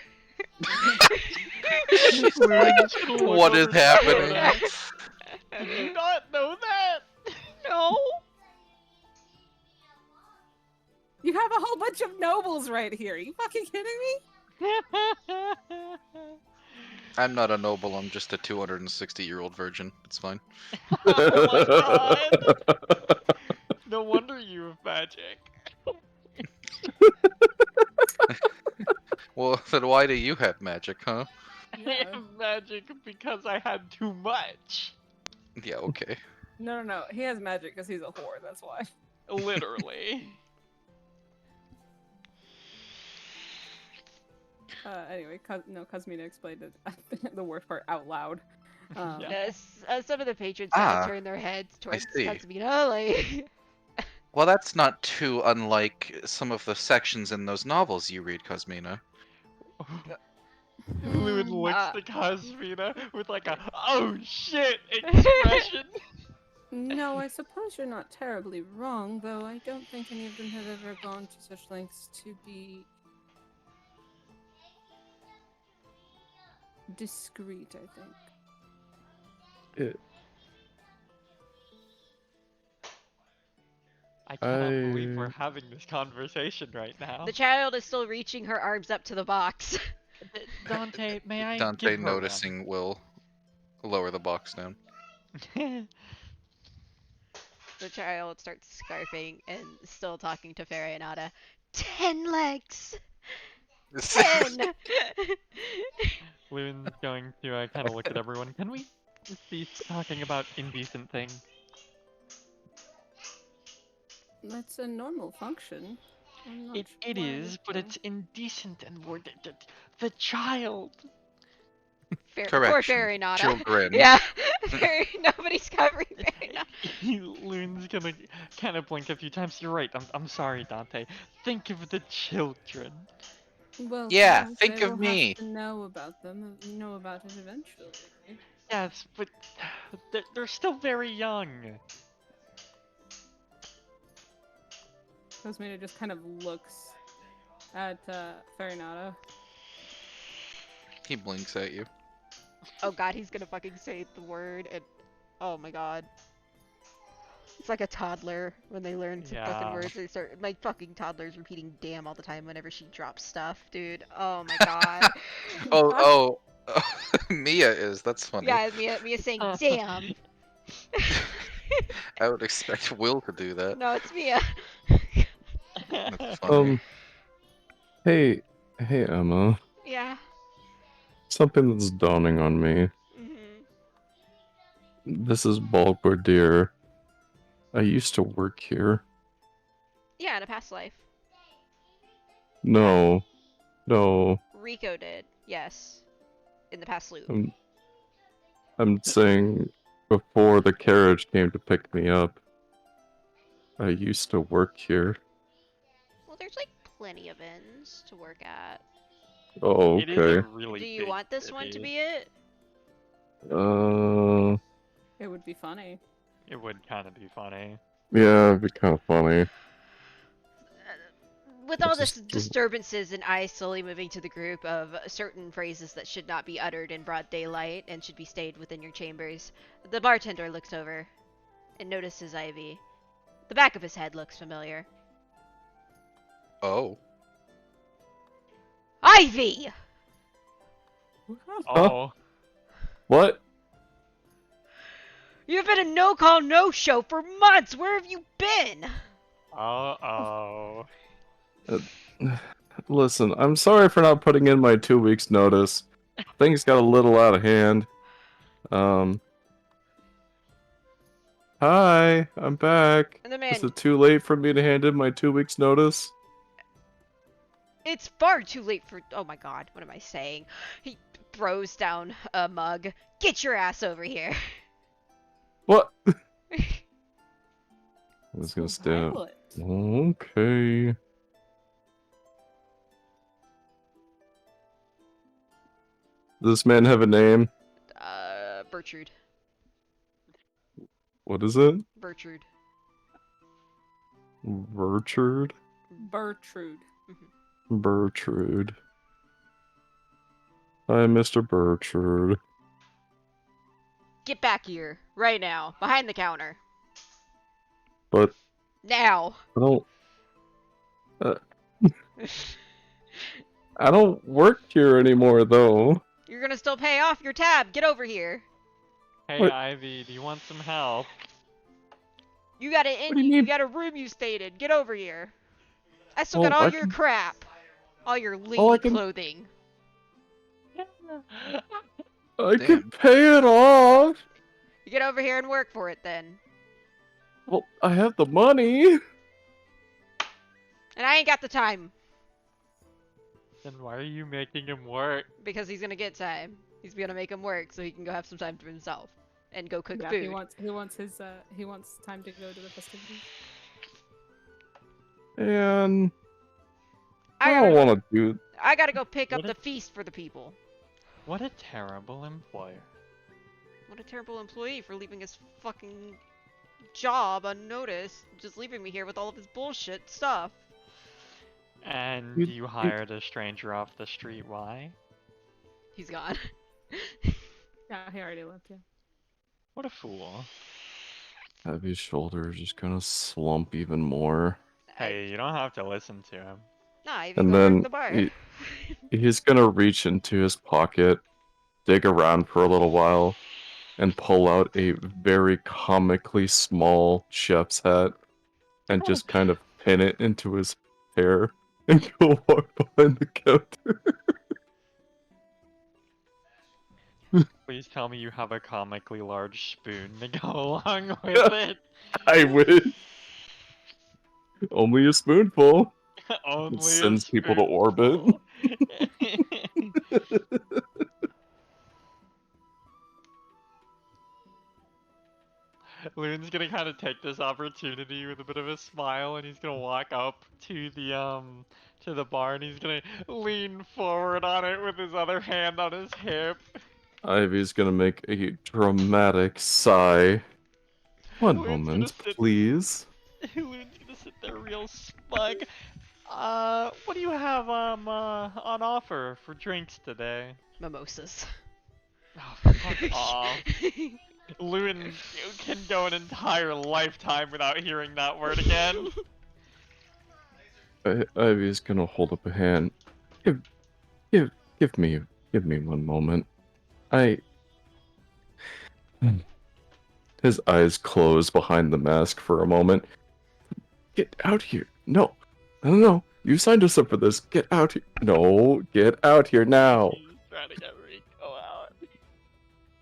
What is happening? Did you not know that? No. You have a whole bunch of nobles right here. Are you fucking kidding me? I'm not a noble, I'm just a 260-year-old virgin. It's fine. Oh my god! No wonder you have magic. Well, then why do you have magic, huh? I have magic because I had too much. Yeah, okay. No. He has magic because he's a whore. That's why. Literally. Anyway, Cosmina explained it, the worst part out loud. Yeah. Yes, some of the patrons turn their heads towards see. Cosmina, like... Well, that's not too unlike some of the sections in those novels you read, Cosmina. Lewin looks at Cosmina with like a "oh shit" expression. No, I suppose you're not terribly wrong, though I don't think any of them have ever gone to such lengths to be discreet, I think. I cannot believe we're having this conversation right now. The child is still reaching her arms up to the box. Dante, may I Dante, give her noticing, will lower the box down. one? The child starts scarfing and still talking to Farionada. 10 legs! 10! Lewin's going to kind of look at everyone. Can we cease talking about indecent things? That's a normal function. I'm not It sure why is, but would it's indecent and we're the child. Poor Correction. Farionada. Children. Yeah, nobody's covering Farionada. Loon's gonna kind of blink a few times. You're right. I'm sorry, Dante. Think of the children. Well, Yeah, Dante think of will me. Have to know about them. Know about it eventually. Yes, but they're still very young. Cosmina just kind of looks at Farinata. He blinks at you. Oh god, he's gonna fucking say the word and oh my god. It's like a toddler when they learn some fucking Yeah. words. They start my fucking toddler's repeating damn all the time whenever she drops stuff, dude. Oh my god. Oh, Mia is. That's funny. Yeah, Mia saying damn. I would expect Will to do that. No, it's Mia. That's funny. Hey, Emma. Yeah. Something that's dawning on me. Mhm. This is Balgordir. I used to work here. Yeah, in a past life. No. Rico did, yes. In the past loop. I'm saying before the carriage came to pick me up. I used to work here. Well, there's like plenty of inns to work at. Oh, It is a okay. really Do you big want this one to city. be it? It would be funny. It would kind of be funny. Yeah, it'd be kind of funny. With all Let's this just- disturbances and I slowly moving to the group of certain phrases that should not be uttered in broad daylight and should be stayed within your chambers, the bartender looks over and notices Ivy. The back of his head looks familiar. Oh. Ivy! Oh, What? You've been a no-call, no-show for months! Where have you been? oh. Listen, I'm sorry for not putting in my 2 weeks notice. Things got a little out of hand. Hi, I'm back. And the Is man, it too late for me to hand in my 2 weeks notice? it's far too late for. Oh my god, what am I saying? He throws down a mug. Get your ass over here. What? I was gonna stand. Violet. Okay. Does this man have a name? Bertrude. What is it? Bertrude. Bertrude? Bertrude. Bertrude. Hi, Mr. Bertrude. Get back here, right now, behind the counter. But Now. I don't. I don't work here anymore, though. You're gonna still pay off your tab. Get over here. Hey, What? Ivy, do you want some help? You got an What do you you mean? got a room you stayed in. Get over here. I still Well, got all I your can- crap. All your lady Well, I can- clothing. I Damn. can pay it off. You get over here and work for it then. Well, I have the money. And I ain't got the time. Then why are you making him work? Because he's gonna get time. He's gonna make him work so he can go have some time to himself. And go cook Yeah, food. he wants time to go to the festivities. And I I don't gotta, want to do. I gotta go pick up What the if- feast for the people. What a terrible employer. What a terrible employee for leaving his fucking job unnoticed. Just leaving me here with all of his bullshit stuff. And You- you hired a stranger off the street, why? He's gone. Yeah, he already left. Yeah. What a fool. Heavy shoulders just gonna slump even more. Hey, you don't have to listen to him. Nah, even And go work then the bar. he's gonna reach into his pocket, dig around for a little while, and pull out a very comically small chef's hat and just kind of pin it into his hair and go walk behind the counter. Please tell me you have a comically large spoon to go along with it. I wish. Only a spoonful. Only a sends people to spoonful. Loon's gonna kind of take this opportunity with a bit of a smile, and he's gonna walk up to the bar, and he's gonna lean forward on it with his other hand on his hip. Ivy's gonna make a dramatic sigh. One Loon's gonna moment, sit- please. Loon's gonna sit They're real smug. What do you have on offer for drinks today? Mimosas. Oh, fuck off. Lewin can go an entire lifetime without hearing that word again. Ivy's gonna hold up a hand. Give, give me 1 moment. His eyes close behind the mask for a moment. Get out here! No, no! You signed us up for this. Get out here! No, get out here now! He's trying to get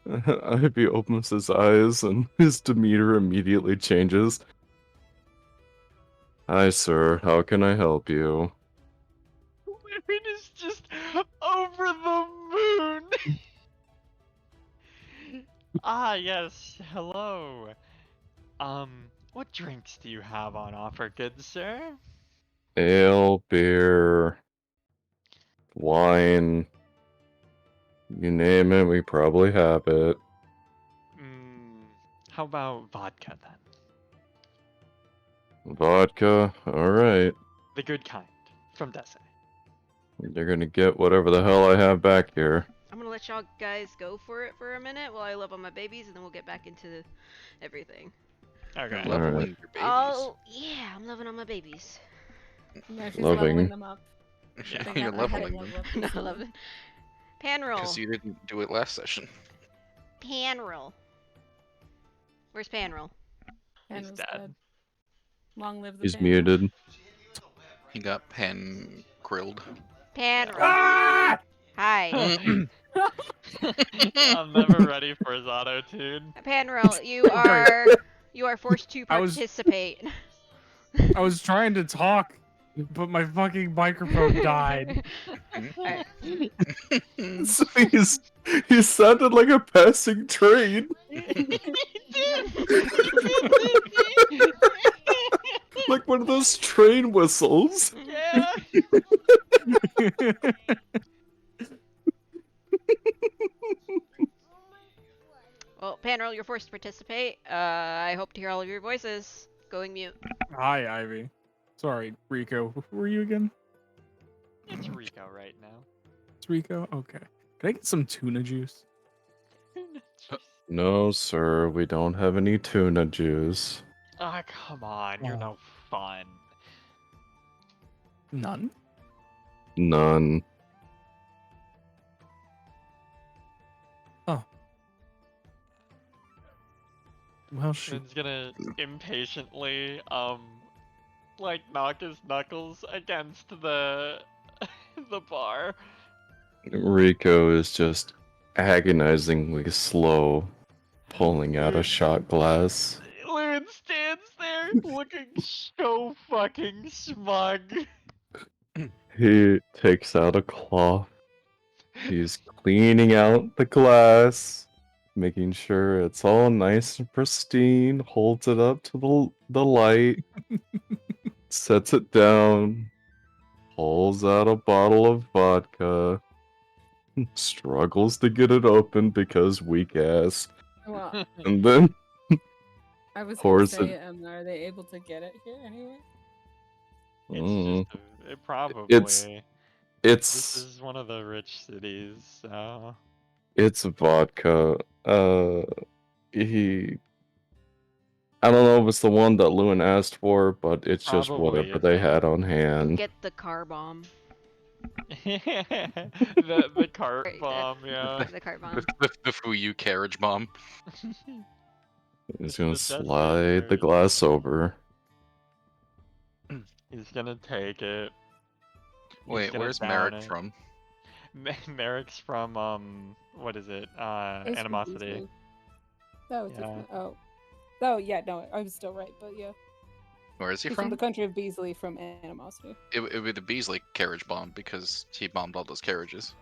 Rico out. Ivy opens his eyes and his demeanor immediately changes. Hi, sir. How can I help you? Lewin is just over the moon. Ah, yes. Hello. What drinks do you have on offer, good sir? Ale, beer, wine. You name it, we probably have it. How about vodka then? Vodka? Alright. The good kind, from Dese. You're gonna get whatever the hell I have back here. I'm gonna let y'all guys go for it for a minute while I love on my babies, and then we'll get back into everything. Okay. You're leveling your babies. Oh, yeah, I'm loving on my babies. No, she's Loving. leveling them up. Yeah. They You're got- I had leveling to them. level up Not these loving. Pan roll. Because you didn't do it last session. Pan roll. Where's pan roll? Pan He's was dead. dead. Long live the He's pan. muted. He got pen grilled. Pan roll. Ah! Hi. I'm never ready for his auto tune. Pan roll. You are forced to I was- participate. I was trying to talk, but my fucking microphone died. Alright. So he sounded like a passing train. Like one of those train whistles. Yeah. Well, Panroll, you're forced to participate. I hope to hear all of your voices. Going mute. Hi, Ivy. Sorry, Rico. Who are you again? It's Rico right now. It's Rico? Okay. Can I get some tuna juice? No, sir, we don't have any tuna juice. Ah, come on, you're Oh. no fun. None? None. Well, shoot. Finn's gonna impatiently, like knock his knuckles against the the bar. Rico is just agonizingly slow, pulling out a shot glass. Lewin stands there looking so fucking smug. He takes out a cloth. He's cleaning out the glass, making sure it's all nice and pristine, holds it up to the light, sets it down, pulls out a bottle of vodka, struggles to get it open because weak ass, Well, and then I was gonna Pours say, it- are they able to get it here anyway? Mm, It's just it probably. It's- This it's is one of the rich cities, so it's vodka. He. I don't know if it's the one that Lewin asked for, but it's just Probably whatever they isn't. had on hand. Get the car bomb. the cart Right there. bomb, yeah. The cart bomb. The Fuyu carriage bomb. He's gonna the Destiny slide the version. glass over. He's gonna take it. He's Wait, gonna where's down Merrick it. from? Merrick's from what is it? Ace from Animosity. Beasley. That was Yeah. different. Oh, yeah, no, I was still right, but yeah. Where is he He's from from? the country of Beasley from Animosity. It would be the Beasley carriage bomb because he bombed all those carriages.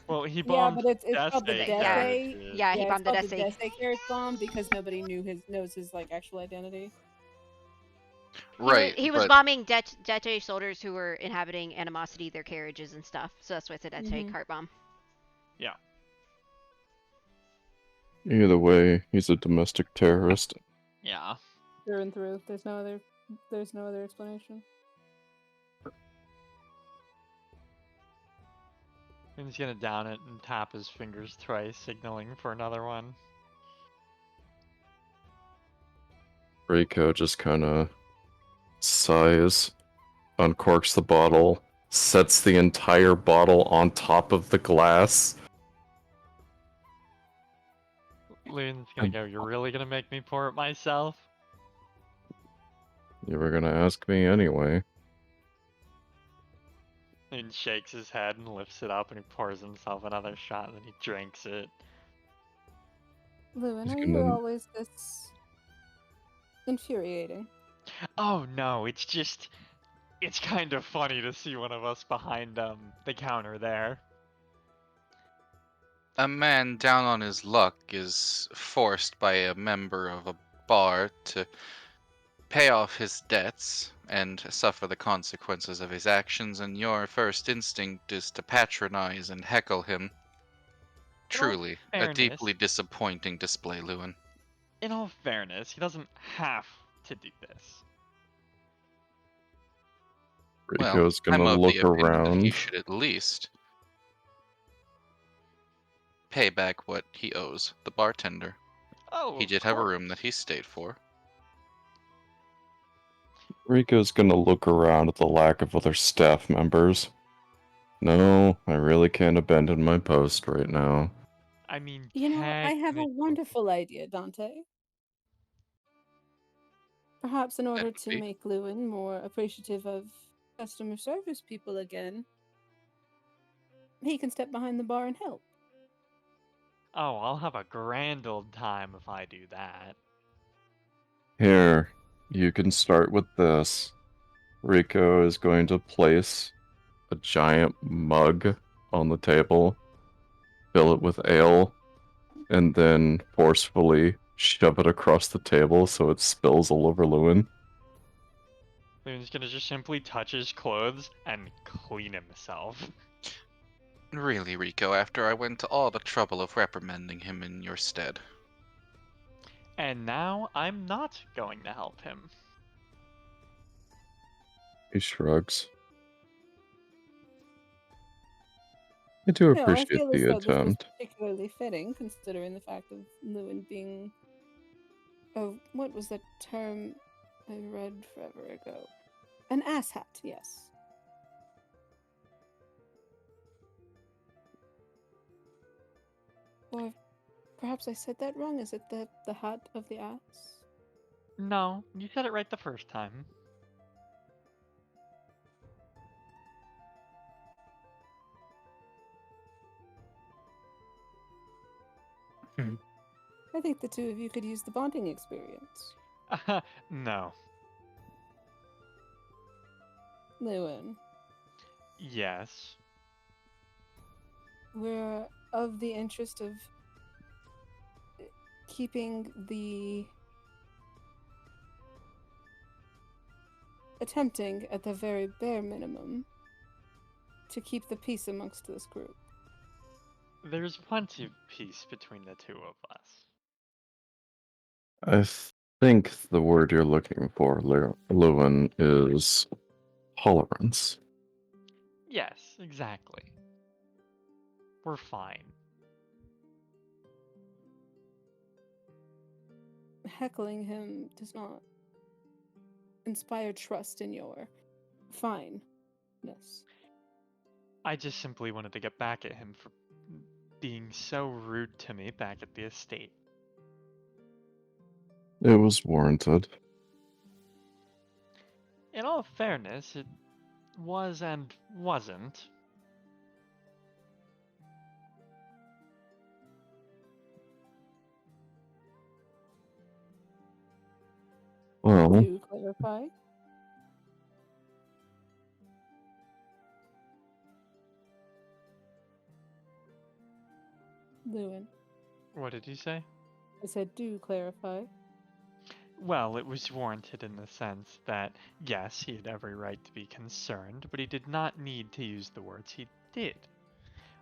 Well, he Yeah, bombed but it's called the Dese Yeah. Dese. carriages. Yeah, he it's bombed the called Dese. Dese carriage bomb because nobody knows his like actual identity. Right. He was but bombing Dete soldiers who were inhabiting Animosity, their carriages and stuff. So that's why it's a Dete Mhm. cart bomb. Either way, he's a domestic terrorist. Yeah. Through and through. There's no other there's no other explanation. And he's gonna down it and tap his fingers twice, signaling for another one. Rico just kind of sighs, uncorks the bottle, sets the entire bottle on top of the glass. Loon's gonna go, "You're really gonna make me pour it myself?" You were gonna ask me anyway. Loon shakes his head and lifts it up and he pours himself another shot and then he drinks it. Lewin, He's are you gonna- always this infuriating? Oh no, it's just... It's kind of funny to see one of us behind the counter there. A man down on his luck is forced by a member of a bar to pay off his debts and suffer the consequences of his actions, and your first instinct is to patronize and heckle him. Truly, a fairness- deeply disappointing display, Lewin. In all fairness, he doesn't have to do this. Rico's I'm gonna of look the opinion that he around. should at least pay back what he owes the bartender. Oh, He of did have a course. room that he stayed for. Rico's gonna look around at the lack of other staff members. No, I really can't abandon my post right now. I mean, You know, I have a technically- wonderful idea, Dante. Perhaps in order would to be. make Lewin more appreciative of customer service people again, he can step behind the bar and help. Oh, I'll have a grand old time if I do that. Here, you can start with this. Rico is going to place a giant mug on the table, fill it with ale, and then forcefully shove it across the table so it spills all over Lewin. Loon's gonna just simply touch his clothes and clean himself. Really, Rico, after I went to all the trouble of reprimanding him in your stead. And now I'm not going to help him. He shrugs. I do No, I appreciate feel as the though this was attempt. particularly fitting, considering the fact of Lewin being... Oh, what was that term I read forever ago? An asshat, yes. Or perhaps I said that wrong. Is it the hat of the ass? No, you said it right the first time. I think the two of you could use the bonding experience. No. Lewin, Yes. we're of the interest of keeping the... attempting, at the very bare minimum, to keep the peace amongst this group. There's plenty of peace between the two of us. I think the word you're looking for, Lewin, is tolerance. Yes, exactly. We're fine. Heckling him does not inspire trust in your fineness. I just simply wanted to get back at him for being so rude to me back at the estate. It was warranted. In all fairness, it was and wasn't. Well, To clarify, Lewin, What did you say? I said do clarify. Well, it was warranted in the sense that, yes, he had every right to be concerned, but he did not need to use the words he did.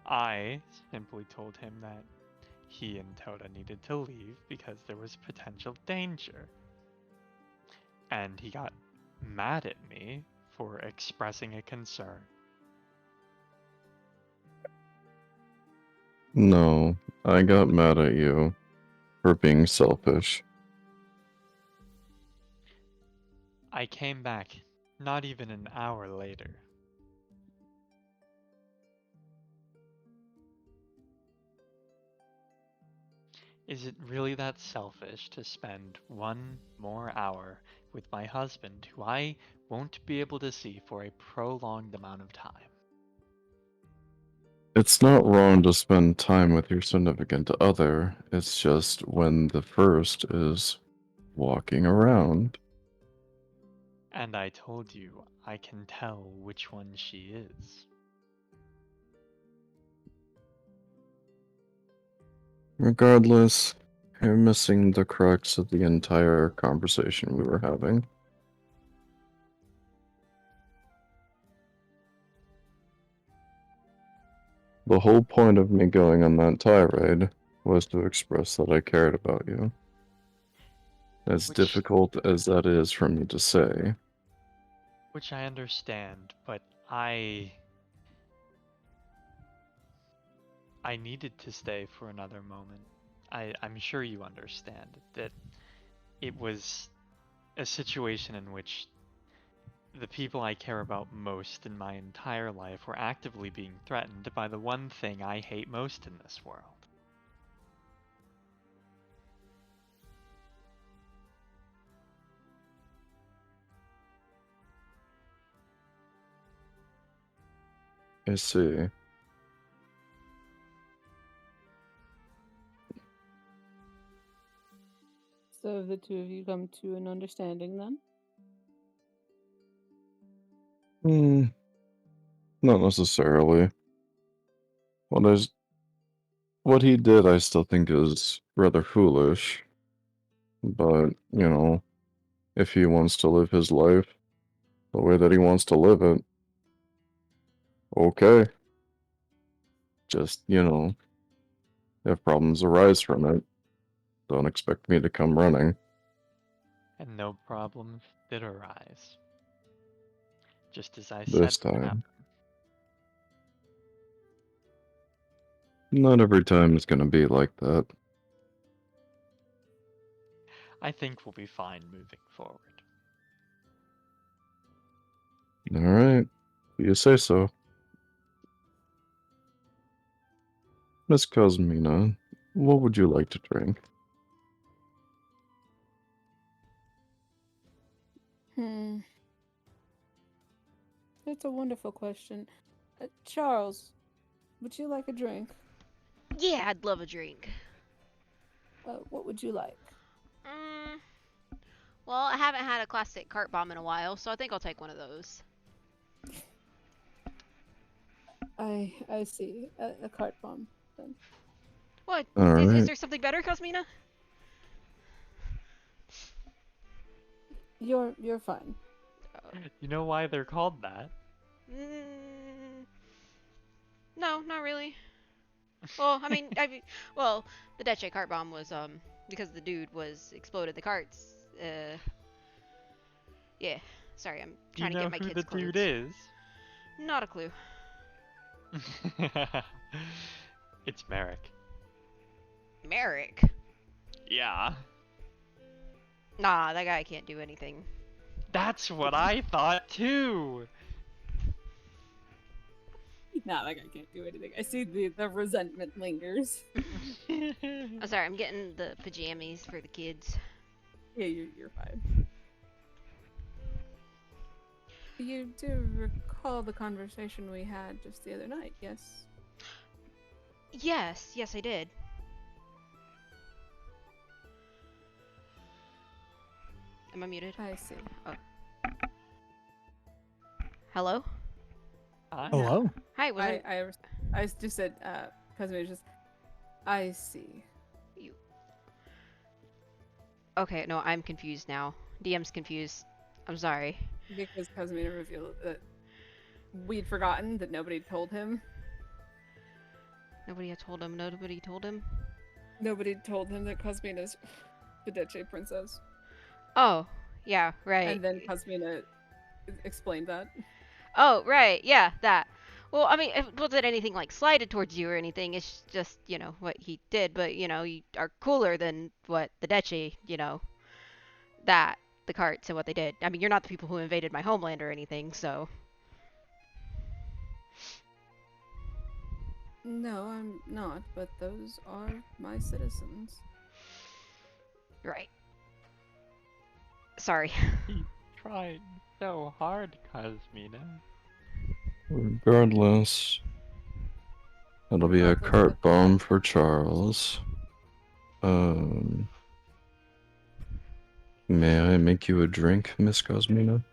I simply told him that he and Toda needed to leave because there was potential danger. And he got mad at me for expressing a concern. No, I got mad at you for being selfish. I came back not even an hour later. Is it really that selfish to spend one more hour with my husband who I won't be able to see for a prolonged amount of time? It's not wrong to spend time with your significant other. It's just when the first is walking around. And I told you I can tell which one she is. Regardless, you're missing the crux of the entire conversation we were having. The whole point of me going on that tirade was to express that I cared about you. As Which- difficult as that is for me to say. Which I understand, but I needed to stay for another moment. I'm sure you understand that it was a situation in which the people I care about most in my entire life were actively being threatened by the one thing I hate most in this world. I see. So have the two of you come to an understanding then? Not necessarily. What he did I still think is rather foolish. But, if he wants to live his life the way that he wants to live it, okay. Just, if problems arise from it, don't expect me to come running. And no problems did arise. Just as I This said would time. happen. Not every time it's gonna be like that. I think we'll be fine moving forward. Alright. You say so. Miss Cosmina, what would you like to drink? That's a wonderful question. Charles, would you like a drink? Yeah, I'd love a drink. What would you like? Well, I haven't had a classic cart bomb in a while, so I think I'll take one of those. I see. A cart bomb, then. What? All Is right. there something better, Cosmina? You're fine. You know why they're called that? No, not really. Well, well, the Deche cart bomb was because the dude was exploded the carts. Yeah. Sorry, I'm Do you trying to know get my who kids the clothes. dude is? Not a clue. It's Merrick. Merrick. Yeah. Nah, that guy can't do anything. That's what I thought too. Nah, that guy can't do anything. I see the resentment lingers. I'm sorry, I'm getting the pajamas for the kids. Yeah, you're fine. You do recall the conversation we had just the other night, yes? Yes, I did. Am I muted? I see. Hello? Hi. Hello. Hi, was it I just said, Cosmo just, I see. you? Okay, no, I'm confused now. DM's confused. I'm sorry. Because Cosmina revealed that we'd forgotten that nobody told him. Nobody had told him. Nobody told him. Nobody told him that Cosmina's the Deche princess. Oh, Yeah, right. And then Cosmina explained that. Oh, right. Yeah, that. Well, I mean, it wasn't anything like slighted towards you or anything. It's just, what he did. But, you are cooler than what the Deche, the carts and what they did. I mean, you're not the people who invaded my homeland or anything, so. No, I'm not, but those are my citizens. Right. Sorry. He tried so hard, Cosmina. Regardless, that'll be a Regardless cart of- bomb for Charles. May I make you a drink, Miss Cosmina?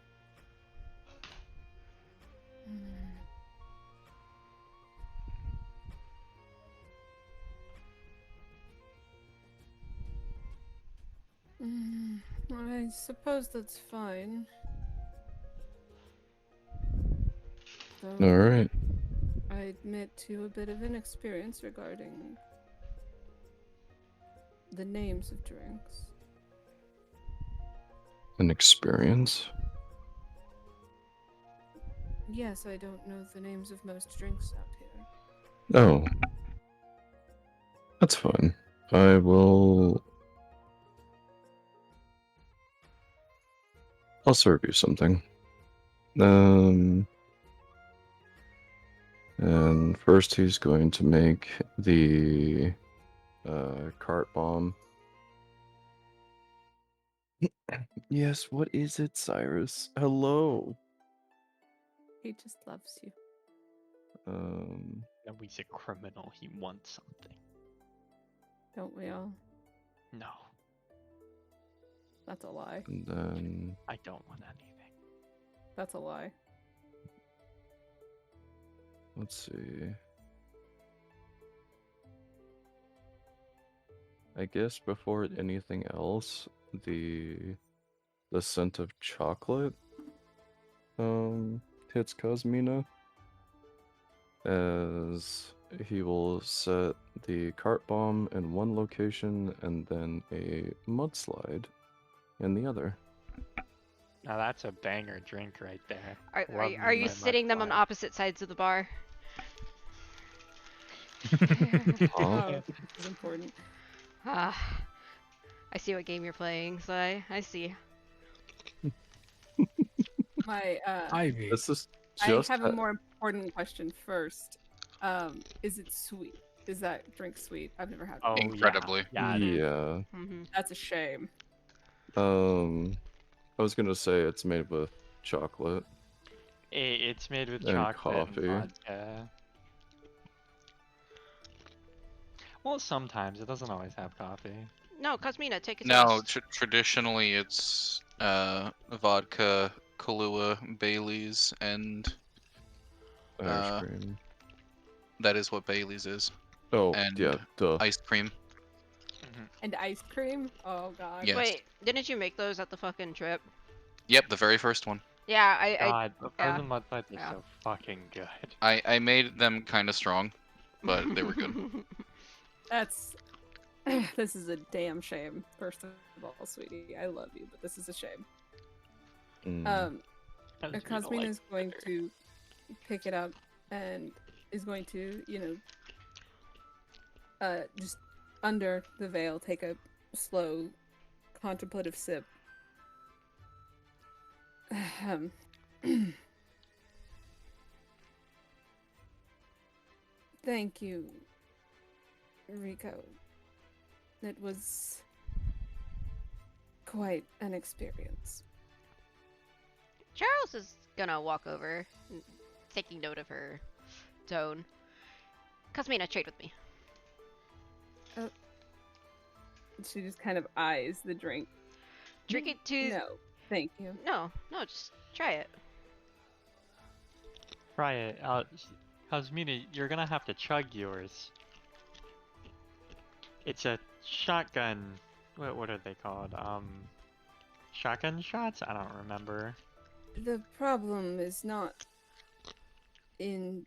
I suppose that's fine. Though Alright. I admit to a bit of inexperience regarding the names of drinks. An experience. Yes, I don't know the names of most drinks out here. Oh. That's fine. I will. I'll serve you something. And first he's going to make the cart bomb. Yes, what is it, Cyrus? Hello. He just loves you. No, he's a criminal. He wants something. Don't we all? No, That's a lie. And then I don't want anything. That's a lie. let's see. I guess before anything else, the scent of chocolate hits Cosmina, as he will set the cart bomb in one location and then a mudslide in the other. Now that's a banger drink right there. Are Love you, are me you my sitting them on mudslide. opposite sides of the bar? Huh? Oh, this is important. Ah, I see what game you're playing, so I see. My Ivy. This is I just have a more important question first. Is it sweet? Is that drink sweet? I've never had Oh, one. Incredibly. Yeah. Yeah. yeah. Mm-hmm. That's a shame. I was gonna say it's made with chocolate. It's made with And chocolate coffee. and vodka. Well, sometimes it doesn't always have coffee. No, Cosmina, take a No, toast. traditionally it's vodka, Kahlua, Bailey's, and Ice Uh, cream. that is what Bailey's is. Oh, and yeah, duh. Ice cream. And ice cream? Oh god. Yes. Wait, didn't you make those at the fucking trip? Yep, the very first one. Yeah, I God, the yeah. frozen mud slides are Yeah. so fucking good. I made them kind of strong, but they were good. That's this is a damn shame. First of all, sweetie, I love you, but this is a shame. Mm. Cosmina is going to pick it up and is going to, just under the veil, take a slow, contemplative sip. Thank you, Rico. It was quite an experience. Charles is gonna walk over, taking note of her tone. Cosmina, trade with me. She just kind of eyes the drink. Drink it to. No, thank you. No, just try it. Try it. Cosmina, you're gonna have to chug yours. It's a shotgun. What are they called? Shotgun shots? I don't remember. The problem is not in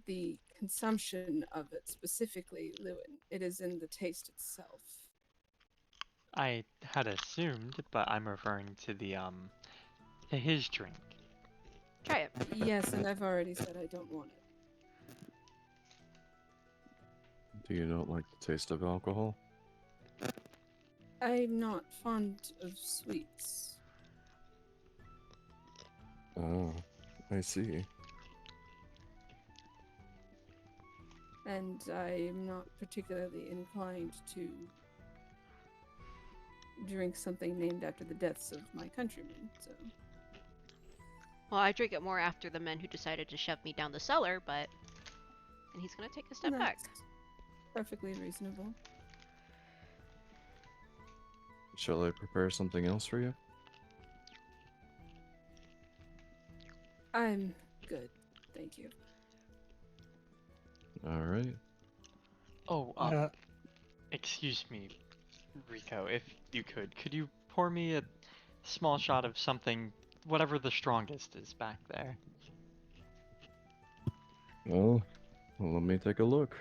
the consumption of it specifically, Lewin. It is in the taste itself. I had assumed, but I'm referring to to his drink. Try it. Yes, and I've already said I don't want it. Do you not like the taste of alcohol? I'm not fond of sweets. Oh, I see. And I'm not particularly inclined to drink something named after the deaths of my countrymen, so. Well, I drink it more after the men who decided to shove me down the cellar, but... And he's gonna take a step back. That's perfectly reasonable. Shall I prepare something else for you? I'm good, thank you. Alright. Oh, excuse me, Rico, if you could you pour me a small shot of something, whatever the strongest is back there? Well, let me take a look.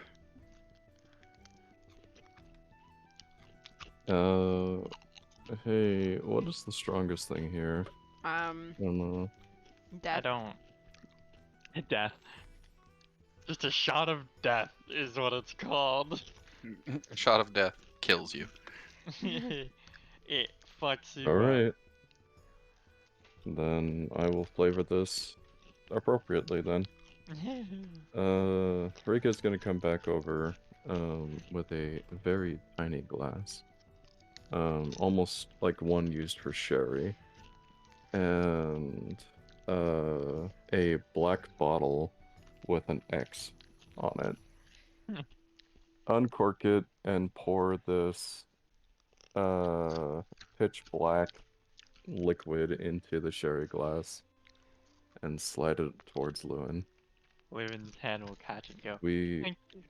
Hey, what is the strongest thing here? I don't know. I Death. don't. Death. Just a shot of death is what it's called. A shot of death kills you. It fucks you up. Alright. Then I will flavor this appropriately then. Rika's gonna come back over with a very tiny glass. Almost like one used for sherry. And a black bottle with an X on it. Uncork it and pour this pitch black liquid into the sherry glass and slide it towards Lewin. Lewin's hand will catch and go. We Thank you.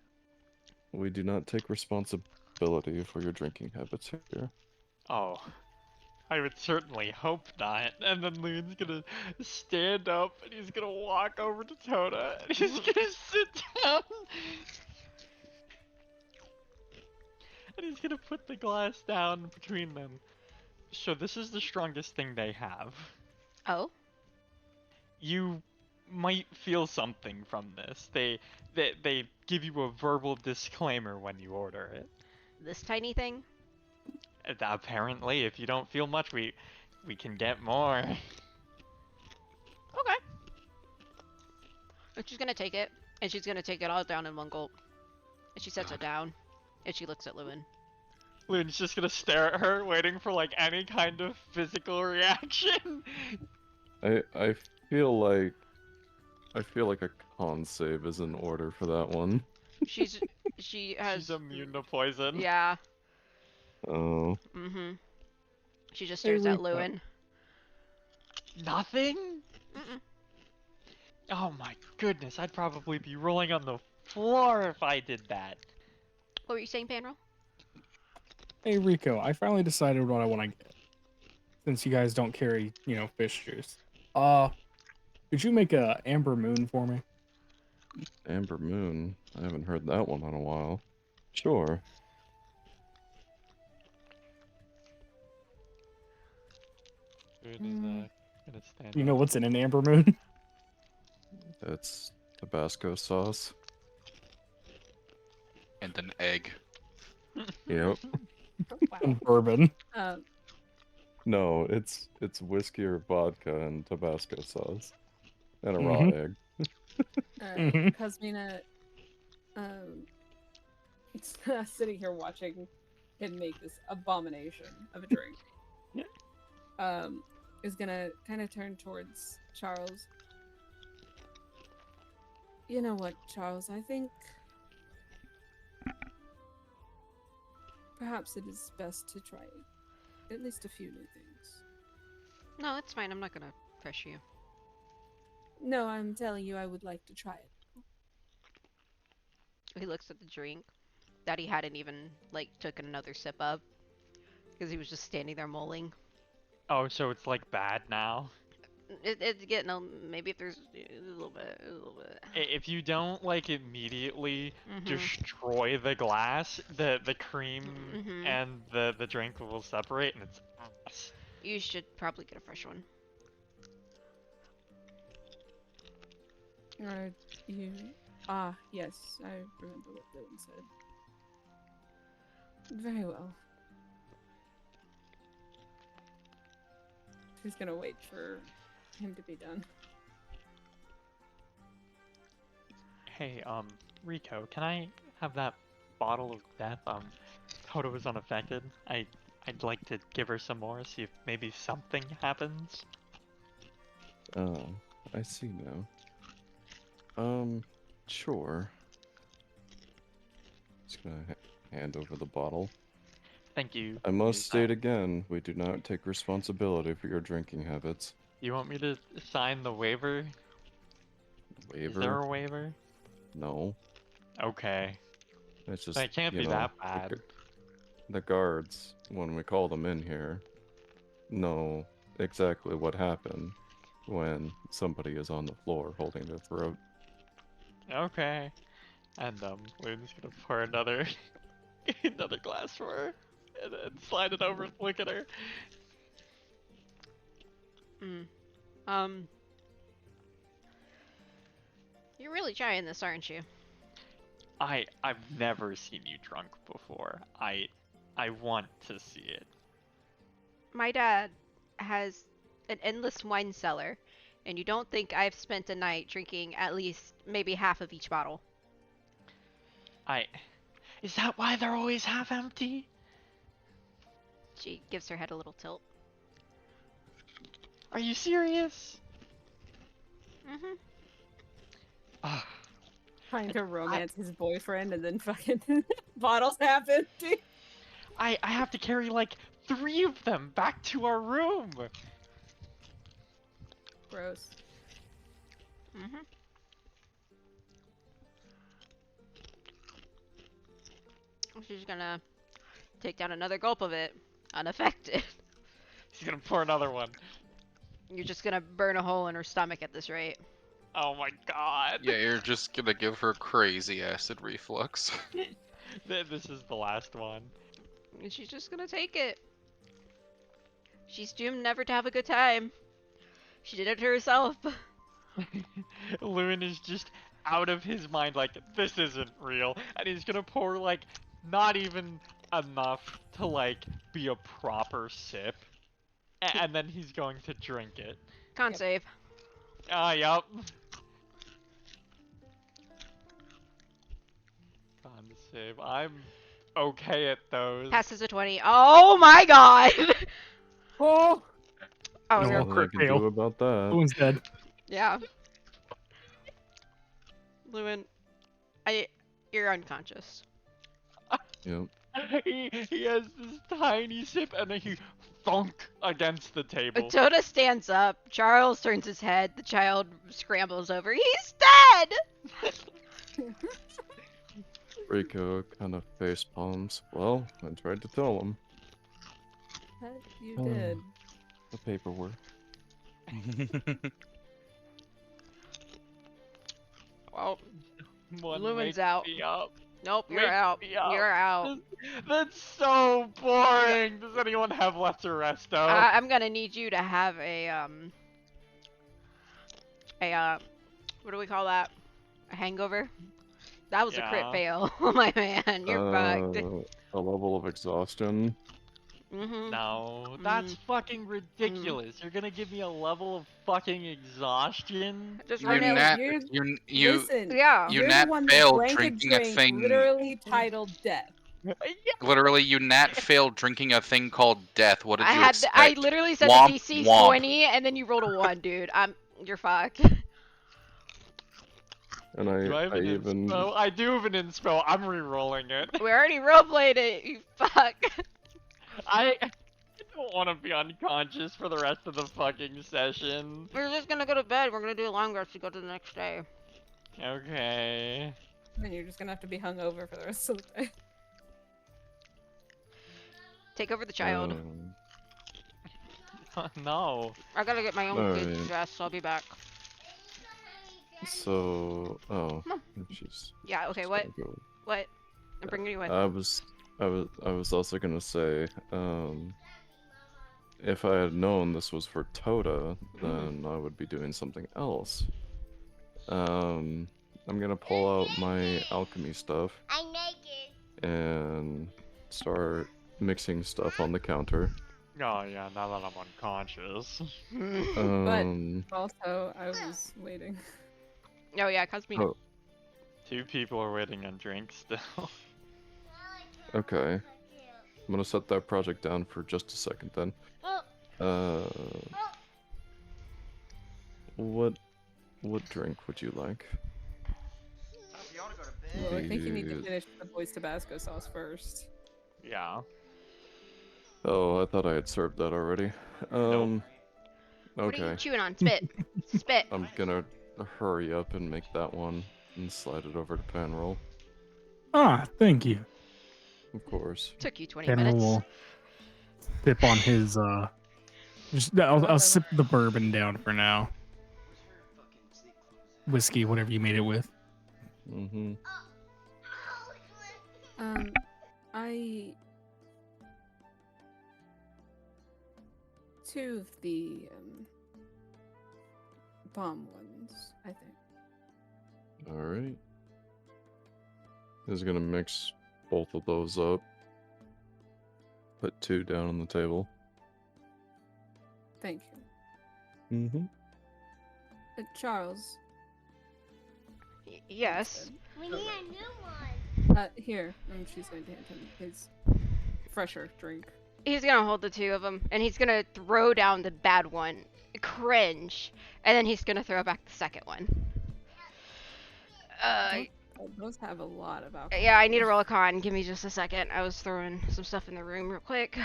we do not take responsibility for your drinking habits here. Oh, I would certainly hope not. And then Loon's gonna stand up and he's gonna walk over to Toda and he's gonna sit down. And he's gonna put the glass down between them. So this is the strongest thing they have. Oh? You might feel something from this. They give you a verbal disclaimer when you order it. This tiny thing? Apparently, if you don't feel much, we can get more. Okay. And she's gonna take it, and she's gonna take it all down in one gulp. And she sets it down, and she looks at Lewin. Loon's just gonna stare at her, waiting for like any kind of physical reaction. I feel like a con save is in order for that one. She has... She's immune to poison. Yeah. Oh. Mm-hmm. She just Hey, stares at Rika. Lewin. Nothing? Mm-mm. Oh my goodness, I'd probably be rolling on the floor if I did that. What were you saying, Panro? Hey Rico, I finally decided what I want to get. Since you guys don't carry, fish juice. Could you make a Amber Moon for me? Amber Moon. I haven't heard that one in a while. Sure. Gonna stand You know what's in an Amber Moon? It's Tabasco sauce. And an egg. Yep. And bourbon. No, it's whiskey or vodka and Tabasco sauce. And a raw Mhm. egg. Mhm. Cosmina, sitting here watching him make this abomination of a drink, is gonna kind of turn towards Charles. You know what, Charles? I think perhaps it is best to try at least a few new things. No, it's fine. I'm not gonna pressure you. No, I'm telling you, I would like to try it. He looks at the drink that he hadn't even, took another sip of. Because he was just standing there mulling. Oh, so it's like bad now? It's getting maybe if there's a little bit, If you don't like immediately Mhm. destroy the glass, the cream Mhm. and the drink will separate, and it's ass. You should probably get a fresh one. You. Yes, I remember what Dylan said. Very well. She's gonna wait for him to be done. Hey, Rico, can I have that bottle of death? Toto was unaffected. I'd like to give her some more, see if maybe something happens. Oh, I see now. Sure. Just gonna hand over the bottle. Thank you. I must state again, we do not take responsibility for your drinking habits. You want me to sign the waiver? Is there Waiver? a waiver? No. Okay. It's just, It can't you be know, that bad. The guards, when we call them in here, know exactly what happened when somebody is on the floor holding their throat. Okay. And Loon's gonna pour another another glass for her and then slide it over and look at her. You're really trying this, aren't you? I've never seen you drunk before. I want to see it. My dad has an endless wine cellar, and you don't think I've spent a night drinking at least maybe half of each bottle. Is that why they're always half empty? She gives her head a little tilt. Are you serious? Mm-hmm. Ah, Trying to romance his boyfriend and then fucking bottles half empty. I have to carry like 3 of them back to our room. Gross. Mm-hmm. She's gonna take down another gulp of it, unaffected. She's gonna pour another one. You're just gonna burn a hole in her stomach at this rate. Oh my god. Yeah, you're just gonna give her crazy acid reflux. This is the last one. And she's just gonna take it. She's doomed never to have a good time. She did it to herself. Loon is just out of his mind, like, this isn't real. And he's gonna pour, like, not even enough to, like, be a proper sip. And then he's going to drink it. Con save. Yup. Con save. I'm okay at those. Passes a 20. Oh my god! Oh, Oh, No. no. Nothing I can do about that. one's dead. Yeah. Lewin, you're unconscious. Yep. He has this tiny sip and then he thunk against the table. Toda stands up. Charles turns his head. The child scrambles over. He's dead! Rico kind of face palms. Well, I tried to tell him. You Oh. did. The paperwork. Well, One Lumen's wake out. me up. nope, you're Wake out. me up. You're out. That's so boring. Does anyone have left a resto? I'm gonna need you to have what do we call that? A hangover? That was a crit Yeah. fail. Oh my man, you're fucked. A level of exhaustion. Mm-hmm. No, that's fucking ridiculous. You're gonna give me a level of fucking exhaustion? Just You run know, it. nat, you're- you Listen, Yeah. you you're nat the one that failed drank a drinking a drink thing. literally titled death. literally you nat failed drinking a thing called death. What did I you had expect? I literally said Womp, the DC's womp. 20 and then you rolled a 1, dude. You're fucked. And Do I I have an even inspo? I do have an inspo. I'm re-rolling it. We already roleplayed it, you fuck. I don't want to be unconscious for the rest of the fucking session. We're just gonna go to bed. We're gonna do a long rest to go to the next day. Okay. Then you're just gonna have to be hungover for the rest of the day. Take over the child. No. I gotta get my own food Alright. dressed. I'll be back. So, oh, Come she's Yeah. Okay. she's What? gonna go. What? I'm bringing you in. I was also gonna say, if I had known this was for Toda, then I would be doing something else. I'm gonna pull out my alchemy stuff I'm naked. and start mixing stuff on the counter. Oh yeah, now that I'm unconscious. Also, I was waiting. Oh yeah, Cosmina. Oh, 2 people are waiting on drinks still. okay. I'm gonna set that project down for just a second then. What drink would you like? Well, I think you need to Dude. finish the boys Tabasco sauce first. Yeah. Oh, I thought I had served that already. What are you Okay. chewing on? Spit. Spit. I'm gonna hurry up and make that one and slide it over to Panroll. Ah, thank you. Of course. Took you 20 Ken minutes. will sip on his I'll sip the bourbon down for now. Whiskey, whatever you made it with. Mm-hmm. I... 2 of the, bomb ones, I think. Alright. Is gonna mix both of those up. Put 2 down on the table. Thank you. Mm-hmm. Charles, Yes. We need a new one. here, she's going to hand him his fresher drink. He's gonna hold the 2 of them, and he's gonna throw down the bad one. Cringe. And then he's gonna throw back the second one. Those have a lot of alcohol. Yeah, I need to roll a con. Give me just a second. I was throwing some stuff in the room real quick.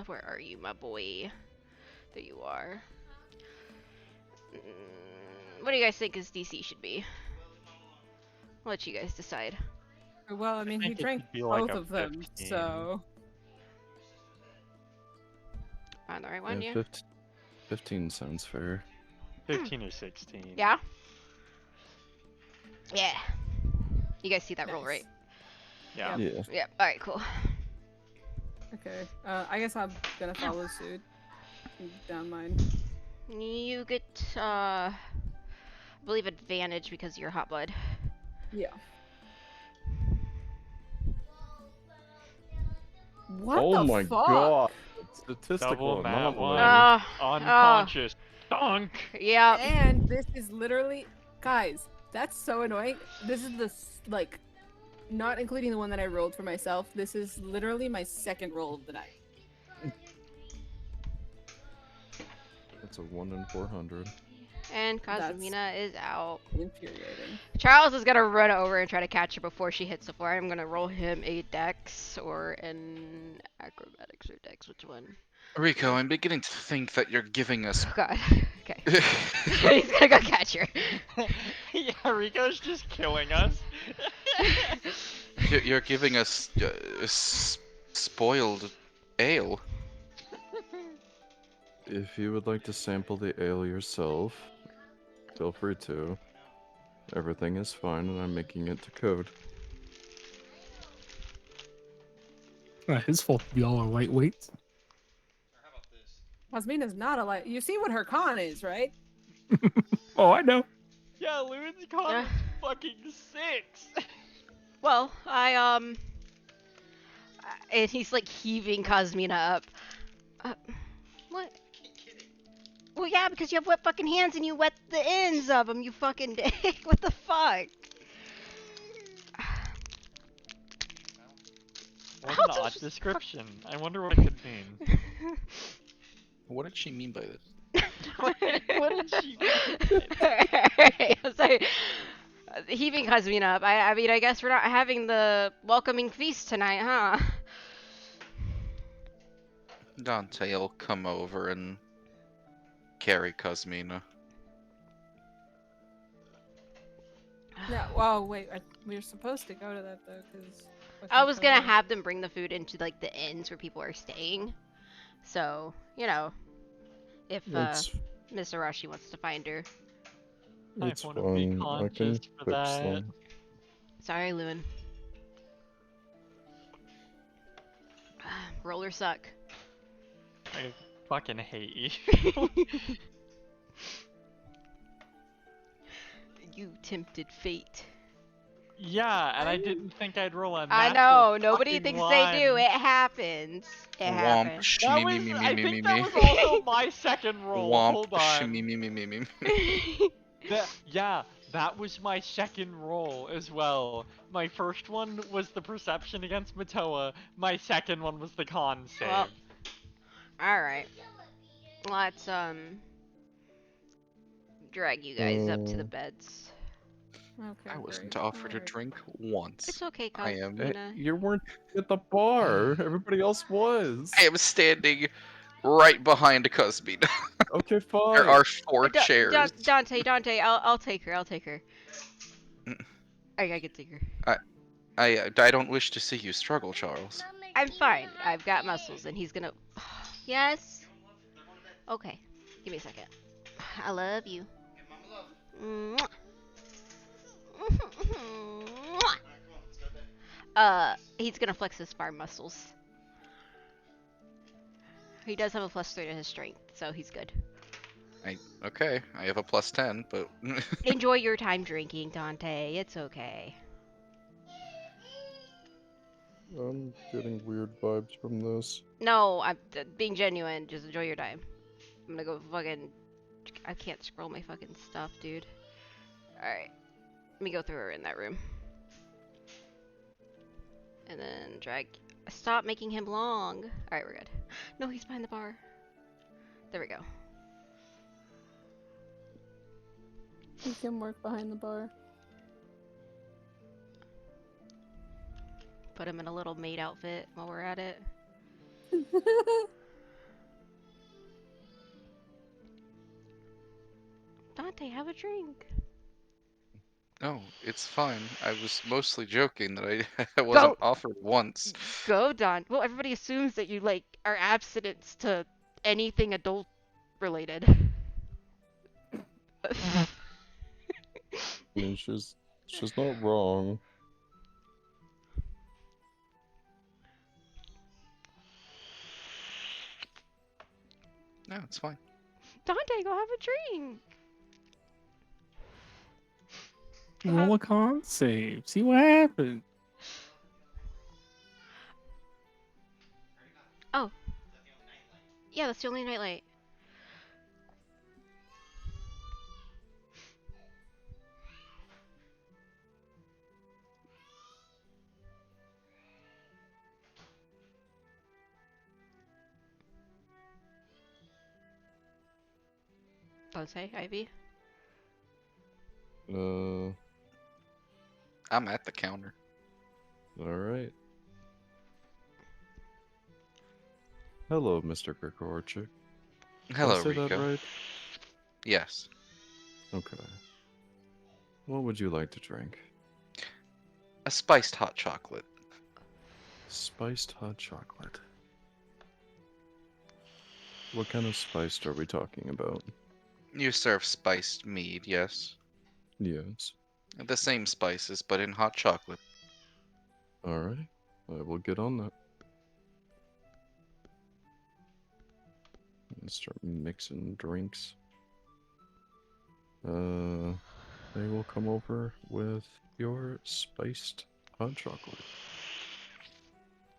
Where are you, my boy? There you are. What do you guys think his DC should be? I'll let you guys decide. Well, I mean, he think it drank should be like both a of them, 15. so... Find the right one, yeah? 15 sounds fair. 15 or 16. Yeah? Yeah. You guys see that roll, right? Yeah. Yeah. Yep. Alright, cool. Okay, I guess I'm gonna follow suit. Down mine. You get, I believe advantage because you're hot blood. Yeah. What Oh the my fuck? god! Statistical Double nat anomaly. one. Unconscious. Dunk. Yeah. And this is literally, guys, that's so annoying. This is like, not including the one that I rolled for myself. This is literally my second roll of the night. That's a 1 in 400. And That's- Cosmina is out. Infuriating. Charles is gonna run over and try to catch her before she hits the floor. I'm gonna roll him a dex or an acrobatics or dex. Which one? Rico, I'm beginning to think that you're giving us. Oh god. Okay. He's gonna go catch her. Yeah, Rico's just killing us. You're giving us spoiled ale. If you would like to sample the ale yourself, feel free to. Everything is fine, and I'm making it to code. Not his fault if y'all are lightweights. Cosmina's not a light. You see what her con is, right? Oh, I know. Yeah, Loon's con is fucking 6. Well, and he's like heaving Cosmina up. What? Well, yeah, because you have wet fucking hands and you wet the ends of them, you fucking dick. What the fuck? What How an does- odd description. I wonder what it could mean. What did she mean by this? What did she I'm sorry. Heaving Cosmina up. I mean, I guess we're not having the welcoming feast tonight, huh? Dante will come over and carry Cosmina. Yeah. Well, wait. We were supposed to go to that though, because. I was gonna have them bring the food into like the inns where people are staying. So, you know, if It's Miss Arashi wants to find her. it's I want to be fine. I can conscious for fix that. them. Sorry, Lewin. Roller suck. I fucking hate you. You tempted fate. Yeah, and I didn't think I'd roll a I natural know, nobody fucking thinks one. they do. It happens. It Womp, happens. shimmy, That me, was, me, me, I me, think me, that me. was also my second roll. Womp, Hold on. shimmy, me, me, me, me, me. Yeah, that was my second roll as well. My first one was the perception against Matoa. My second one was the con save. Well, alright. Let's, drag you guys up to the beds. Okay. I wasn't great. offered a Alright. drink once. It's okay, I am. Kazmina. You weren't at the bar. Everybody else was. I am standing right behind Cosmina. Okay, There fine. are 4 chairs. Dante, I'll take her. Mm. I can take her. I don't wish to see you struggle, Charles. I'm fine. I've got muscles, and he's gonna. Yes. Okay. Give me a second. I love you. Mwah. He's gonna flex his farm muscles. He does have a +3 to his strength, so he's good. Okay, I have a +10, but Enjoy your time drinking, Dante. It's okay. I'm getting weird vibes from this. No, I'm being genuine. Just enjoy your time. I'm gonna go fucking. I can't scroll my fucking stuff, dude. Alright. Let me go through her in that room. And then drag. Stop making him long. Alright, we're good. No, he's behind the bar. There we go. You can work behind the bar. Put him in a little maid outfit while we're at it. Dante, have a drink. no, it's fine. I was mostly joking that I wasn't offered once. Go, Don. Well, everybody assumes that you like are abstinence to anything adult related. I mean, she's not wrong. No, it's fine. Dante, go have a drink. Roll a con save. See what happens. Oh. Yeah, that's the only nightlight. Dante, Ivy. Uh, I'm at the counter. all right. Hello, Mr. Grigoorchik. Hello, Did I say Rico. that right? Yes. Okay. What would you like to drink? A spiced hot chocolate. Spiced hot chocolate. What kind of spiced are we talking about? You serve spiced mead, yes? Yes. The same spices, but in hot chocolate. Alright. I will get on that. And start mixing drinks. They will come over with your spiced hot chocolate.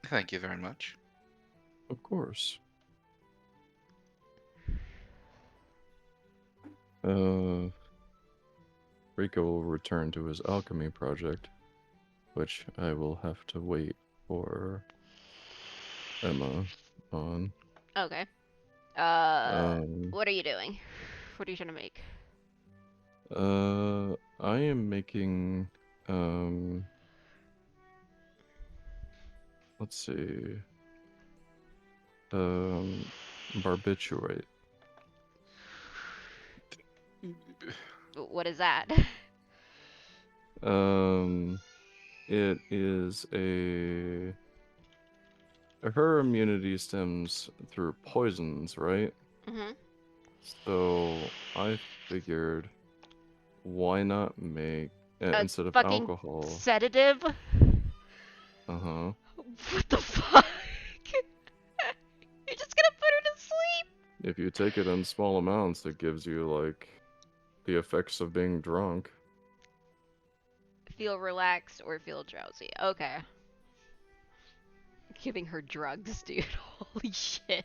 Thank you very much. Of course. Rico will return to his alchemy project, which I will have to wait for Emma on. Okay. What are you doing? What are you trying to make? I am making, let's see, barbiturate. What is that? It is a. Her immunity stems through poisons, right? Mm-hmm. So I figured, why not make A instead of fucking alcohol? sedative? Uh-huh. What the fuck? You're just gonna put her to sleep? If you take it in small amounts, it gives you like the effects of being drunk. Feel relaxed or feel drowsy. Okay. Giving her drugs, dude. Holy shit.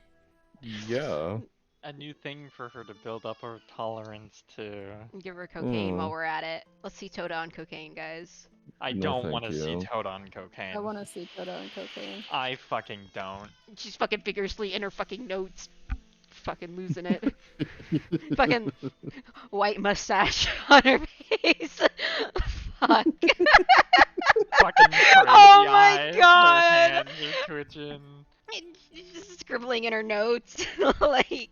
Yeah. A new thing for her to build up her tolerance to. Give her cocaine while we're at it. Let's see Toda on cocaine, guys. I No, don't thank want to see you. Toad on cocaine. I want to see Toto and cocaine. I fucking don't. She's fucking vigorously in her fucking notes. Fucking losing it. Fucking white mustache on her face. Fuck. Fucking crazy Oh my eyes. God. Her hands are twitching. She's just scribbling in her notes. Like.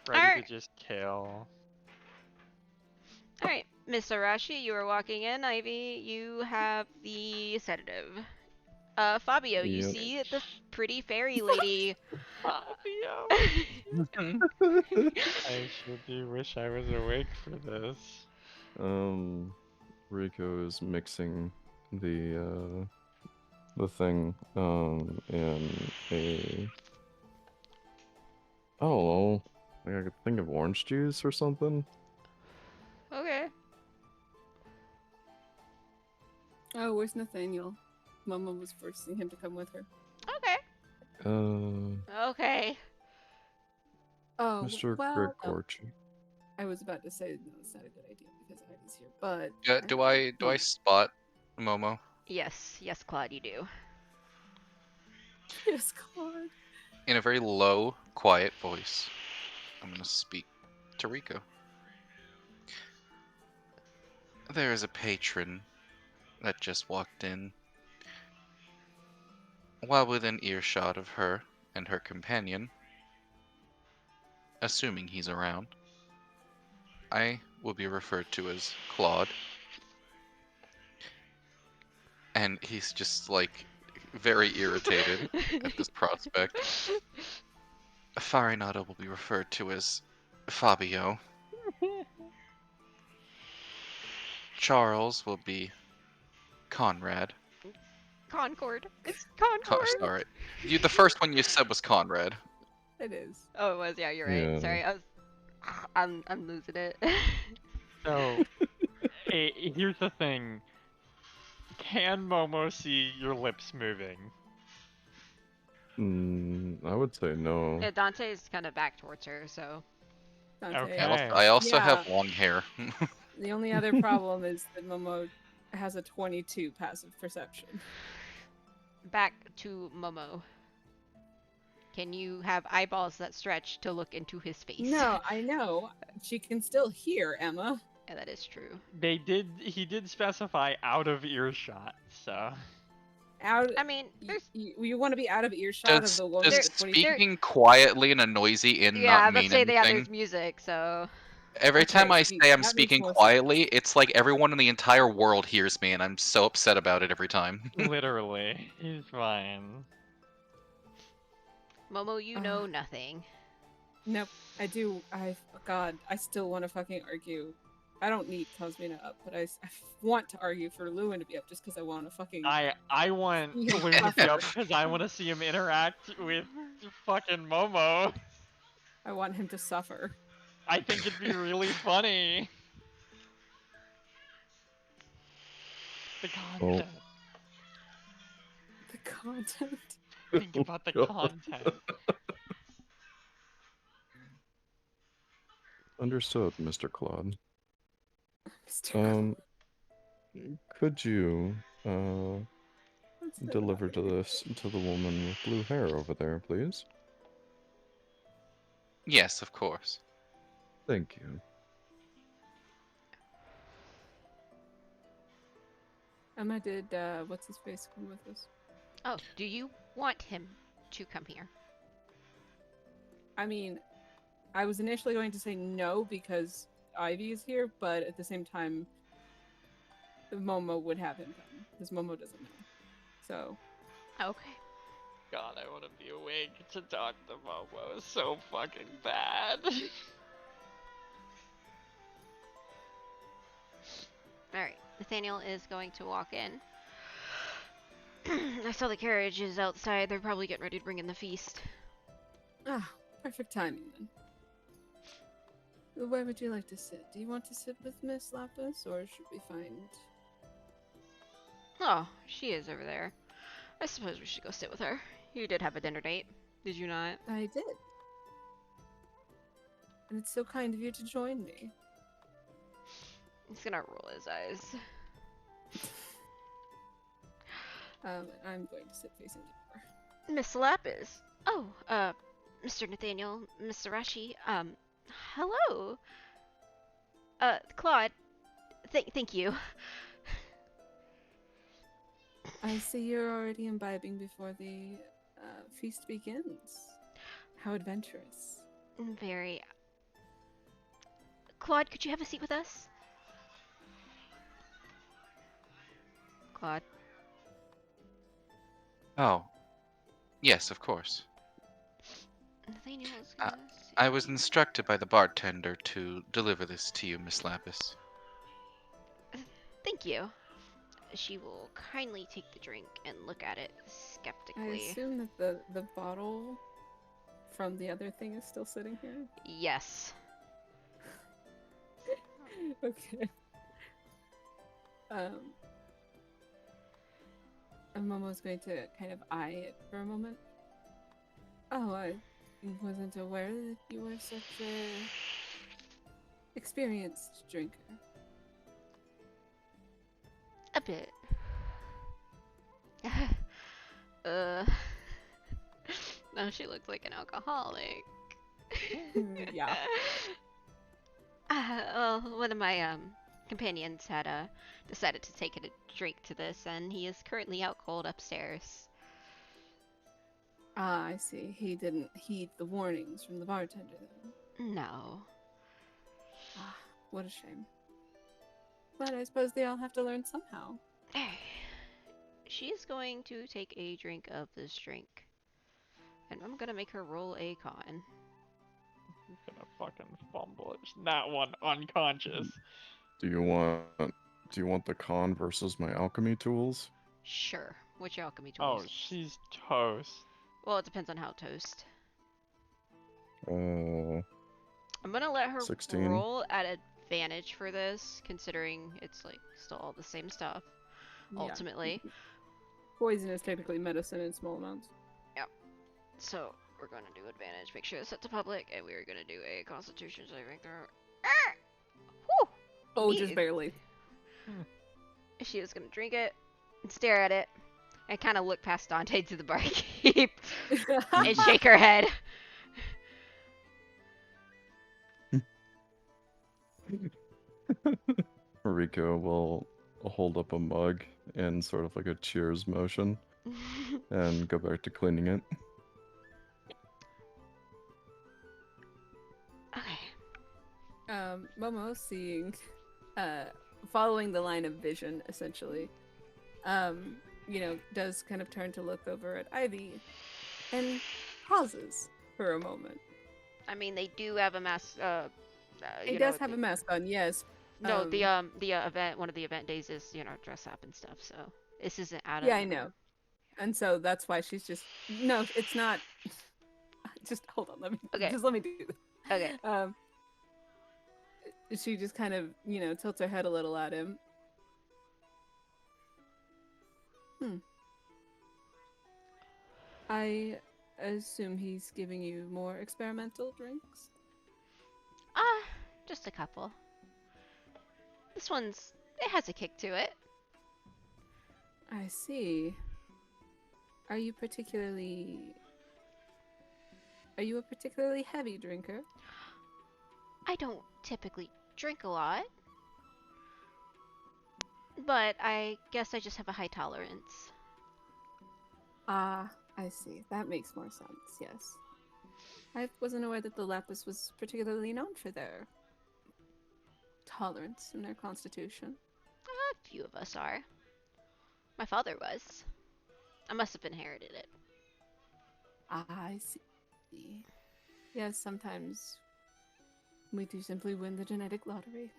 Ready Alright. to just kill. Alright, Miss Arashi, you are walking in. Ivy, you have the sedative. Fabio, you Yep. see the pretty fairy lady. Fabio. I sure do wish I was awake for this. Rico is mixing the thing in a I don't know, like I could think of orange juice or something. Okay. Oh, where's Nathaniel? Mama was forcing him to come with her. Okay. Okay. Oh, Mr. well, no. Gregorchi. I was about to say no, it's not a good idea because Ivy's here, but Do I spot Momo? Yes, yes, Claude, you do. yes, Claude. In a very low, quiet voice, I'm gonna speak to Rico. There is a patron that just walked in. While within earshot of her and her companion, assuming he's around, I will be referred to as Claude. And he's just like very irritated at this prospect. Farinata will be referred to as Fabio. Charles will be Conrad. Concord. It's Concord. Sorry, the first one you said was Conrad. It is. Oh, it was. Yeah, you're right. Yeah. Sorry, I'm losing it. So, here's the thing. Can Momo see your lips moving? I would say no. Yeah, Dante's kind of back towards her, so. Dante. Okay. I also Yeah. have long hair. The only other problem is that Momo has a 22 passive perception. Back to Momo. Can you have eyeballs that stretch to look into his face? No, I know. She can still hear Emma. Yeah, that is true. He did specify out of earshot, so. Out. I mean, there's. You want to be out of earshot of Does, the woman does with 22? speaking quietly in a noisy inn Yeah, not let's mean say anything? there's music, so. Every Okay, time I see, say I'm that makes speaking more sense. quietly, it's like everyone in the entire world hears me, and I'm so upset about it every time. Literally. He's fine. Momo, you know nothing. Nope. I do. God, I still want to fucking argue. I don't need Cosmina up, but I want to argue for Lewin to be up just because I want to fucking. I want Yeah. Lune to be up because I want to see him interact with fucking Momo. I want him to suffer. I think it'd be really funny. The content. The content. Think about the content. Understood, Mr. Claude. Mr. Could you What's the deliver to matter? the woman with blue hair over there, please? Yes, of course. Thank you. Emma, did what's his face come with us? Oh, do you want him to come here? I mean, I was initially going to say no because Ivy is here, but at the same time, Momo would have him come because Momo doesn't know. So Okay. God, I want to be awake to talk to Momo. So fucking bad. Alright. Nathaniel is going to walk in. I saw the carriage is outside. They're probably getting ready to bring in the feast. perfect timing then. Where would you like to sit? Do you want to sit with Miss Lapis, or should we find? Oh, she is over there. I suppose we should go sit with her. You did have a dinner date, did you not? I did. And it's so kind of you to join me. He's gonna roll his eyes. I'm going to sit facing the door. Miss Lapis. Oh, Mr. Nathaniel, Miss Arashi. Hello. Claude. Thank you. I see you're already imbibing before the feast begins. How adventurous. Very. Claude, could you have a seat with us? Claude. Oh. Yes, of course. Nathaniel's gonna sit. I was instructed by the bartender to deliver this to you, Miss Lapis. Thank you. She will kindly take the drink and look at it I skeptically. assume that the bottle from the other thing is still sitting here. Yes. Okay. And Momo's going to kind of eye it for a moment. Oh, I wasn't aware that you were such a experienced drinker. A bit. Now she looks like an alcoholic. Yeah. Well, one of my companions had decided to take a drink to this, and he is currently out cold upstairs. Ah, I see. He didn't heed the warnings from the bartender then. No. Ah, what a shame. But I suppose they all have to learn somehow. She is going to take a drink of this drink. And I'm gonna make her roll a con. He's gonna fucking fumble it. That one unconscious. Do you want the con versus my alchemy tools? Sure. What's your alchemy Oh, tools? she's toast. Well, it depends on how toast. Uh, I'm gonna let her 16. roll at advantage for this, considering it's like still all the same stuff. Yeah. Ultimately. Poison is technically medicine in small amounts. So we're gonna do advantage. Make sure it's set to public, and we are gonna do a Constitution saving throw. Whew! Oh, Me- just barely. She is gonna drink it and stare at it, and kind of look past Dante to the barkeep and shake her head. Mariko will hold up a mug in sort of like a cheers motion and go back to cleaning it. Okay. Momo seeing, following the line of vision, essentially, does kind of turn to look over at Ivy and pauses for a moment. I mean, they do have a mask. He does have a mask on, yes. No, the event, one of the event days is dress up and stuff. So this isn't out of. Yeah, I know. And so that's why she's just no, it's not. Just hold on, let me do this. Okay. She just kind of, tilts her head a little at him. I assume he's giving you more experimental drinks? Just a couple. This it has a kick to it. I see. Are you a particularly heavy drinker? I don't typically drink a lot, but I guess I just have a high tolerance. Ah, I see. That makes more sense, yes. I wasn't aware that the Lapis was particularly known for their tolerant in their constitution. A few of us are. My father was. I must have inherited it. I see. Yes, sometimes we do simply win the genetic lottery.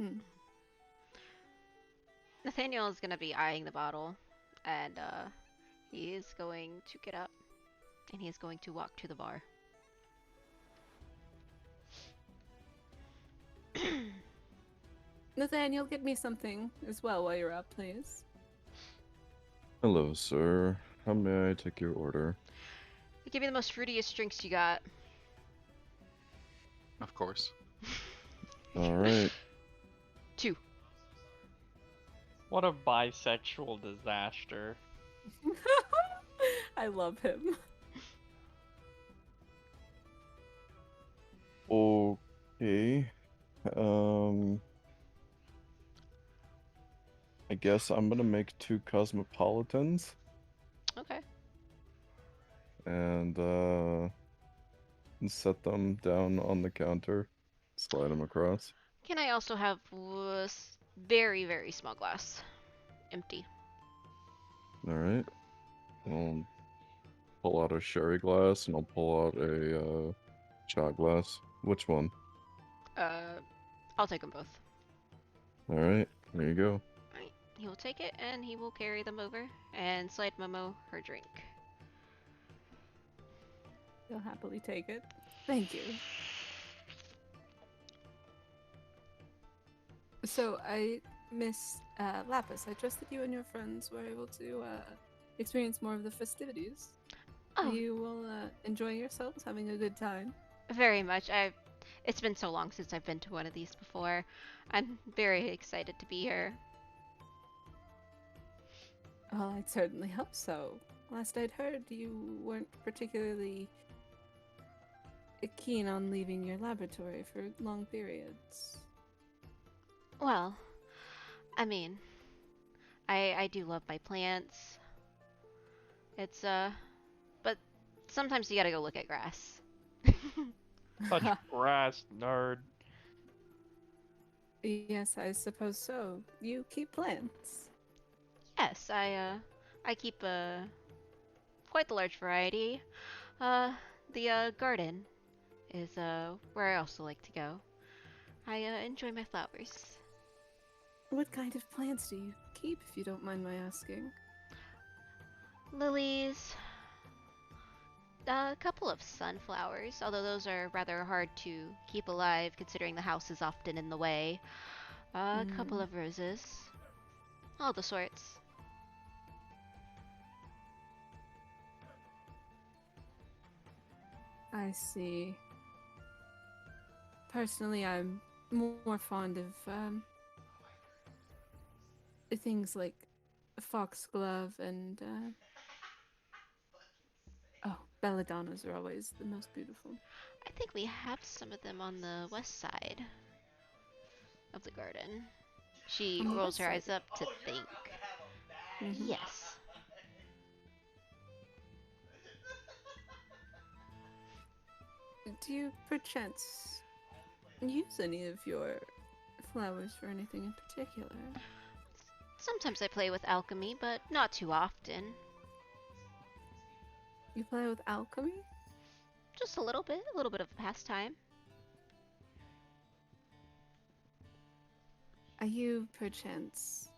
Nathaniel is going to be eyeing the bottle, and he is going to get up, and he is going to walk to the bar. Nathaniel, get me something as well while you're up, please. Hello, sir. How may I take your order? Give me the most fruitiest drinks you got. Of course. All right. 2. What a bisexual disaster. I love him. Okay. I guess I'm gonna make 2 cosmopolitans Okay. and set them down on the counter. Slide them across. Can I also have very, very small glass? Empty. All right. I'll pull out a sherry glass and I'll pull out a shot glass. Which one? I'll take them both. All right. There you go. Alright. He will take it, and he will carry them over, and slide Momo her drink. He'll happily take it. Thank you. So, Miss Lapis, I trust that you and your friends were able to experience more of the festivities. Oh, You will enjoy yourselves, having a good time. very much. It's been so long since I've been to one of these before. I'm very excited to be here. Well, I'd certainly hope so. Last I'd heard, you weren't particularly keen on leaving your laboratory for long periods. Well, I mean, I do love my plants. It's, but sometimes you gotta go look at grass. Such grass, nerd. Yes, I suppose so. You keep plants. Yes, I keep, quite the large variety. The garden is, where I also like to go. I, enjoy my flowers. What kind of plants do you keep, if you don't mind my asking? Lilies, a couple of sunflowers, although those are rather hard to keep alive considering the house is often in the way. A couple of roses. All the sorts. I see. Personally, I'm more fond of things like foxglove and belladonnas are always the most beautiful. I think we have some of them on the west side of the garden. She On the rolls west her eyes side? up to think. Mhm. Yes. Do you perchance use any of your flowers for anything in particular? Sometimes I play with alchemy, but not too often. You play with alchemy? Just a little bit of pastime. Are you perchance...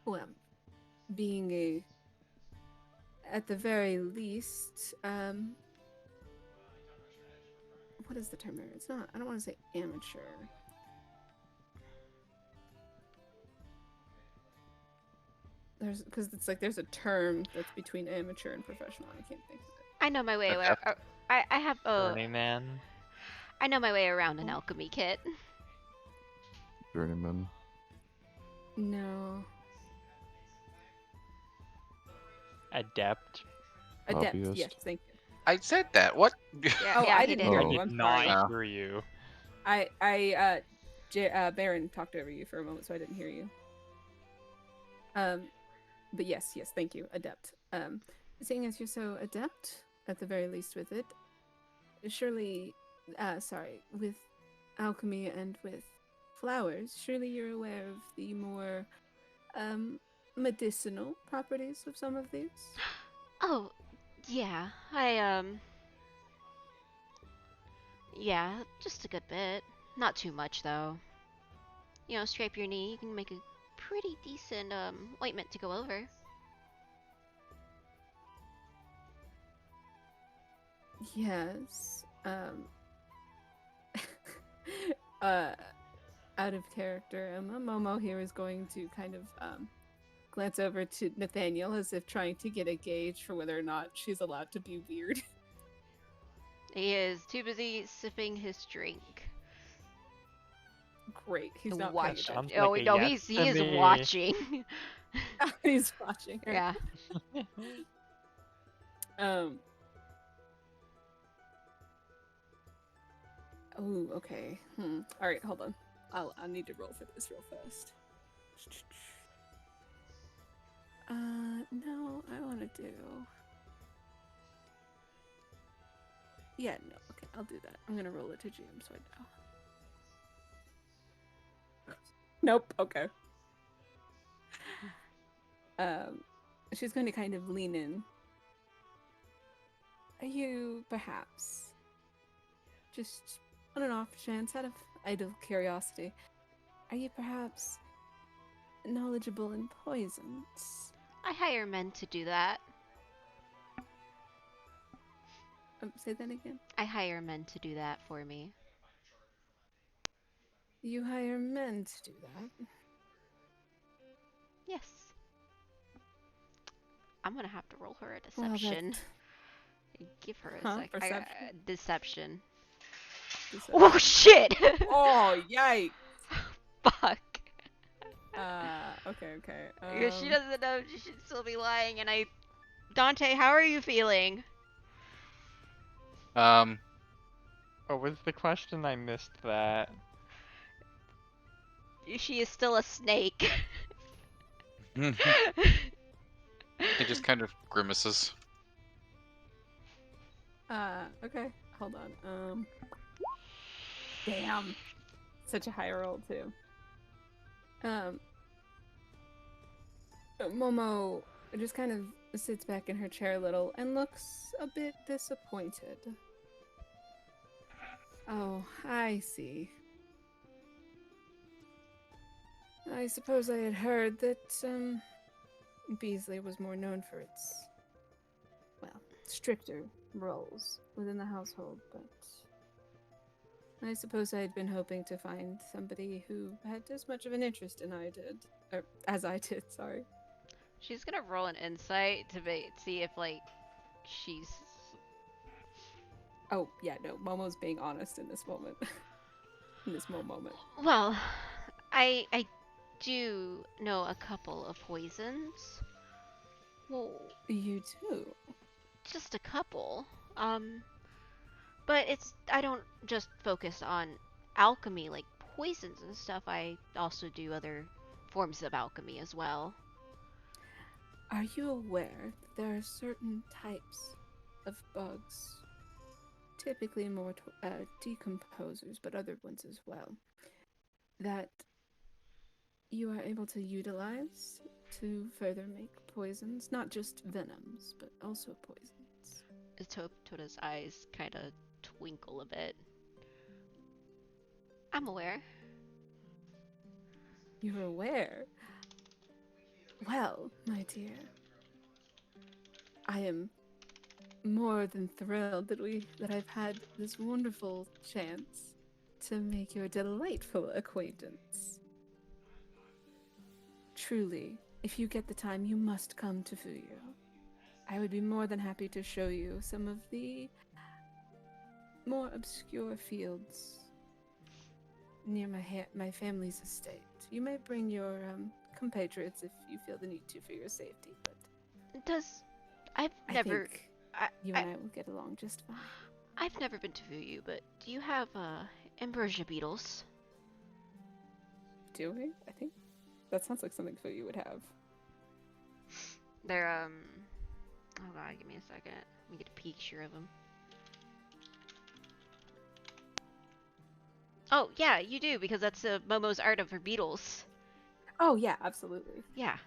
Well, being a... At the very least, what is the term there? It's not, I don't want to say amateur. Because it's like there's a term that's between amateur and professional. I can't think of it. I know my way Adept. around. I have Journeyman. I know my way around an alchemy kit. Journeyman. No. Adept. Adept, Hobbyist. yes, thank you. I said that. What? Yeah, Oh, yeah, I he didn't did. hear Oh. you. I I'm did not sorry. hear you. Baron talked over you for a moment, so I didn't hear you. But yes, thank you, adept. Seeing as you're so adept, at the very least with it, surely sorry, with alchemy and with flowers, surely you're aware of the more medicinal properties of some of these? Oh, yeah. Yeah, just a good bit. Not too much, though. You know, scrape your knee, you can make a pretty decent, ointment to go over. Yes. uh, Out of character, Momo here is going to kind of glance over to Nathaniel as if trying to get a gauge for whether or not she's allowed to be weird. He is too busy sipping his drink. Great, he's not Watch. paying attention. Sounds Oh like a no, yes he to is me. watching. He's watching her. Yeah. Oh, okay. All right, hold on. I'll need to roll for this real fast. No, I want to do. Yeah, no. Okay, I'll do that. I'm gonna roll it to GM so I know. Nope. Okay. She's going to kind of lean in. Are you perhaps, just on an off chance, out of idle curiosity, are you perhaps knowledgeable in poisons? I hire men to do that. Say that again. I hire men to do that for me. You hire men to do that? Yes. I'm gonna have to roll her a Well, that- deception. Give her a sec. Perception? Deception. Deception. Oh shit! Oh, yikes! Fuck. Okay. Because she doesn't know she should still be lying, and Dante, how are you feeling? Um, What was the question? I missed that. She is still a snake. he just kind of grimaces. Okay. Hold on. Damn. Such a high roll, too. Momo just kind of sits back in her chair a little and looks a bit disappointed. Oh, I see. I suppose I had heard that, Beasley was more known for its, well, stricter roles within the household, but I suppose I had been hoping to find somebody who had as much of an interest in as I did, sorry. She's gonna roll an insight to see if, like, she's... Oh, yeah, no, Momo's being honest in this moment. In this moment. Well, I do know a couple of poisons. Well, You too? just a couple. But I don't just focus on alchemy, like poisons and stuff. I also do other forms of alchemy as well. Are you aware that there are certain types of bugs, typically more decomposers, but other ones as well, that you are able to utilize to further make poisons? Not just venoms, but also poisons. Toda's eyes kind of twinkle a bit. I'm aware. You're aware? Well, my dear, I am more than thrilled that I've had this wonderful chance to make your delightful acquaintance. Truly, if you get the time, you must come to Fuyu. I would be more than happy to show you some of the more obscure fields near my family's estate. You may bring your compatriots if you feel the need to for your safety, but I've I never think you and I will get along just fine. I've never been to Fuyu, but do you have ambrosia beetles? Do we? I think that sounds like something Fuyu would have. They're oh god, give me a second. Let me get a picture of them. Oh, yeah, you do, because that's Momo's art of her beetles. Oh yeah, absolutely. Yeah.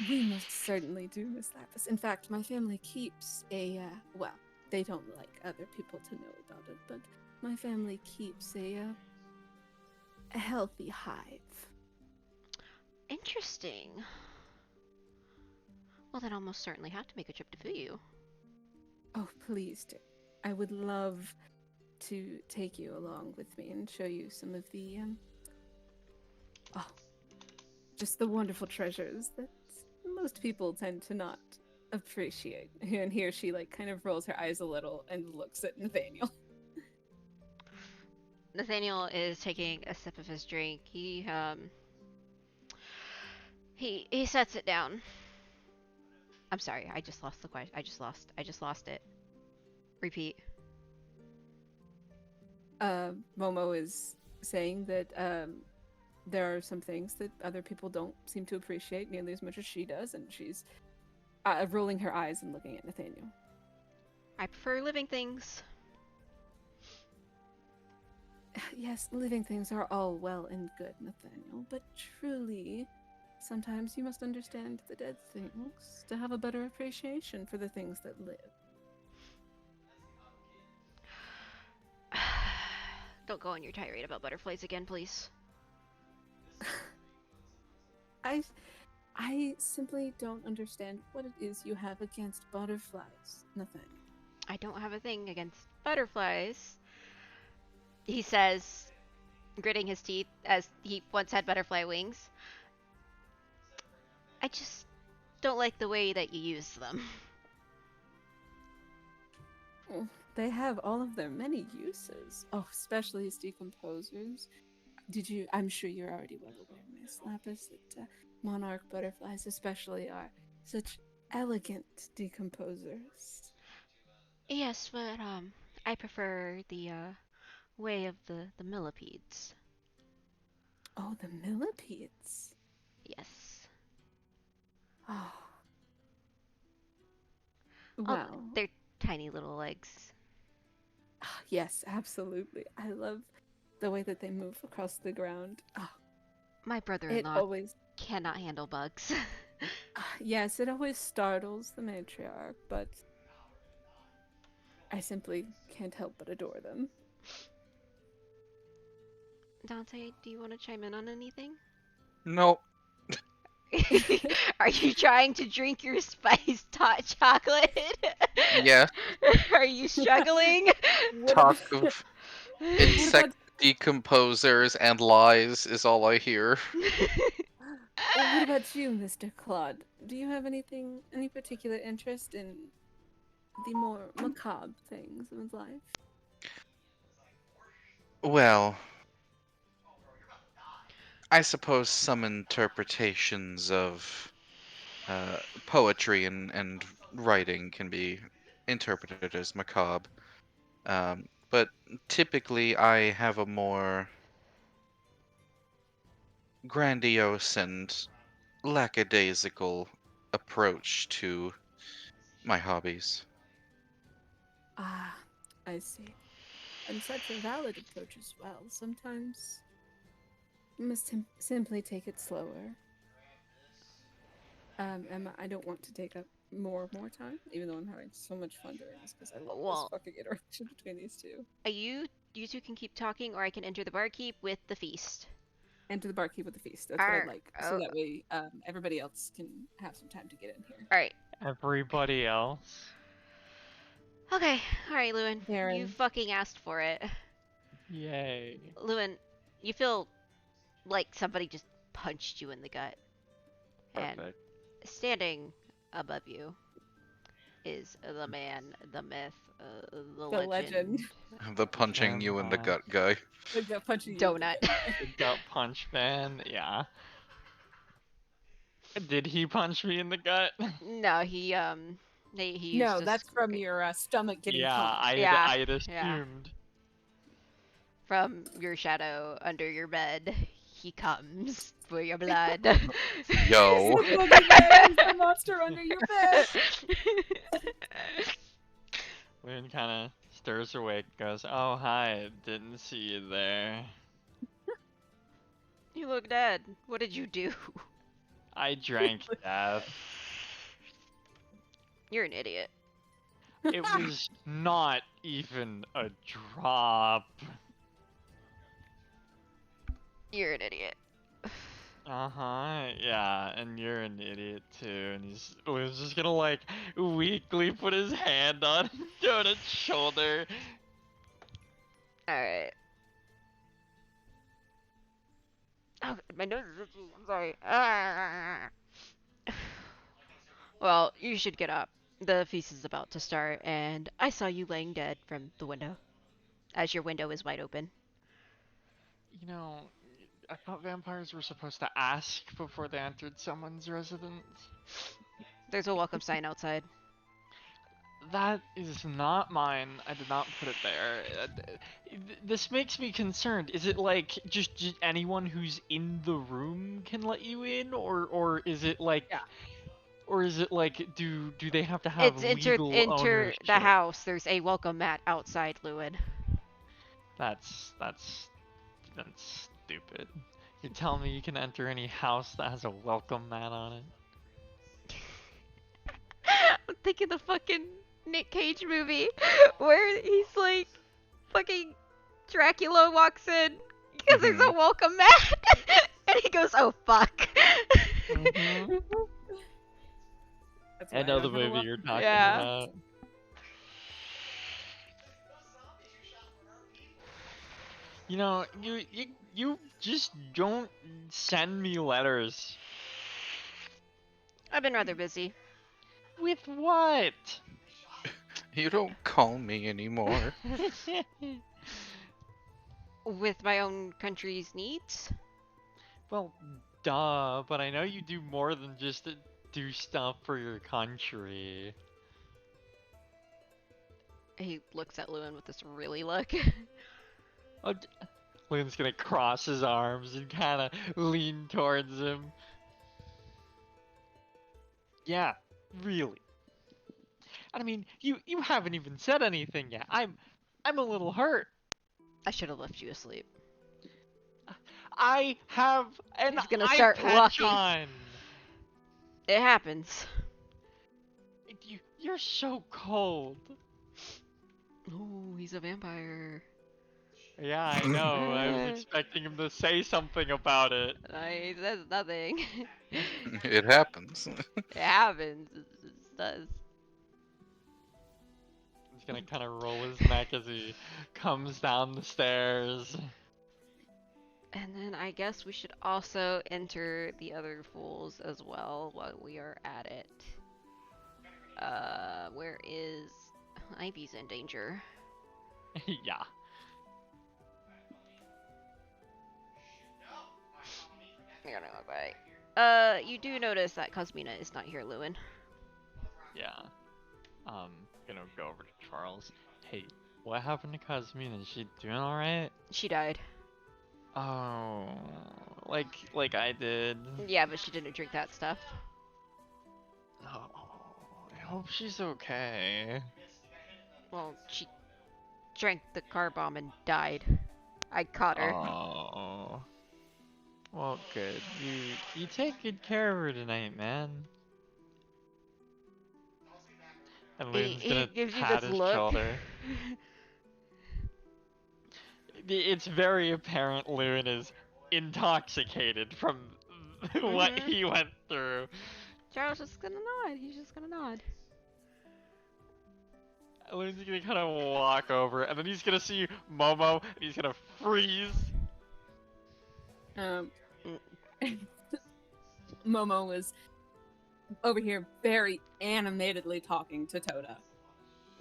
We most certainly do, Miss Lapis. In fact, my family keeps a well, they don't like other people to know about it, but my family keeps a healthy hive. Interesting. Well, then I'll most certainly have to make a trip to Fuyu. Oh, please do. I would love to take you along with me and show you some of the just the wonderful treasures that most people tend to not appreciate. And here she like kind of rolls her eyes a little and looks at Nathaniel. Nathaniel is taking a sip of his drink. He sets it down. I'm sorry, I just lost the question. I just lost it. Repeat. Momo is saying that there are some things that other people don't seem to appreciate nearly as much as she does, and she's rolling her eyes and looking at Nathaniel. I prefer living things. Yes, living things are all well and good, Nathaniel, but truly, sometimes you must understand the dead things to have a better appreciation for the things that live. Don't go on your tirade about butterflies again, please. I simply don't understand what it is you have against butterflies, Nathaniel. I don't have a thing against butterflies, he says, gritting his teeth as he once had butterfly wings. I just don't like the way that you use them. Oh, they have all of their many uses. Oh, especially as decomposers. I'm sure you're already well aware, Miss Lapis, that monarch butterflies especially are such elegant decomposers. Yes, but I prefer the way of the millipedes. Oh, the millipedes. Yes. Oh. Oh, Well, they're tiny little legs. yes, absolutely. I love the way that they move across the ground. Oh, My it brother-in-law always, cannot handle bugs. yes, it always startles the matriarch, but I simply can't help but adore them. Dante, do you want to chime in on anything? Nope. Are you trying to drink your spiced hot chocolate? Yeah. Are you struggling? Talk of insect decomposers and lies is all I hear. What about you, Mr. Claude? Do you have any particular interest in the more macabre things of life? Well, I suppose some interpretations of poetry and writing can be interpreted as macabre. But typically I have a more grandiose and lackadaisical approach to my hobbies. Ah, I see. And such a valid approach as well. Sometimes you must simply take it slower. Emma, I don't want to take up more time, even though I'm having so much fun doing this because I love Well, this fucking interaction between these two. You two can keep talking, or I can enter the barkeep with the feast. Enter the barkeep with the feast. That's what I'd like. So Oh. that way, everybody else can have some time to get in here. All right. Everybody else. Okay. All right, Lewin. You Aaron. fucking asked for it. Yay. Lewin, you feel like somebody just punched you in the gut. And Perfect. standing above you is the man, the myth, the legend. The punching you in the gut guy. Like that punching you. Donut. The gut punch man, yeah. Did he punch me in the gut? No, he used No, a that's from scream. your stomach getting Yeah, pumped. Yeah, I had yeah. assumed. From your shadow under your bed. He comes for your blood. Yo. The boogeyman is the monster under your bed. Loon kind of stirs awake, goes, "Oh hi, didn't see you there. You look dead. What did you do? I drank death. You're an idiot. It was not even a drop." You're an idiot. Yeah, and you're an idiot too. And was just gonna like weakly put his hand on Dona's shoulder. Alright. Oh, my nose is itchy. I'm sorry. Ah. Well, you should get up. The feast is about to start, and I saw you laying dead from the window, as your window is wide open. You know, I thought vampires were supposed to ask before they entered someone's residence. There's a welcome sign outside. That is not mine. I did not put it there. This makes me concerned. Is it like just anyone who's in the room can let you in, or is it like, Yeah. or is it like do they have to have It's enter legal ownership? the house. There's a welcome mat outside, Lewin. That's stupid. You tell me you can enter any house that has a welcome mat on it? I'm thinking the fucking Nick Cage movie where he's like, fucking Dracula walks in because there's a welcome mat, and he goes, "Oh fuck." Mhm. That's I why know the don't have a movie welcome you're mat. talking Yeah. about. You know, you just don't send me letters. I've been rather busy. With what? You don't call me anymore. With my own country's needs. Well, duh, but I know you do more than just do stuff for your country. He looks at Lewin with this really look. Oh, Lynn's gonna cross his arms and kind of lean towards him. Yeah, really. I mean, you haven't even said anything yet. I'm a little hurt. I should have left you asleep. I have an He's gonna eye start patch walking. on. It happens. You're so cold. Ooh, he's a vampire. Yeah, I know. I was expecting him to say something about it. He says nothing. It happens. It happens. It does. He's gonna kind of roll his neck as he comes down the stairs. And then I guess we should also enter the other fools as well while we are at it. Where is... Ivy's in danger. Yeah. You're gonna look right. You do notice that Cosmina is not here, Lewin. Yeah. Gonna go over to Charles. Hey, what happened to Cosmina? Is she doing alright? She died. Oh, like I did. Yeah, but she didn't drink that stuff. Oh, I hope she's okay. Well, she drank the car bomb and died. I caught her. Oh. Well, good. You take good care of her tonight, man. And Lynn's He gonna gives you pat this his look. shoulder. It's very apparent Lewin is intoxicated from what Mhm. he went through. Charles just gonna nod. He's just gonna nod. Lewin's gonna kind of walk over, and then he's gonna see Momo, and he's gonna freeze. Momo was over here very animatedly talking to Toda.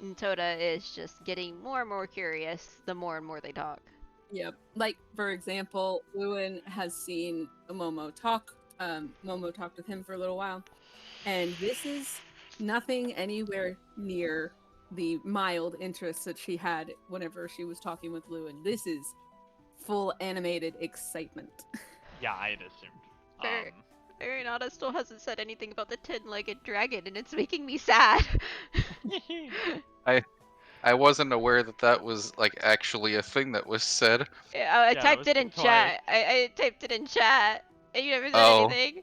And Toda is just getting more and more curious the more and more they talk. Yep. Like, for example, Lewin has seen Momo talk. Momo talked with him for a little while. And this is nothing anywhere near the mild interest that she had whenever she was talking with Lewin. This is full animated excitement. Yeah, I'd assumed. Fair. Arenado still hasn't said anything about the 10-legged dragon, and it's making me sad. I wasn't aware that that was like actually a thing that was said. I Yeah, that typed was it the in toy. chat. I typed it in chat, and you never said Oh. anything.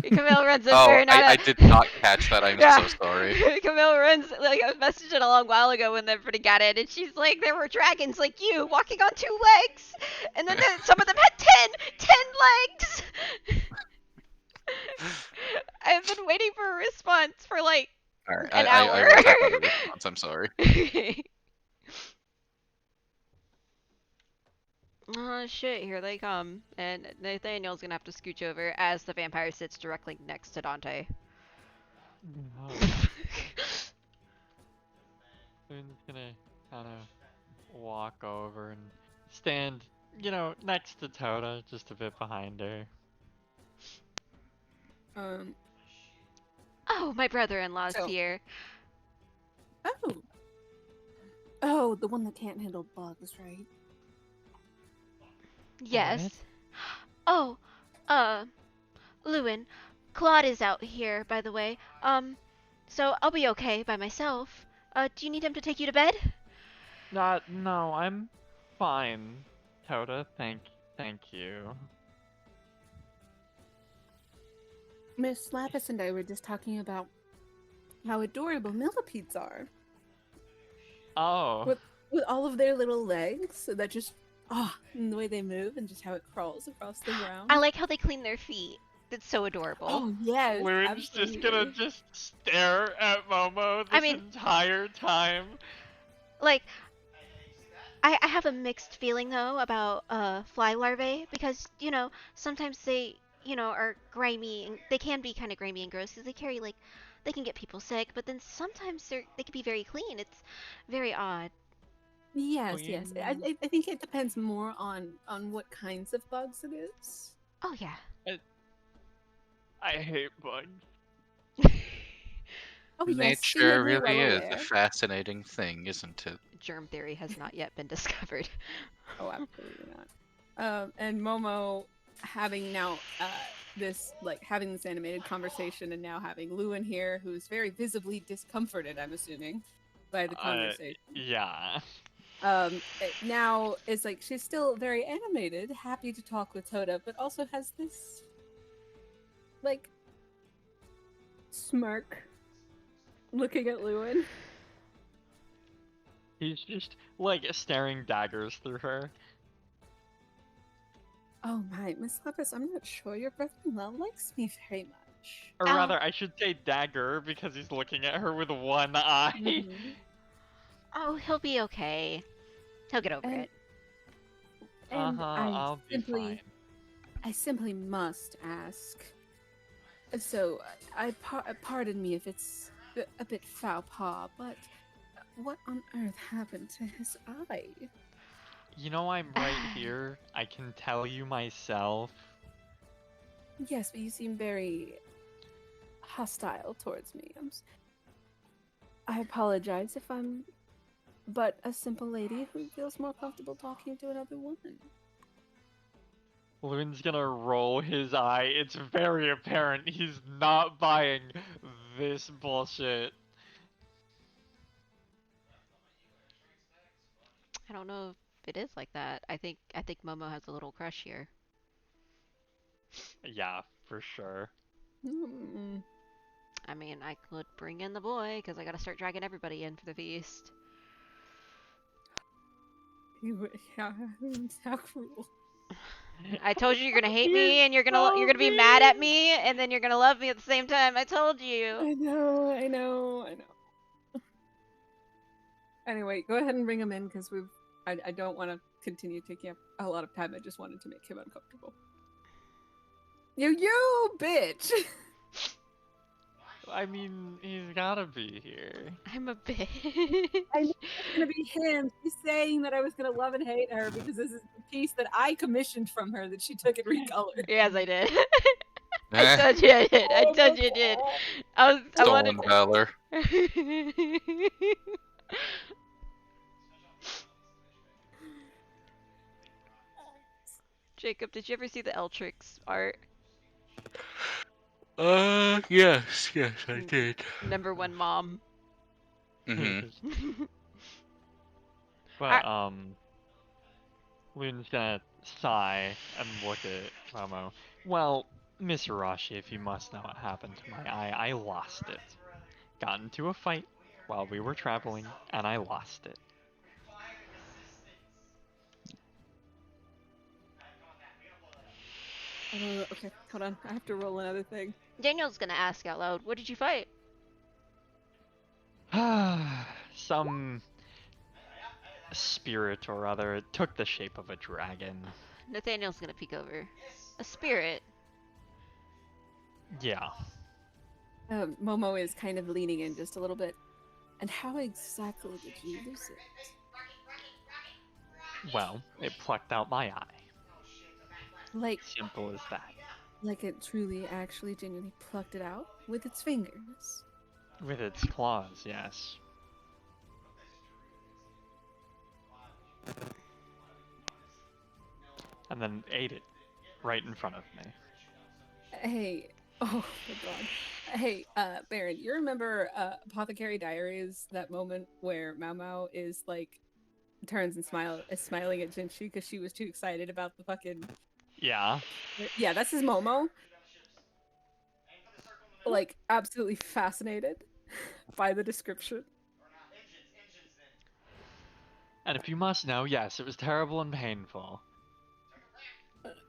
Camille runs a Oh, very not I did not catch that. I'm so sorry. Camille runs like I messaged it a long while ago when everybody got it, and she's like, there were dragons like you walking on 2 legs, and then some of them had 10 legs. I've been waiting for a response for like Alright, an I hour. will tap out a response. I'm sorry. Oh shit, here they come. And Nathaniel's gonna have to scooch over as the vampire sits directly next to Dante. Loon's gonna kind of walk over and stand, you know, next to Tota, just a bit behind her. Oh, my brother-in-law's So- here. Oh, the one that can't handle bugs, right? Yes. Oh, Lewin, Claude is out here, by the way. So I'll be okay by myself. Do you need him to take you to bed? No, I'm fine, Tota. Thank you. Miss Lapis and I were just talking about how adorable millipedes are. Oh. With all of their little legs that just, and the way they move and just how it crawls across the ground. I like how they clean their feet. It's so adorable. Oh, yes. Loon's just gonna absolutely. just stare at Momo this entire time. Like, I have a mixed feeling though about fly larvae because you know sometimes they are grimy and they can be kind of grimy and gross because they carry like they can get people sick, but then sometimes they can be very clean. It's very odd. Yes, yes. Queen. I think it depends more on what kinds of bugs it is. Oh yeah. I hate bugs. Oh, yes, Nature seemingly really well is aware. a fascinating thing, isn't it? Germ theory has not yet been discovered. Oh, absolutely not. And Momo having now having this animated conversation and now having Lewin here, who's very visibly discomforted, I'm assuming, by the conversation. Yeah. Now it's like she's still very animated, happy to talk with Tota, but also has this like smirk looking at Lewin. He's just like staring daggers through her. Oh my, Miss Lapis, I'm not sure your brother-in-law likes me very much. Or Ow. rather, I should say dagger because he's looking at her with one eye. Mhm. Oh, he'll be okay. He'll get over And- it. And I'll be fine. I simply must ask. So, pardon me if it's a bit faux pas, but what on earth happened to his eye? You know I'm right here. I can tell you myself. Yes, but you seem very hostile towards me. I apologize if I'm but a simple lady who feels more comfortable talking to another woman. Loon's gonna roll his eye. It's very apparent he's not buying this bullshit. I don't know if it is like that. I think Momo has a little crush here. Yeah, for sure. Hmm. I mean, I could bring in the boy because I gotta start dragging everybody in for the feast. How cruel. I told you you're gonna hate me and you're gonna be mad at me and then you're gonna love me at the same time. I told you. I know. Anyway, go ahead and bring him in because I don't want to continue taking up a lot of time. I just wanted to make him uncomfortable. You bitch! I mean, he's gotta be here. I'm a bitch. I knew it was gonna be him. She's saying that I was gonna love and hate her because this is the piece that I commissioned from her that she took and recolored. Yes, I did. I told you I did. I told you I did. I Stolen wanted. valor. Jacob, did you ever see the Eltrix art? Yes, I did. Number 1 mom. Mm-hmm. But Luna's gonna sigh and look at Momo. Well, Miss Arashi, if you must know what happened to my eye, I lost it. Got into a fight while we were traveling, and I lost it. Okay, hold on. I have to roll another thing. Daniel's gonna ask out loud, what did you fight? Some spirit or other. It took the shape of a dragon. Nathaniel's gonna peek over. A spirit. Yeah. Momo is kind of leaning in just a little bit. And how exactly did you lose it? Well, it plucked out my eye. Like, Simple as that. like it truly, actually, genuinely plucked it out with its fingers. With its claws, yes. And then ate it right in front of me. Hey, oh my god. Hey, Baron, you remember Apothecary Diaries, that moment where Mao Mao is like turns and is smiling at Jinshi because she was too excited about the fucking Yeah. Yeah, that's his Momo. Like absolutely fascinated by the description. And if you must know, yes, it was terrible and painful.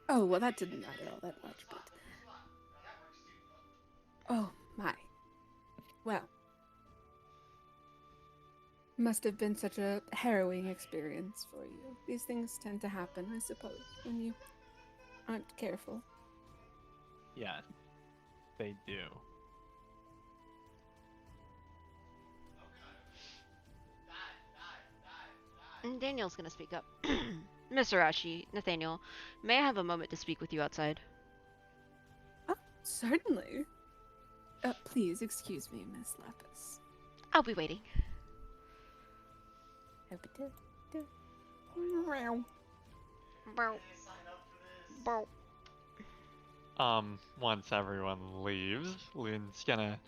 Oh, well that didn't matter all that much, but oh my. Well. Must have been such a harrowing experience for you. These things tend to happen, I suppose, when you aren't careful. Yeah, they do. And Daniel's gonna speak up. Mr. Arashi, Nathaniel, may I have a moment to speak with you outside? Oh, certainly. Please excuse me, Miss Lapis. I'll be waiting. Bow. Once everyone leaves, Lynn's gonna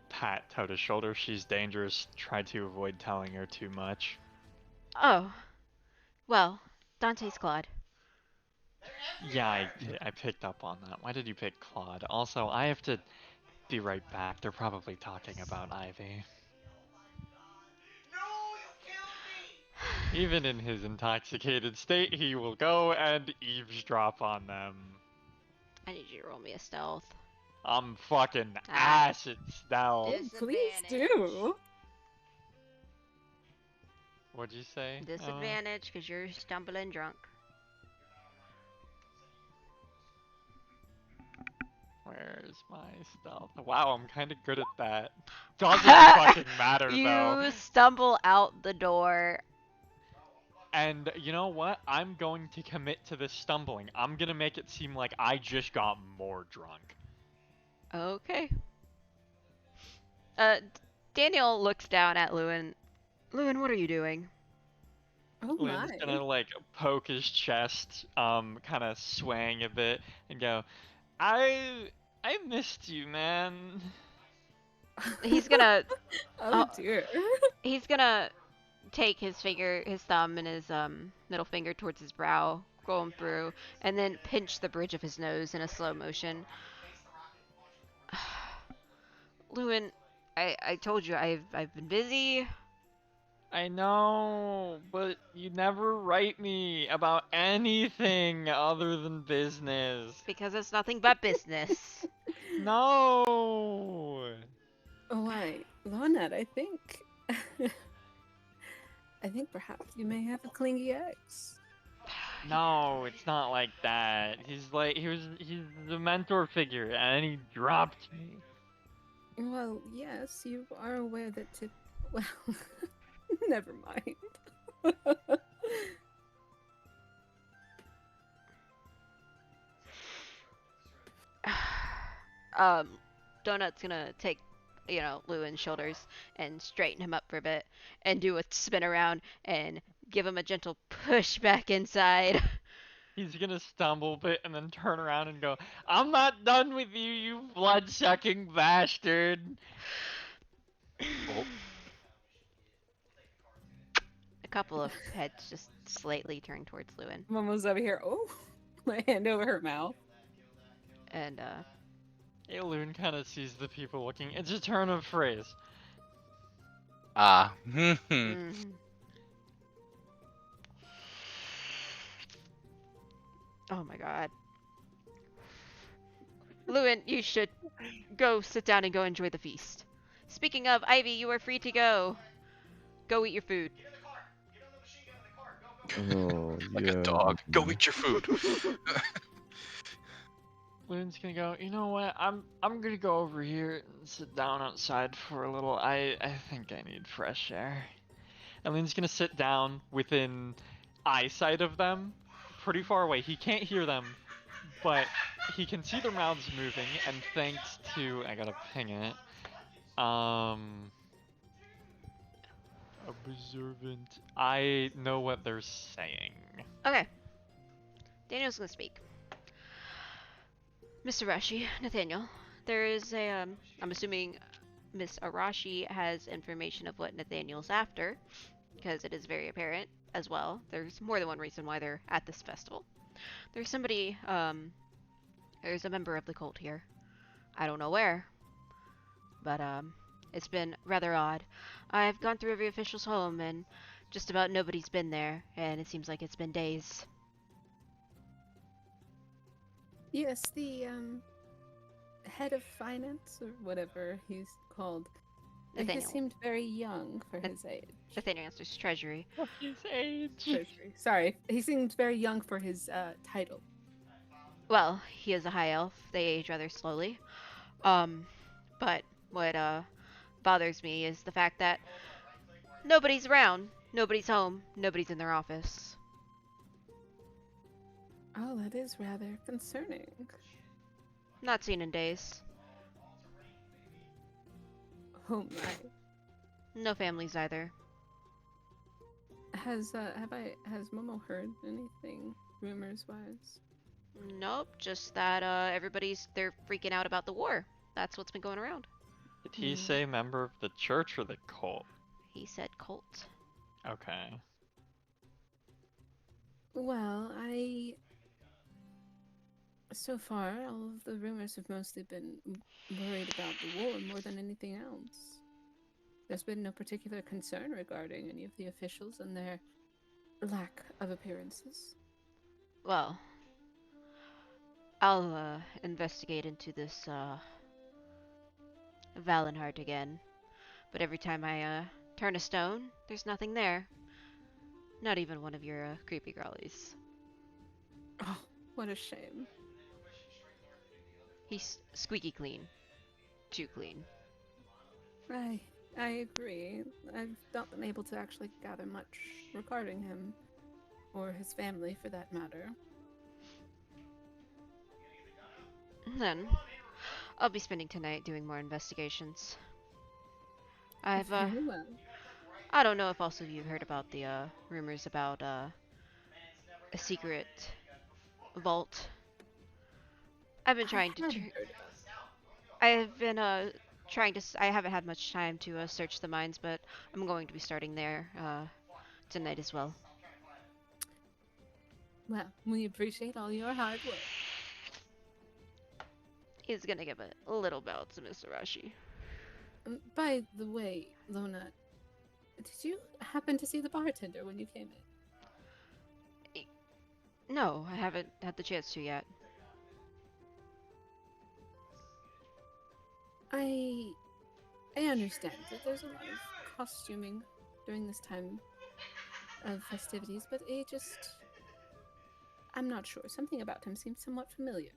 pat Tota's shoulder. She's dangerous. Try to avoid telling her too much. Oh. Well, Dante's Claude. Yeah, I picked up on that. Why did you pick Claude? Also, I have to be right back. They're probably talking about Ivy. Even in his intoxicated state, he will go and eavesdrop on them. I need you to roll me a stealth. I'm fucking ass at stealth. Please do. What'd you say? Disadvantage because you're stumbling drunk. Where's my stealth? Wow, I'm kind of good at that. Doesn't fucking matter You though. stumble out the door. And you know what? I'm going to commit to this stumbling. I'm gonna make it seem like I just got more drunk. Okay. Daniel looks down at Lewin. Lewin, what are you doing? Oh Lynn's my. gonna like poke his chest, kind of swaying a bit, and go, I missed you, man. He's gonna Oh dear. he's gonna take his thumb and his middle finger towards his brow, going through, and then pinch the bridge of his nose in a slow motion. Lewin, I told you I've been busy. I know, but you never write me about anything other than business. Because it's nothing but business. No. Why, Lonette, I think I think perhaps you may have a clingy ex. No, it's not like that. He's the mentor figure, and he dropped me. Well, yes, you are aware that well, never mind. Donut's gonna take, Lewin's shoulders and straighten him up for a bit and do a spin around and give him a gentle push back inside. He's gonna stumble a bit and then turn around and go, I'm not done with you, you blood-sucking bastard. Oh. couple of heads just slightly turn towards Lewin, Momo's over here. Oh, my hand over her mouth. and Loon kind of sees the people looking. It's a turn of phrase. Ah. mhm. Oh my god. Lewin, you should go sit down and go enjoy the feast. Speaking of, Ivy, you are free to go. Go eat your food. Oh, Like yeah. a dog. Go eat your food. Loon's gonna go. You know what? I'm gonna go over here and sit down outside for a little. I think I need fresh air. And Loon's gonna sit down within eyesight of them, pretty far away. He can't hear them, but he can see their mouths moving. And thanks to I gotta ping it. Observant. I know what they're saying. Okay. Daniel's gonna speak. Mr. Arashi, Nathaniel, there is a, I'm assuming Miss Arashi has information of what Nathaniel's after, because it is very apparent as well. There's more than one reason why they're at this festival. There's somebody, there's a member of the cult here. I don't know where, but, it's been rather odd. I've gone through every official's home, and just about nobody's been there, and it seems like it's been days. Yes, the head of finance or whatever he's called. He Nathaniel. seemed very young for his age. Nathaniel answers treasury. His age. Treasury. Sorry, he seemed very young for his title. Well, he is a high elf. They age rather slowly. But what bothers me is the fact that nobody's around, nobody's home, nobody's in their office. Oh, that is rather concerning. Not seen in days. Oh my. No families either. Has Momo heard anything rumors wise? Nope, just that they're freaking out about the war. That's what's been going around. Did he say member of the church or the cult? He said cult. Okay. Well, so far, all of the rumors have mostly been worried about the war more than anything else. There's been no particular concern regarding any of the officials and their lack of appearances. Well, I'll investigate into this Valenhart again. But every time I turn a stone, there's nothing there. Not even one of your creepy crawlies. Oh, what a shame. He's squeaky clean. Too clean. I agree. I've not been able to actually gather much regarding him, or his family for that matter. Then, I'll be spending tonight doing more investigations. I've, Very well. I don't know if also you've heard about the, rumors about, a secret vault. I've been trying to... I haven't heard about I've been, trying to... I haven't had much time to, search the mines, but I'm going to be starting there, tonight as well. Well, we appreciate all your hard work. He's gonna give a little bow to Mr. Rashi. By the way, Lona, did you happen to see the bartender when you came in? No, I haven't had the chance to yet. I understand that there's a lot of costuming during this time of festivities, but I'm not sure. Something about him seems somewhat familiar.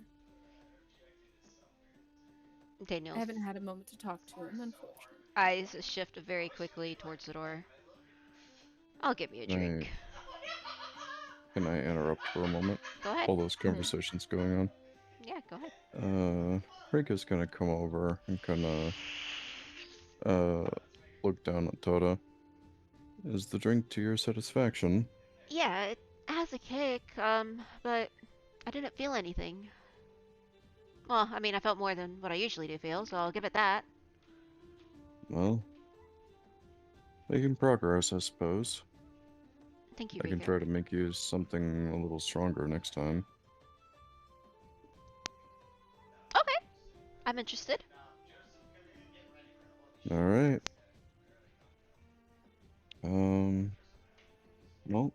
Daniel's I haven't had a moment to talk to him, unfortunately. eyes shift very quickly towards the door. I'll give you a drink. Can I interrupt for a moment? Go ahead. All those conversations going on. Yeah, go ahead. Rika's gonna come over and gonna look down at Toda. Is the drink to your satisfaction? Yeah, it has a kick, but I didn't feel anything. Well, I mean, I felt more than what I usually do feel, so I'll give it that. Well, making progress, I suppose. Thank you, I can Rico. try to make you something a little stronger next time. Okay, I'm interested. All right. Well,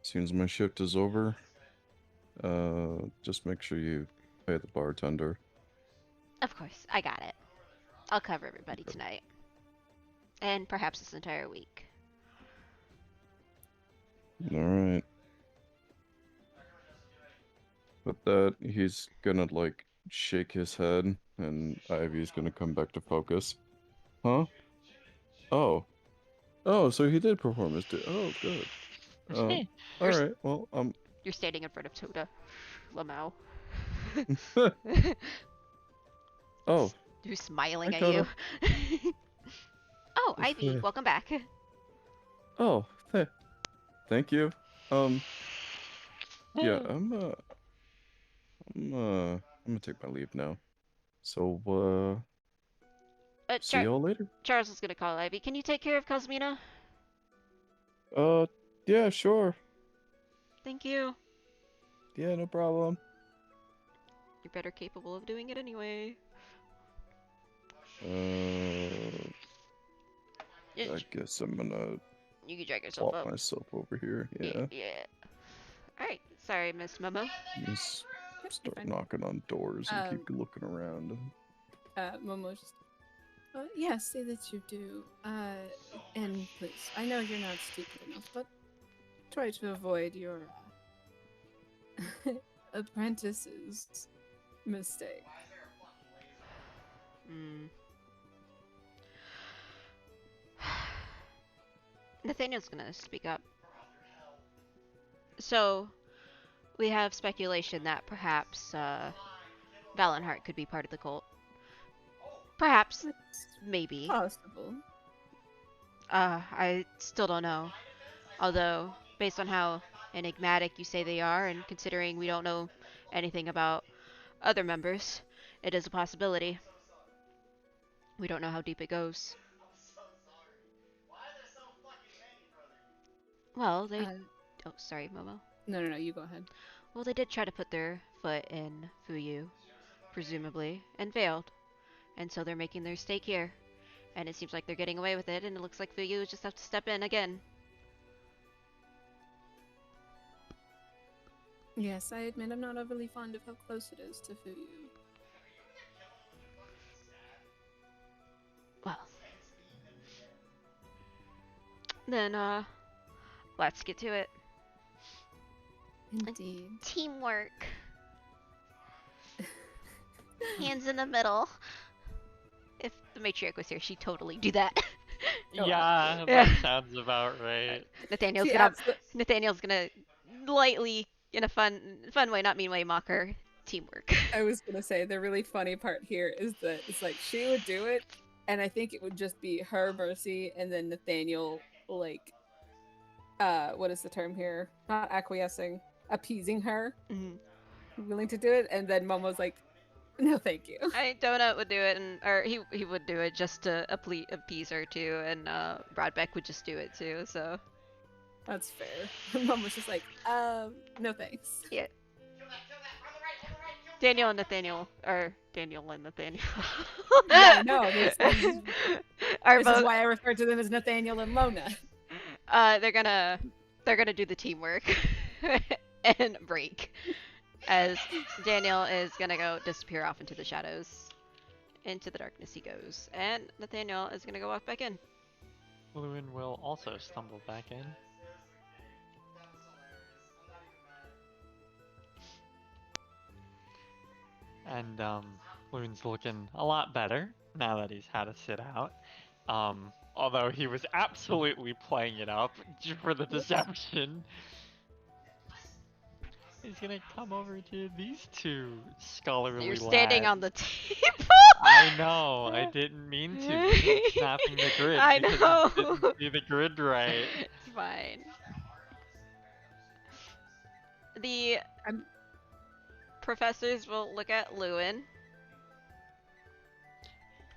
as soon as my shift is over, just make sure you pay the bartender. Of course, I got it. I'll cover everybody tonight. And perhaps this entire week. All right. With that, he's gonna like shake his head, and Ivy's gonna come back to focus. Huh? Oh. Oh, so he did perform his Oh, good. You're All right. Well, You're standing in front of Toda. Lamau. oh, Who's smiling I at you? gotta- Oh, Ivy, welcome back. oh, thank you. Yeah, I'm gonna take my leave now. So, see y'all later. Charles is gonna call Ivy. Can you take care of Cosmina? Yeah, sure. Thank you. Yeah, no problem. You're better capable of doing it anyway. I guess I'm gonna You can drag yourself plop up. myself over here. Yeah. Yeah. Alright, sorry, Miss Momo. Just start fine. knocking on doors and keep looking around. Momo just. Yes, say that you do. And please, I know you're not stupid enough, but try to avoid your apprentice's mistake. Nathaniel's gonna speak up. So, we have speculation that perhaps Valenheart could be part of the cult. Perhaps. Maybe. Possible. I still don't know. Although, based on how enigmatic you say they are, and considering we don't know anything about other members, it is a possibility. We don't know how deep it goes. Well, they... oh, sorry, Momo. No, you go ahead. Well, they did try to put their foot in Fuyu, presumably, and failed. And so they're making their stake here. And it seems like they're getting away with it, and it looks like Fuyu just have to step in again. Yes, I admit I'm not overly fond of how close it is to Fuyu. Well. Then, let's get to it. Indeed. Teamwork. Hands in the middle. If the matriarch was here, she'd totally do that. Yeah, Yeah. that sounds about right. Nathaniel's gonna lightly, in a fun way, not mean way, mock her teamwork. I was gonna say the really funny part here is that it's like she would do it, and I think it would just be her, Mercy, and then Nathaniel, like, what is the term here? Not acquiescing, appeasing her, willing to do it, and then Momo's like, no, thank you. I Donut would do it, or he would do it just to appease her too, and Bradbeck would just do it too. So that's fair. Momo's just like, no thanks. Yeah. Daniel and Nathaniel, or Daniel and Nathaniel. Yeah, no, this is why I refer to them as Nathaniel and Lona. They're gonna do the teamwork and break, as Daniel is gonna go disappear off into the shadows. Into the darkness he goes, and Nathaniel is gonna go walk back in. Lewin will also stumble back in. And Lewin's looking a lot better now that he's had to sit out. Although he was absolutely playing it up for the deception. He's gonna come over to these two scholarly You're standing lads. on the table. I know. I didn't mean to. Be snapping the grid. I because know. Didn't see the grid right. It's fine. The professors will look at Lewin.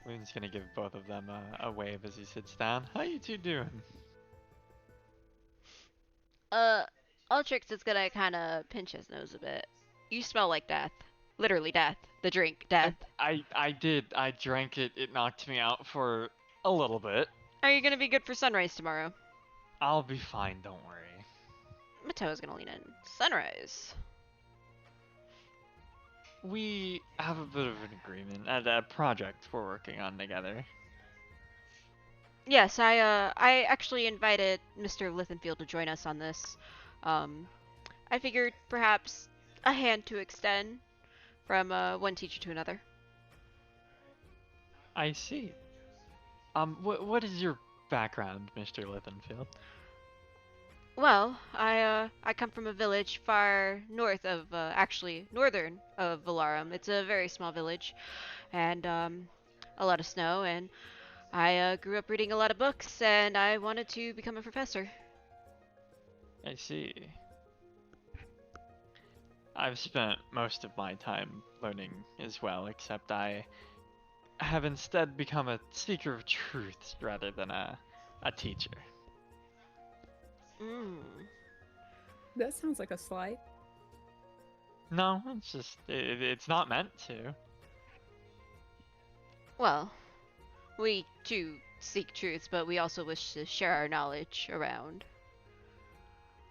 Lewin's gonna give both of them a wave as he sits down. How you two doing? Uh, Ultrix is gonna kind of pinch his nose a bit. You smell like death. Literally death. The drink, death. I did. I drank it. It knocked me out for a little bit. Are you gonna be good for sunrise tomorrow? I'll be fine, don't worry. Matoa's gonna lean in. Sunrise. We have a bit of an agreement at a project we're working on together. Yes, I actually invited Mr. Lithenfield to join us on this. I figured perhaps a hand to extend from one teacher to another. I see. What is your background, Mr. Lithenfield? Well, I come from a village far north of, actually northern of Valarum. It's a very small village, and a lot of snow. And I grew up reading a lot of books, and I wanted to become a professor. I see. I've spent most of my time learning as well, except I have instead become a seeker of truths rather than a teacher. Mm. That sounds like a slight. No, it's just, it's not meant to. Well, we too seek truths, but we also wish to share our knowledge around.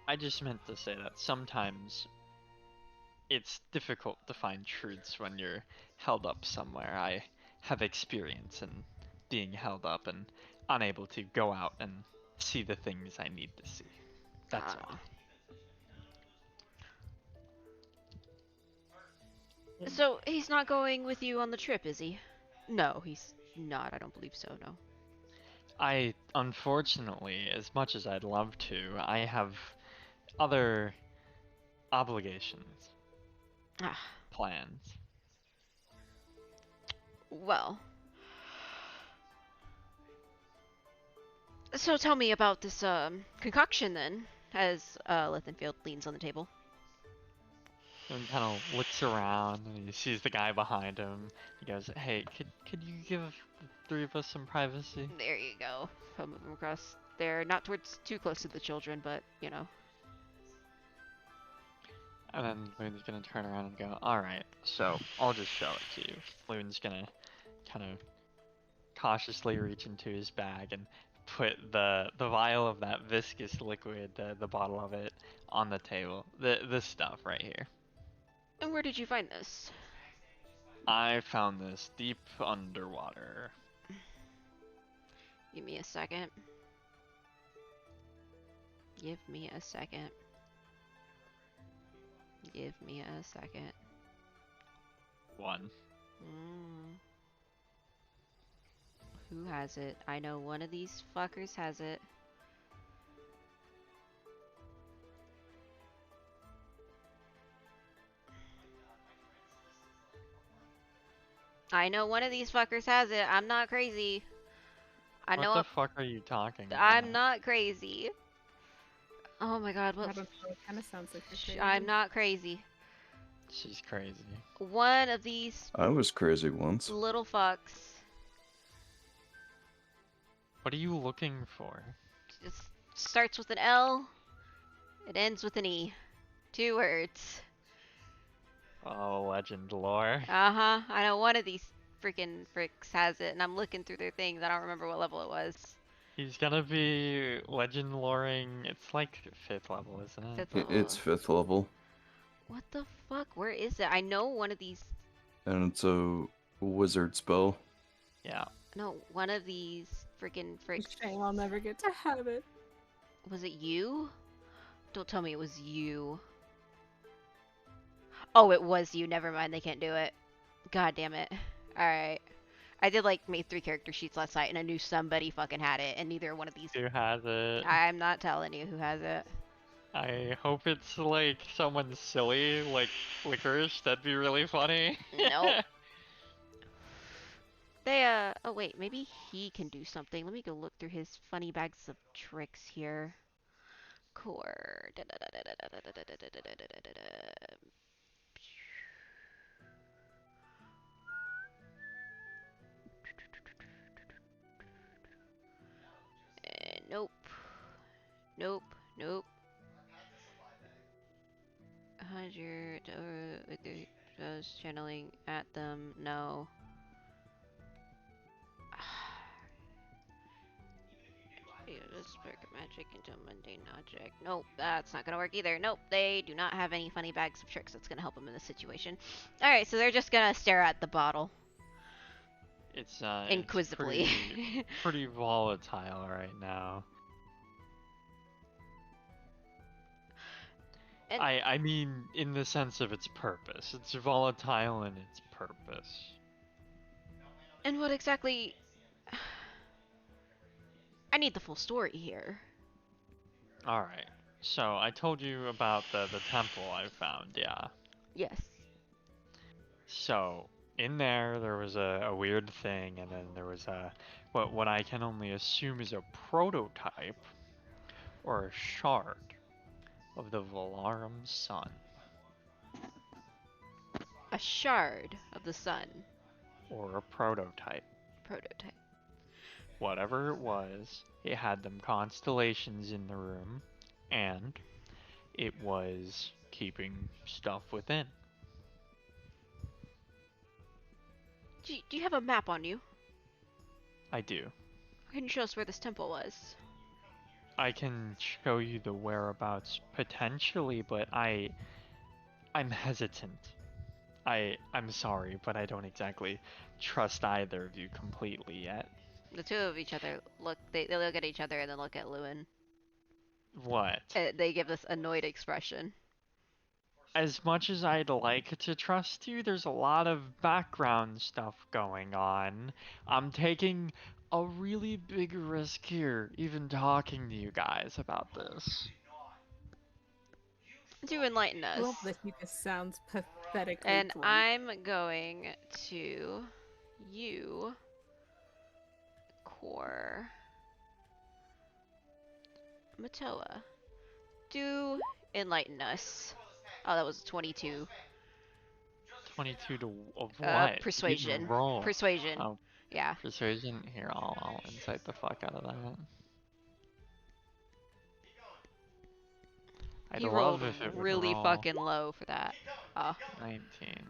I just meant to say that sometimes it's difficult to find truths when you're held up somewhere. I have experience in being held up and unable to go out and see the things I need to see. That's all. So he's not going with you on the trip, is he? No, he's not. I don't believe so, no. I, unfortunately, as much as I'd love to, I have other obligations, Ah, plans. well. So tell me about this concoction then, as Lithenfield leans on the table. And kind of looks around and he sees the guy behind him. He goes, "Hey, could you give the three of us some privacy?" There you go. I'll move him across there, not towards too close to the children, but you know. And then Loon's gonna turn around and go, "Alright, so I'll just show it to you." Loon's gonna kind of cautiously reach into his bag and put the vial of that viscous liquid, the bottle of it, on the table. This stuff right here. And where did you find this? I found this deep underwater. Give me a second. Give me a second. Give me a second. One. Who has it? I know one of these fuckers has it. I know one of these fuckers has it. I'm not crazy. I know What the fuck are you talking about? I'm not crazy. Oh my god, what? I don't know, it kind of sounds like you're crazy. I'm not crazy. She's crazy. One of these I was crazy once. little fucks. What are you looking for? It starts with an L. It ends with an E. 2 words. Oh, legend lore. Uh-huh. I know one of these freaking fricks has it, and I'm looking through their things. I don't remember what level it was. He's gonna be legend loring. It's like 5th level, isn't it? 5th level. It's 5th level, What the fuck? Where is it? I know one of these. and it's a wizard spell. Yeah. No, one of these freaking fricks. Shame I'll never get to have it. Was it you? Don't tell me it was you. Oh, it was you. Never mind. They can't do it. God damn it. Alright. I did like made 3 character sheets last night and I knew somebody fucking had it and neither one of these. Who has it? I'm not telling you who has it. I hope it's like someone silly, like Licorice. That'd be really funny. Nope. They, oh wait, maybe he can do something. Let me go look through his funny bags of tricks here. Core. Nope. Nope. Nope. manager does channeling at them. No. Just spark magic into a mundane object. Nope, that's not gonna work either. Nope, they do not have any funny bags of tricks that's gonna help them in this situation. Alright, so they're just gonna stare at the bottle It's inquisitively. pretty volatile right now. And- I mean, in the sense of its purpose. It's volatile in its purpose. And what exactly... I need the full story here. Alright, so I told you about the temple I found, yeah. Yes. So, in there was a weird thing, and then there was what I can only assume is a prototype, or a shard, of the Valarum sun. A shard of the sun. Or a prototype. Prototype. Whatever it was, it had them constellations in the room, and it was keeping stuff within. Do you have a map on you? I do. Can you show us where this temple was? I can show you the whereabouts potentially, but I'm hesitant. I'm sorry, but I don't exactly trust either of you completely yet. The two of each other look. They look at each other and then look at Lewin. What? They give this annoyed expression. As much as I'd like to trust you, there's a lot of background stuff going on. I'm taking a really big risk here, even talking to you guys about this. Do enlighten us. Well, that he just sounds pathetically And drunk. I'm going to you core Matoa. Do enlighten us. Oh, that was 22. 22 to of what? You didn't Persuasion. roll. Persuasion. Oh, Yeah. persuasion. Here, I'll insight the fuck out of that. I'd He love rolled if it would really roll. fucking low for that. Oh. 19.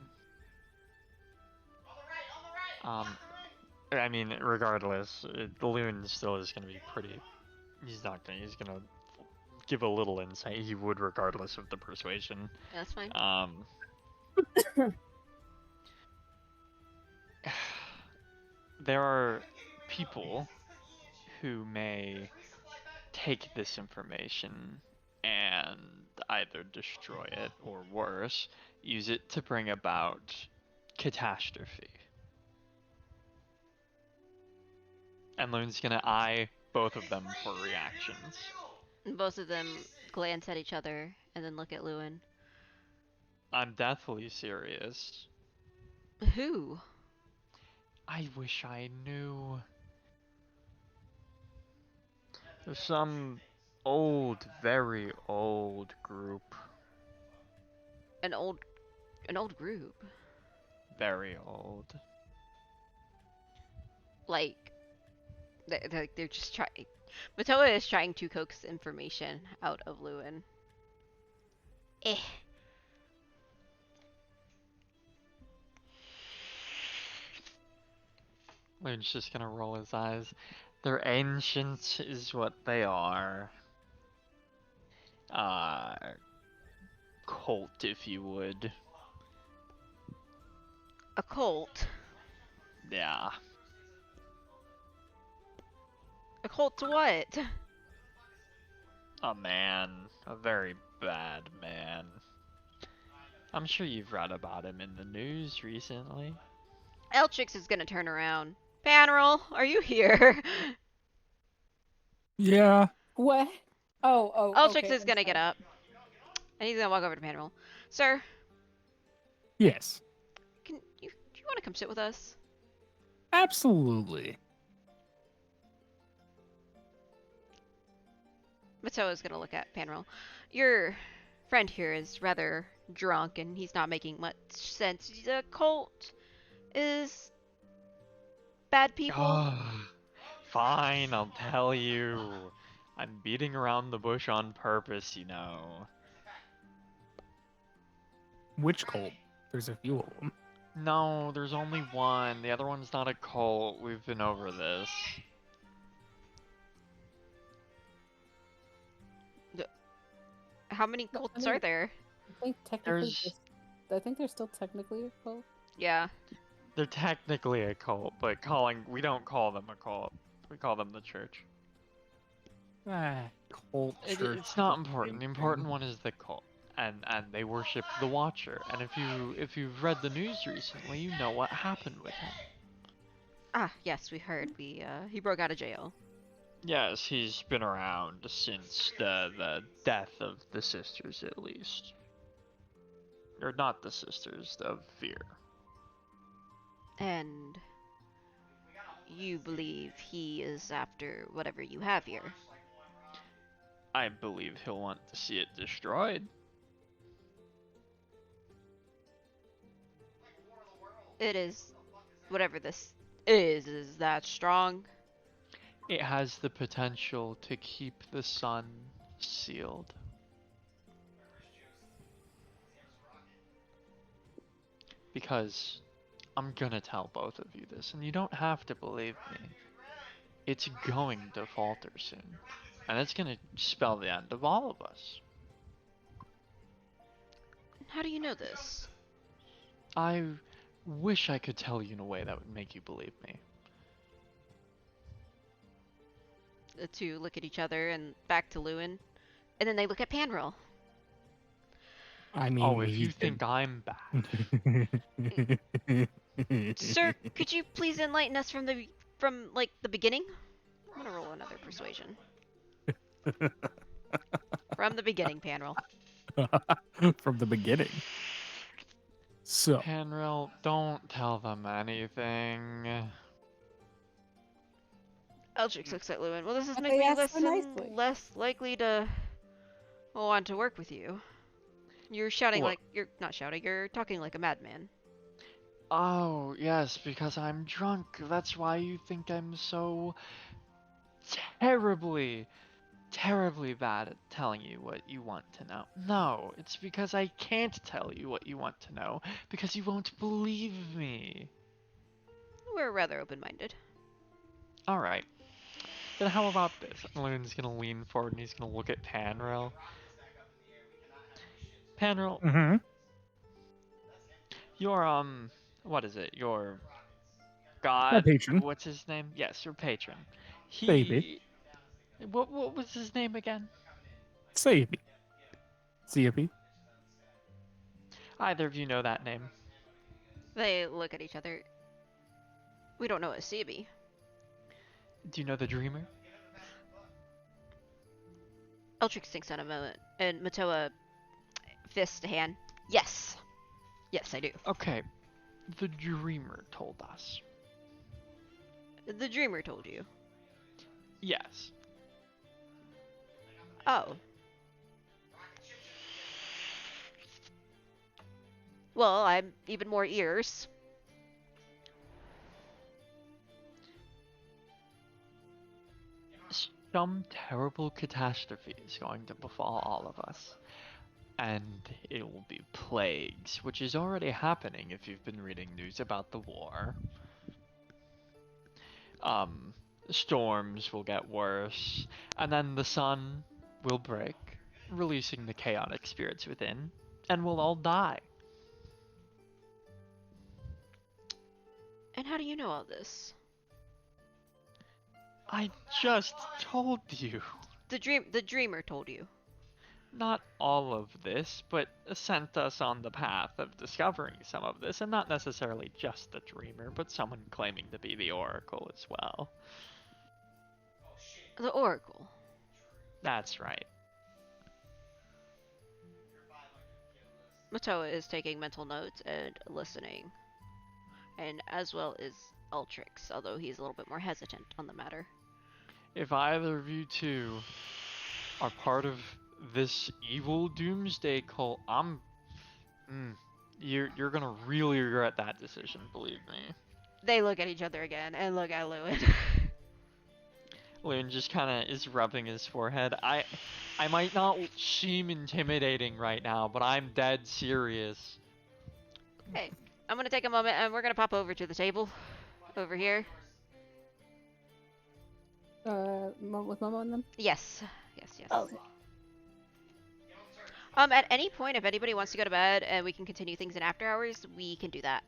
I mean, regardless, Loon still is gonna be pretty. He's gonna give a little insight. He would, regardless of the persuasion. That's fine. There are people who may take this information and either destroy it or worse, use it to bring about catastrophe. And Loon's gonna eye both of them for reactions. Both of them glance at each other and then look at Lewin. I'm deathly serious. Who? I wish I knew. There's some old, very old group. An old group. Very old. Like, they're just trying. Matoa is trying to coax information out of Lewin. Eh. Loon's just gonna roll his eyes. They're ancient, is what they are. Cult, if you would. A cult. Yeah. A cult to what? A man. A very bad man. I'm sure you've read about him in the news recently. Eltrix is gonna turn around. Panrel, are you here? Yeah. What? Oh. Eltrix okay, is I'm gonna sorry. get up. And he's gonna walk over to Panrel. Sir, Yes. do you want to come sit with us? Absolutely. Matoa is gonna look at Panrel. Your friend here is rather drunk and he's not making much sense. The cult is bad people. Fine, I'll tell you. I'm beating around the bush on purpose, you know. Which cult? There's a few of them. No, there's only one. The other one's not a cult. We've been over this. How many No, I cults mean- are there? I think technically, There's- I think they're still technically a cult. Yeah. They're technically a cult, but we don't call them a cult. We call them the church. Cult church. It's not important. The important one is the cult, and they worship the Watcher. And if you've read the news recently, you know what happened with him. Ah, yes, we heard. He broke out of jail. Yes, he's been around since the death of the sisters, at least. Or not the sisters, of Fear. And you believe he is after whatever you have here. I believe he'll want to see it destroyed. It is whatever this is that strong? It has the potential to keep the sun sealed. Because I'm gonna tell both of you this, and you don't have to believe me. It's going to falter soon. And it's gonna spell the end of all of us. How do you know this? I wish I could tell you in a way that would make you believe me. The two look at each other and back to Lewin, and then they look at Panril. I mean, Oh, if he you did- think I'm bad. Sir, could you please enlighten us from the beginning? I'm gonna roll another persuasion. From the beginning, Panril. From the beginning. So, Panril, don't tell them anything. Eldrix looks at Lewin. Well, this is But making they me asked less so and nicely. less likely to want to work with you. You're shouting What? like you're not shouting. You're talking like a madman. Oh, yes, because I'm drunk. That's why you think I'm so terribly, terribly bad at telling you what you want to know. No, it's because I can't tell you what you want to know because you won't believe me. We're rather open-minded. Alright. Then how about this? Loon's gonna lean forward and he's gonna look at Panril. Panril, mhm. your what is it? Your god? My patron. What's his name? Yes, your patron. He. Baby. What was his name again? Save me. CFP. Either of you know that name? They look at each other. We don't know a CB. Do you know the Dreamer? Eldrix thinks on a moment, and Matoa fist to hand. Yes. Yes, I do. Okay, the Dreamer told us. The Dreamer told you. Yes. Oh. Well, I'm even more ears. Some terrible catastrophe is going to befall all of us. And it will be plagues, which is already happening if you've been reading news about the war. Storms will get worse, and then the sun will break, releasing the chaotic spirits within, and we'll all die. And how do you know all this? I just told you. The Dreamer told you. Not all of this, but sent us on the path of discovering some of this, and not necessarily just the Dreamer, but someone claiming to be the Oracle as well. The Oracle. That's right. Matoa is taking mental notes and listening. And as well as Ultrix, although he's a little bit more hesitant on the matter. If either of you two are part of this evil doomsday cult, you're gonna really regret that decision, believe me. They look at each other again and look at Lewin. Loon just kind of is rubbing his forehead. I might not seem intimidating right now, but I'm dead serious. Okay, I'm gonna take a moment and we're gonna pop over to the table. Over here. With Momo and them? Yes. Yes, yes. Oh, okay. At any point, if anybody wants to go to bed and we can continue things in after hours, we can do that.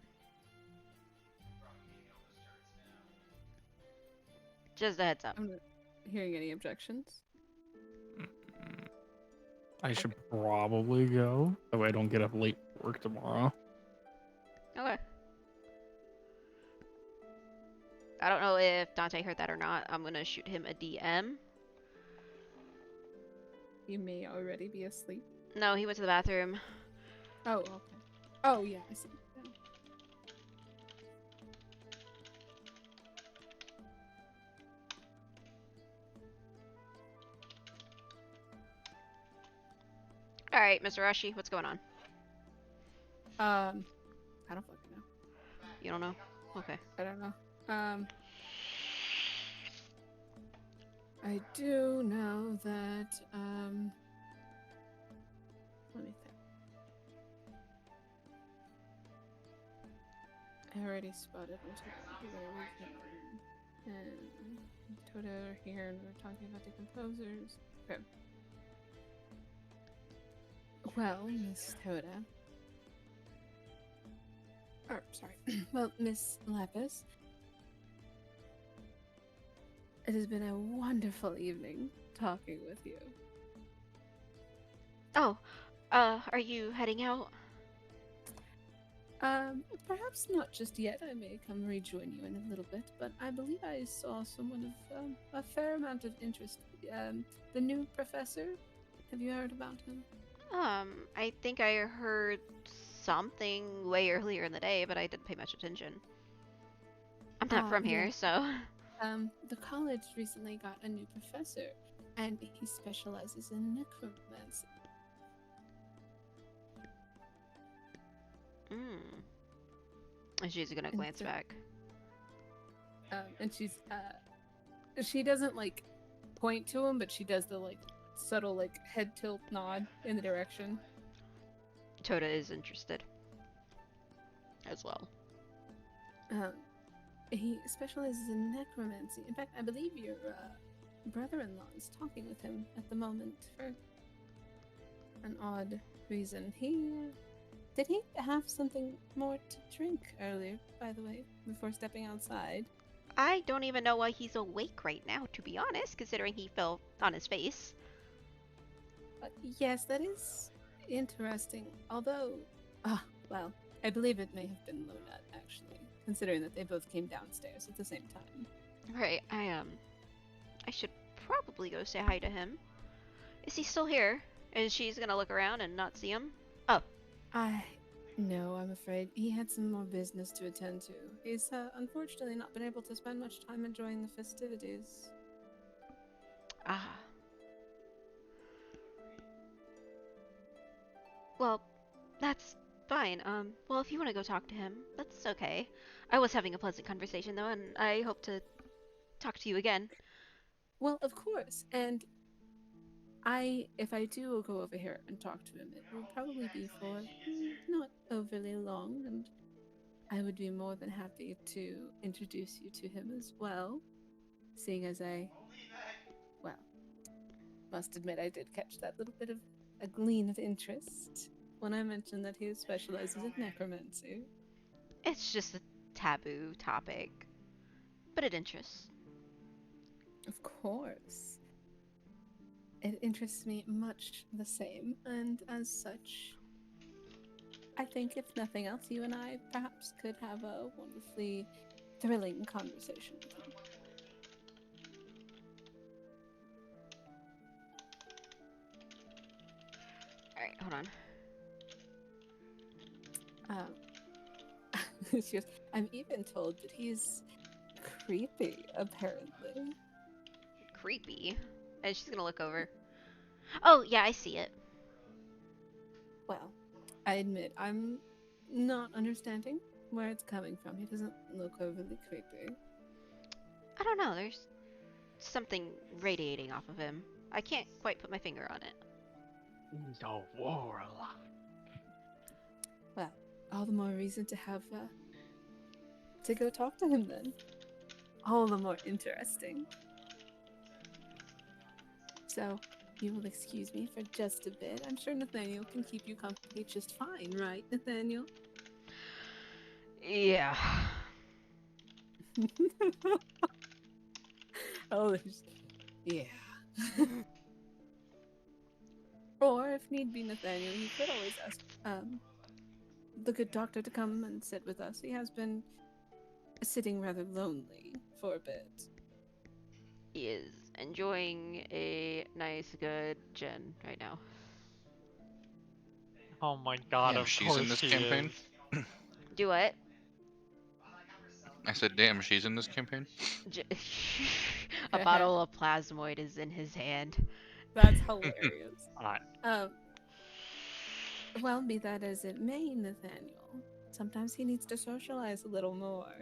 Just a heads up. I'm not hearing any objections. I should probably go. That way I don't get up late for work tomorrow. Okay. I don't know if Dante heard that or not. I'm gonna shoot him a DM. You may already be asleep. No, he went to the bathroom. Oh, okay. Oh, yeah, I see. Yeah. Alright, Mr. Rashi, what's going on? I don't fucking know. You don't know? Okay. I don't know. I do know that, let me think. I already spotted and Toda are here and we're talking about the composers. Okay. Well, Miss Toda. Oh, sorry. Well, Miss Lapis. It has been a wonderful evening talking with you. Oh, are you heading out? Perhaps not just yet. I may come rejoin you in a little bit, but I believe I saw someone of a fair amount of interest. The new professor. Have you heard about him? I think I heard something way earlier in the day, but I didn't pay much attention. I'm not from here, yeah. so. The college recently got a new professor, and he specializes in necromancy. And she's gonna glance back. And she doesn't like point to him, but she does the like subtle like head tilt nod in the direction. Toda is interested as well. He specializes in necromancy. In fact, I believe your brother-in-law is talking with him at the moment for an odd reason. Did he have something more to drink earlier, by the way, before stepping outside? I don't even know why he's awake right now, to be honest, considering he fell on his face. Yes, that is interesting. Although, well, I believe it may have been Luna, actually, considering that they both came downstairs at the same time. Right, I should probably go say hi to him. Is he still here? And she's gonna look around and not see him? Oh. No, I'm afraid. He had some more business to attend to. He's, unfortunately not been able to spend much time enjoying the festivities. Ah. Well, that's fine. Well, if you want to go talk to him, that's okay. I was having a pleasant conversation, though, and I hope to talk to you again. Well, of course, and if I do go over here and talk to him, it will probably be for not overly long, and I would be more than happy to introduce you to him as well, seeing as must admit I did catch that little bit of a gleam of interest when I mentioned that he specializes in necromancy. It's just a taboo topic, but it interests. Of course. It interests me much the same, and as such, I think if nothing else, you and I perhaps could have a wonderfully thrilling conversation with him. Alright, hold on. She goes, I'm even told that he's creepy, apparently. Creepy. And she's gonna look over. Oh, yeah, I see it. Well, I admit, I'm not understanding where it's coming from. He doesn't look overly creepy. I don't know, there's something radiating off of him. I can't quite put my finger on it. The world. Well, all the more reason to have to go talk to him then. All the more interesting. So, you will excuse me for just a bit. I'm sure Nathaniel can keep you company just fine, right, Nathaniel? Yeah. Oh, yeah. Or, if need be, Nathaniel, you could always ask the good doctor to come and sit with us. He has been sitting rather lonely for a bit. He is enjoying a nice, good gin right now. Oh my god, Damn, of she's course in this he campaign? is. Do what? I said, damn, she's in this campaign? A bottle of plasmoid is in his hand. That's hilarious. Alright. Well, be that as it may, Nathaniel, sometimes he needs to socialize a little more.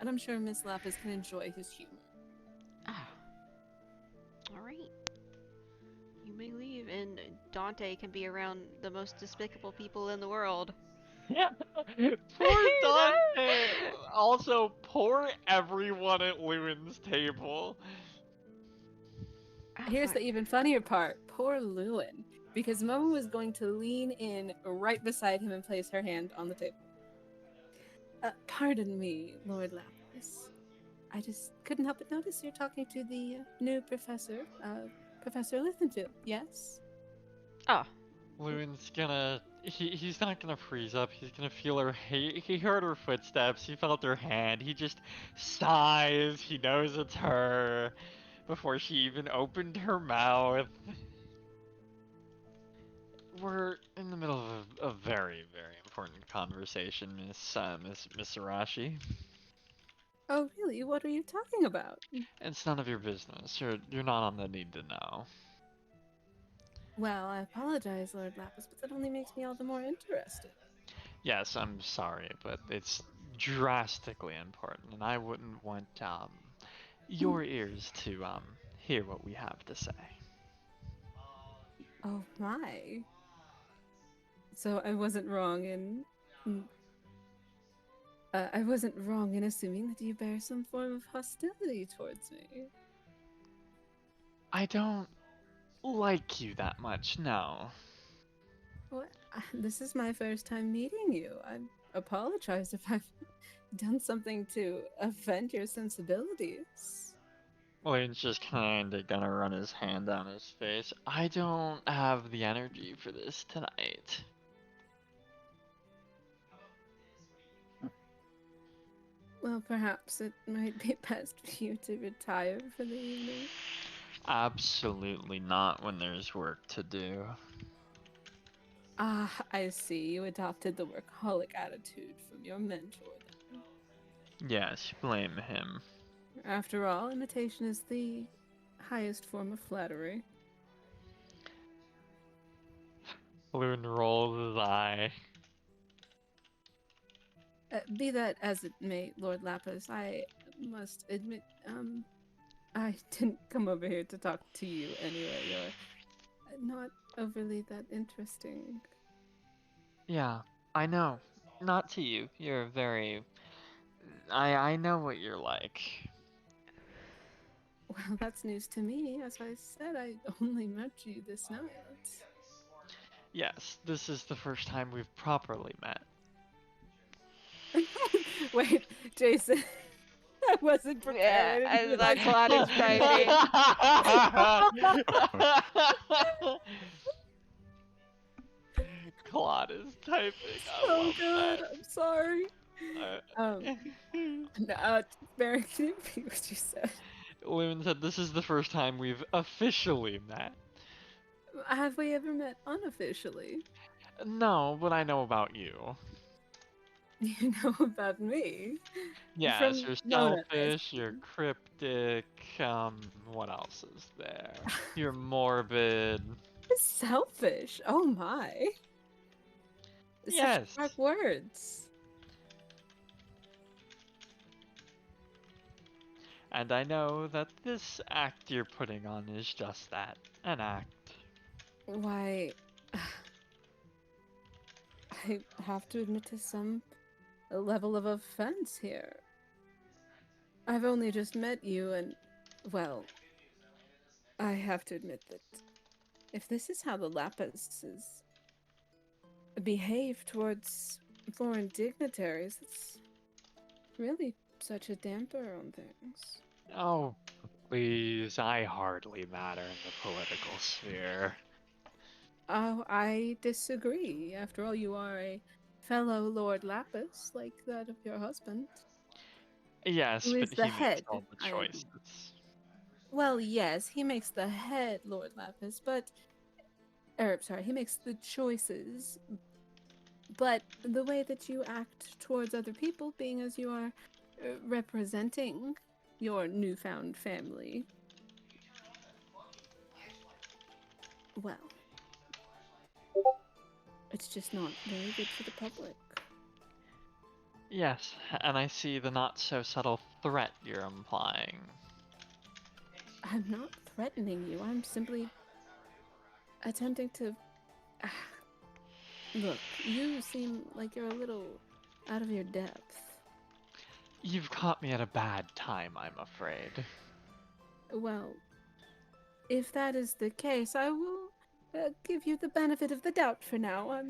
And I'm sure Miss Lapis can enjoy his humor. Ah. Alright. You may leave, and Dante can be around the most despicable people in the world. Yeah. Poor Dante. Also, poor everyone at Lewin's table. Ah, Here's fuck. the even funnier part. Poor Lewin. Because Momo was going to lean in right beside him and place her hand on the table. Pardon me, Lord Lapis. I just couldn't help but notice you're talking to the new professor, Professor Lithenfield, yes? Oh. Lewin's gonna. He's not gonna freeze up. He's gonna feel her. He heard her footsteps. He felt her hand. He just sighs. He knows it's her before she even opened her mouth. We're in the middle of a very, very important conversation, Miss Arashi. Oh, really? What are you talking about? It's none of your business. You're not on the need to know. Well, I apologize, Lord Lapis, but that only makes me all the more interested. Yes, I'm sorry, but it's drastically important, and I wouldn't want your ears to hear what we have to say. Oh my. So I wasn't wrong in I wasn't wrong in assuming that you bear some form of hostility towards me. I don't like you that much, no. What? This is my first time meeting you. I apologize if I've done something to offend your sensibilities. Lane's just kinda gonna run his hand down his face. I don't have the energy for this tonight. Well, perhaps it might be best for you to retire for the evening. Absolutely not when there's work to do. Ah, I see. You adopted the workaholic attitude from your mentor then. Yes, blame him. After all, imitation is the highest form of flattery. Loon rolls his eye. Be that as it may, Lord Lapis, I must admit, I didn't come over here to talk to you anyway. You're not overly that interesting. Yeah, I know. Not to you. You're very... I know what you're like. Well, that's news to me. As I said, I only met you this night. Yes, this is the first time we've properly met. Wait, Jason. I wasn't prepared. Yeah, I didn't I thought realize Claude is typing. Claude is typing. I so love good. that. I'm sorry. Barry, can you repeat what you said? Lewin said this is the first time we've officially met. Have we ever met unofficially? No, but I know about you. You know about me? Yes, From you're Nona, I selfish, you're see. cryptic, what else is there? You're morbid. Selfish. Oh my. Yes. Such dark words. And I know that this act you're putting on is just that, an act. Why? I have to admit to some level of offense here. I've only just met you, and, well, I have to admit that if this is how the Lapises behave towards foreign dignitaries, it's really such a damper on things. Oh, please, I hardly matter in the political sphere. Oh, I disagree. After all, you are a fellow Lord Lapis, like that of your husband. Yes, Who is but the he makes head, all the I agree. choices. Well, yes, he makes the head Lord Lapis, but... sorry, he makes the choices. But the way that you act towards other people, being as you are representing your newfound family, well, it's just not very good for the public. Yes, and I see the not-so-subtle threat you're implying. I'm not threatening you. I'm simply attempting to... Look, you seem like you're a little out of your depth. You've caught me at a bad time, I'm afraid. Well, if that is the case, I will give you the benefit of the doubt for now.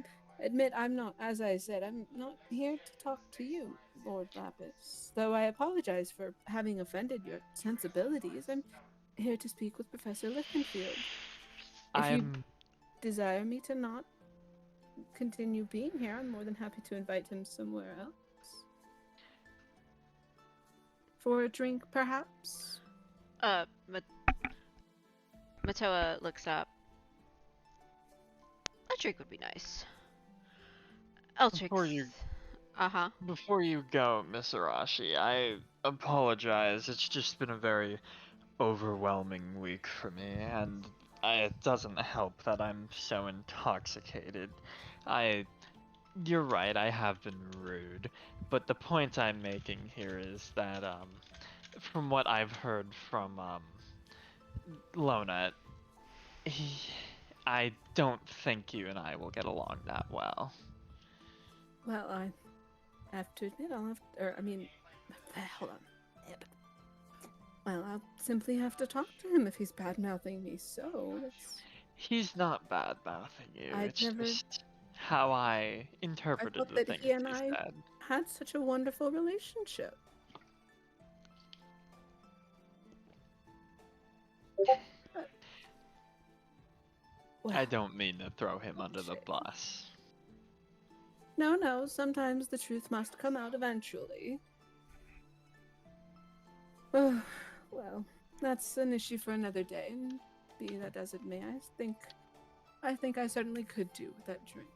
Admit I'm not, as I said, I'm not here to talk to you, Lord Lapis. Though I apologize for having offended your sensibilities, I'm here to speak with Professor Lichtenfield. If you desire me to not continue being here, I'm more than happy to invite him somewhere else. For a drink, perhaps? Matoa looks up. A drink would be nice. Eltrix. Uh-huh. Before you go, Miss Arashi, I apologize. It's just been a very overwhelming week for me, and it doesn't help that I'm so intoxicated. You're right, I have been rude, but the point I'm making here is that, from what I've heard from, Lona, I don't think you and I will get along that well. Well, I have to admit, hold on. Well, I'll simply have to talk to him if he's bad-mouthing me, so He's not bad-mouthing you, it's just how I interpreted thought the that things he and he I said. had such a wonderful relationship. I don't mean to throw him under the bus. No, sometimes the truth must come out eventually. Oh, well, that's an issue for another day, and be that as it may, I think I certainly could do with that drink.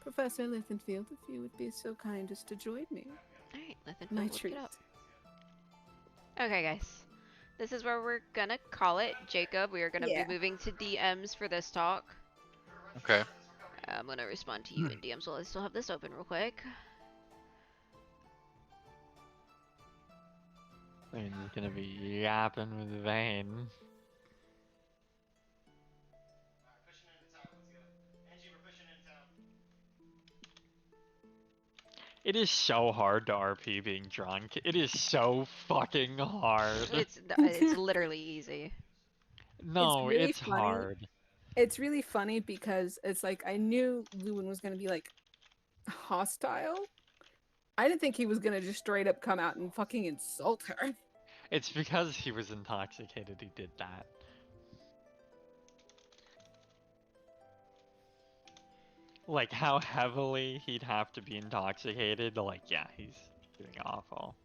Professor Lichtenfield, if you would be so kind as to join me. Alright, Lichtenfield, My look treat. it up. Okay, guys. This is where we're gonna call it. Jacob, we are gonna be moving to DMs for this talk. Okay. I'm gonna respond to you in DMs while I still have this open real quick. He's gonna be yapping with Vayne. It is so hard to RP being drunk. It is so fucking hard. It's literally easy. No, really it's funny. hard. It's really funny because it's like I knew Lewin was gonna be like hostile. I didn't think he was gonna just straight up come out and fucking insult her. It's because he was intoxicated he did that. Like how heavily he'd have to be intoxicated, like yeah, he's doing awful.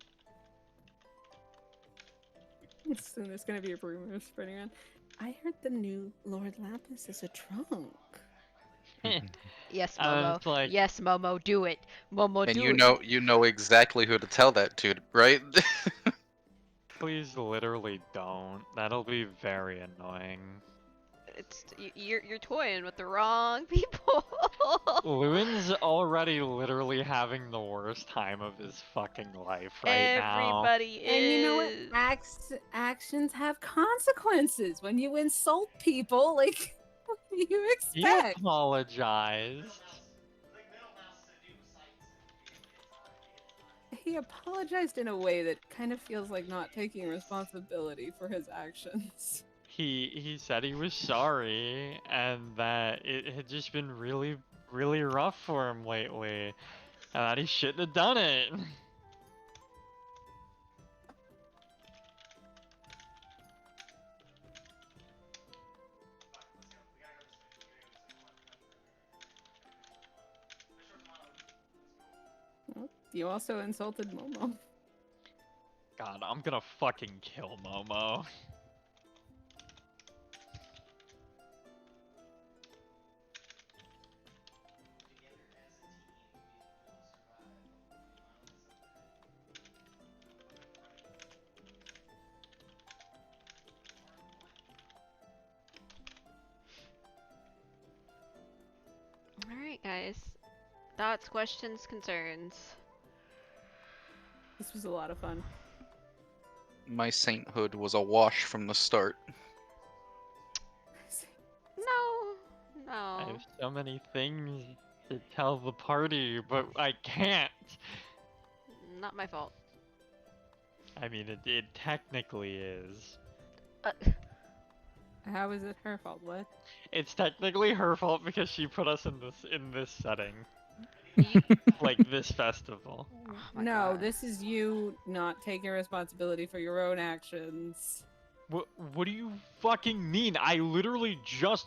Soon there's gonna be a rumor spreading around. I heard the new Lord Lapis is a drunk. Yes, Momo. Yes, Momo, do it. Momo, do it. And you know exactly who to tell that to, right? Please literally don't. That'll be very annoying. You're toying with the wrong people. Lewin's already literally having the worst time of his fucking life right now. Everybody is. And you know what? Actions have consequences. When you insult people, like, what do you You expect? apologized. He apologized in a way that kind of feels like not taking responsibility for his actions. He said he was sorry and that it had just been really rough for him lately, and that he shouldn't have done it. Well, you also insulted Momo. God, I'm gonna fucking kill Momo. Alright, guys. Thoughts, questions, concerns? This was a lot of fun. My sainthood was a wash from the start. No. I No. have so many things to tell the party, but I can't. Not my fault. I mean, it technically is. How is it her fault? What? It's technically her fault because she put us in this setting, You, like this festival. my No, God. this is you not taking responsibility for your own actions. What do you fucking mean? I literally just